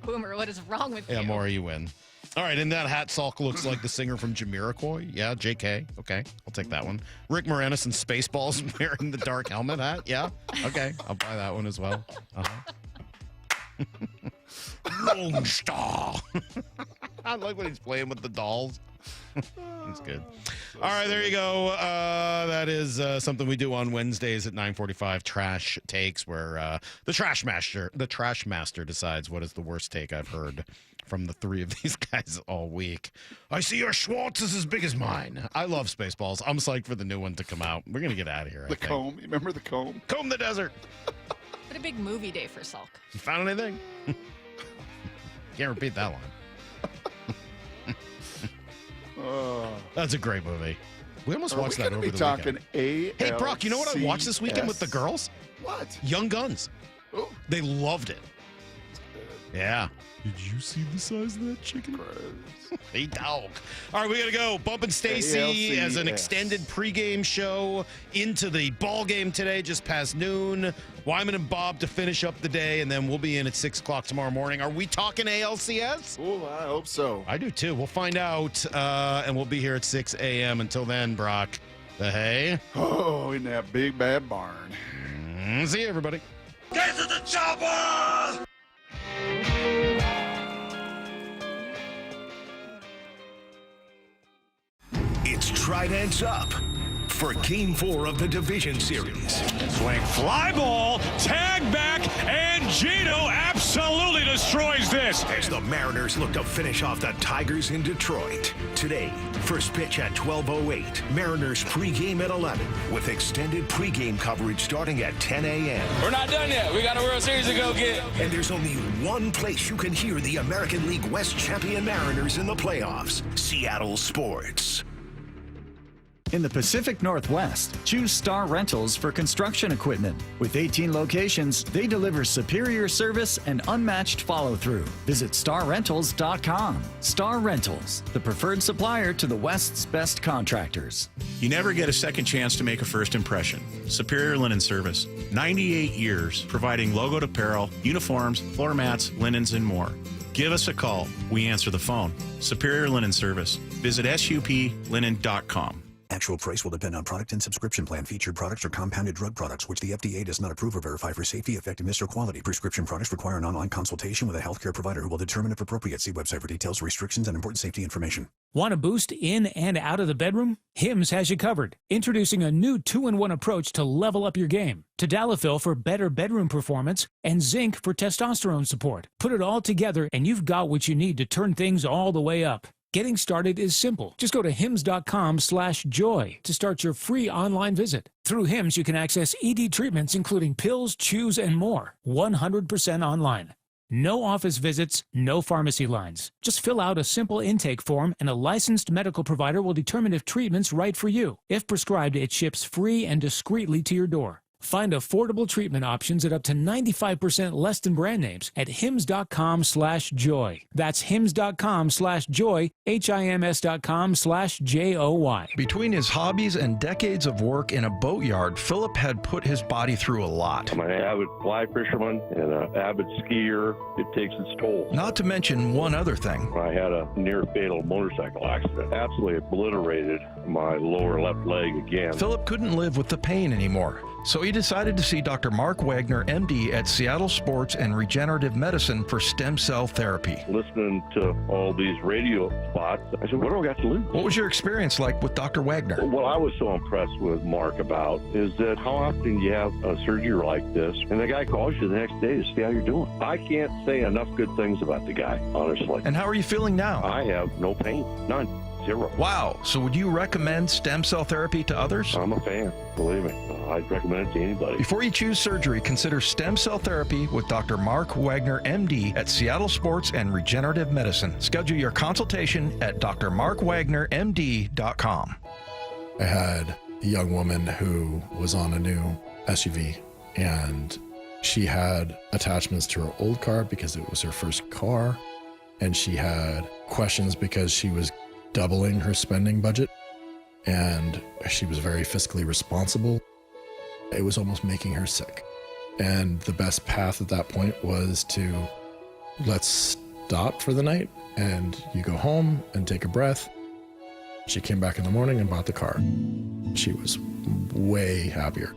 Boomer, what is wrong with Yeah, you? Maura, you win. All right, and that hat, Salk looks like the singer from Jamiroquai. Yeah, JK. Okay, I'll take that one. Rick Moranis in Spaceballs wearing the dark helmet hat. Yeah, okay, I'll buy that one as well. Lone Star. I like when he's playing with the dolls. That's good. All right, there you go. That is something we do on Wednesdays at 9:45. Trash takes, where the trash master decides what is the worst take I've heard from the three of these guys all week. I see your Schwartz is as big as mine. I love Spaceballs. I'm psyched for the new one to come out. We're gonna get out of here. The comb. You remember the comb? Comb the desert. What a big movie day for Salk. You found anything? Can't repeat that line. That's a great movie. We almost watched that over the weekend. Hey, Brock, you know what I watched this weekend with the girls? What? Young Guns. Oh. They loved it. Yeah. Did you see the size of that chicken? Hey, dog. All right, we got to go. Bump and Stacy as an extended pregame show into the ball game today, just past noon. Wyman and Bob to finish up the day, and then we'll be in at 6 o'clock tomorrow morning. Are we talking ALCS? Oh, I hope so. I do, too. We'll find out, and we'll be here at 6 a.m. Until then, Brock, the hay. Oh, in that big bad barn. See you, everybody. Get to the chopper! It's Tridents Up for Game 4 of the Division Series. Swing, fly ball, tag back, and Gino absolutely destroys this. As the Mariners look to finish off the Tigers in Detroit. Today, first pitch at 12:08. Mariners pregame at 11 with extended pregame coverage starting at 10 a.m. We're not done yet. We got a World Series to go get. And there's only one place you can hear the American League West champion Mariners in the playoffs. Seattle Sports. In the Pacific Northwest, choose Star Rentals for construction equipment. With 18 locations, they deliver superior service and unmatched follow-through. Visit starrentals.com. Star Rentals, the preferred supplier to the West's best contractors. You never get a second chance to make a first impression. Superior Linen Service. 98 years providing logoed apparel, uniforms, floor mats, linens, and more. Give us a call. We answer the phone. Superior Linen Service. Visit suplinen.com. Actual price will depend on product and subscription plan. Featured products are compounded drug products, which the FDA does not approve or verify for safety, effectiveness, or quality. Prescription products require an online consultation with a healthcare provider who will determine if appropriate. See website for details, restrictions, and important safety information. Want a boost in and out of the bedroom? Hims has you covered. Introducing a new 2-in-1 approach to level up your game. Tadalafil for better bedroom performance and zinc for testosterone support. Put it all together and you've got what you need to turn things all the way up. Getting started is simple. Just go to hims.com/joy to start your free online visit. Through Hims, you can access ED treatments including pills, chews, and more. 100% online. No office visits, no pharmacy lines. Just fill out a simple intake form and a licensed medical provider will determine if treatment's right for you. If prescribed, it ships free and discreetly to your door. Find affordable treatment options at up to 95% less than brand names at hims.com/joy. That's hims.com/joy, HIMS.com/JOY. Between his hobbies and decades of work in a boatyard, Philip had put his body through a lot. I'm an avid fly fisherman and an avid skier. It takes its toll. Not to mention one other thing. I had a near-fatal motorcycle accident. Absolutely obliterated my lower left leg again. Philip couldn't live with the pain anymore, so he decided to see Dr. Mark Wagner, MD, at Seattle Sports and Regenerative Medicine for stem cell therapy. Listening to all these radio spots, I said, what do I got to lose? What was your experience like with Dr. Wagner? What I was so impressed with Mark about is that how often you have a surgery like this, and the guy calls you the next day to see how you're doing. I can't say enough good things about the guy, honestly. And how are you feeling now? I have no pain, none. 0. Wow. So would you recommend stem cell therapy to others? I'm a fan, believe me. I'd recommend it to anybody. Before you choose surgery, consider stem cell therapy with Dr. Mark Wagner, MD, at Seattle Sports and Regenerative Medicine. Schedule your consultation at drmarkwagnermd.com. I had a young woman who was on a new SUV, and she had attachments to her old car because it was her first car, and she had questions because she was doubling her spending budget, and she was very fiscally responsible. It was almost making her sick. And the best path at that point was to, let's stop for the night, and you go home and take a breath. She came back in the morning and bought the car. She was way happier.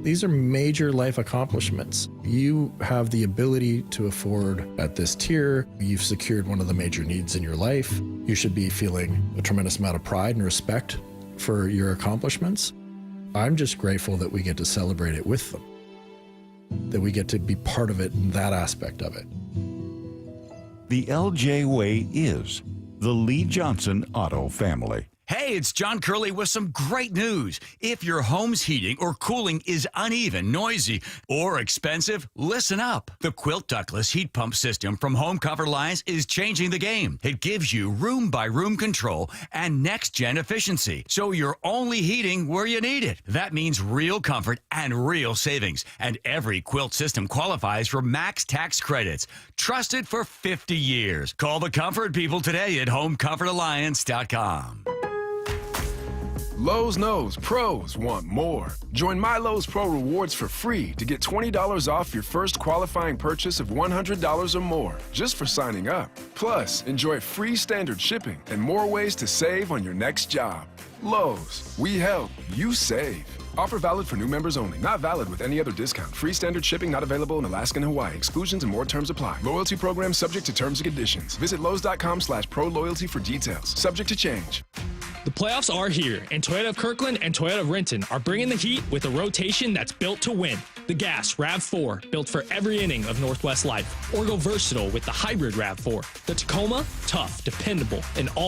These are major life accomplishments. You have the ability to afford at this tier. You've secured one of the major needs in your life. You should be feeling a tremendous amount of pride and respect for your accomplishments. I'm just grateful that we get to celebrate it with them, that we get to be part of it in that aspect of it. The LJ way is the Lee Johnson Auto family. Hey, it's John Curley with some great news. If your home's heating or cooling is uneven, noisy, or expensive, listen up. The Quilt ductless heat pump system from Home Comfort Alliance is changing the game. It gives you room-by-room control and next-gen efficiency, so you're only heating where you need it. That means real comfort and real savings, and every Quilt system qualifies for max tax credits. Trusted for 50 years. Call the comfort people today at homecomfortalliance.com. Lowe's knows pros want more. Join My Lowe's Pro Rewards for free to get $20 off your first qualifying purchase of $100 or more just for signing up. Plus, enjoy free standard shipping and more ways to save on your next job. Lowe's, we help, you save. Offer valid for new members only. Not valid with any other discount. Free standard shipping not available in Alaska and Hawaii. Exclusions and more terms apply. Loyalty program subject to terms and conditions. Visit Lowe's.com/pro-loyalty for details. Subject to change. The playoffs are here, and Toyota of Kirkland and Toyota of Renton are bringing the heat with a rotation that's built to win. The Gas RAV4, built for every inning of Northwest life. Or go versatile with the hybrid RAV4. The Tacoma, tough, dependable, and all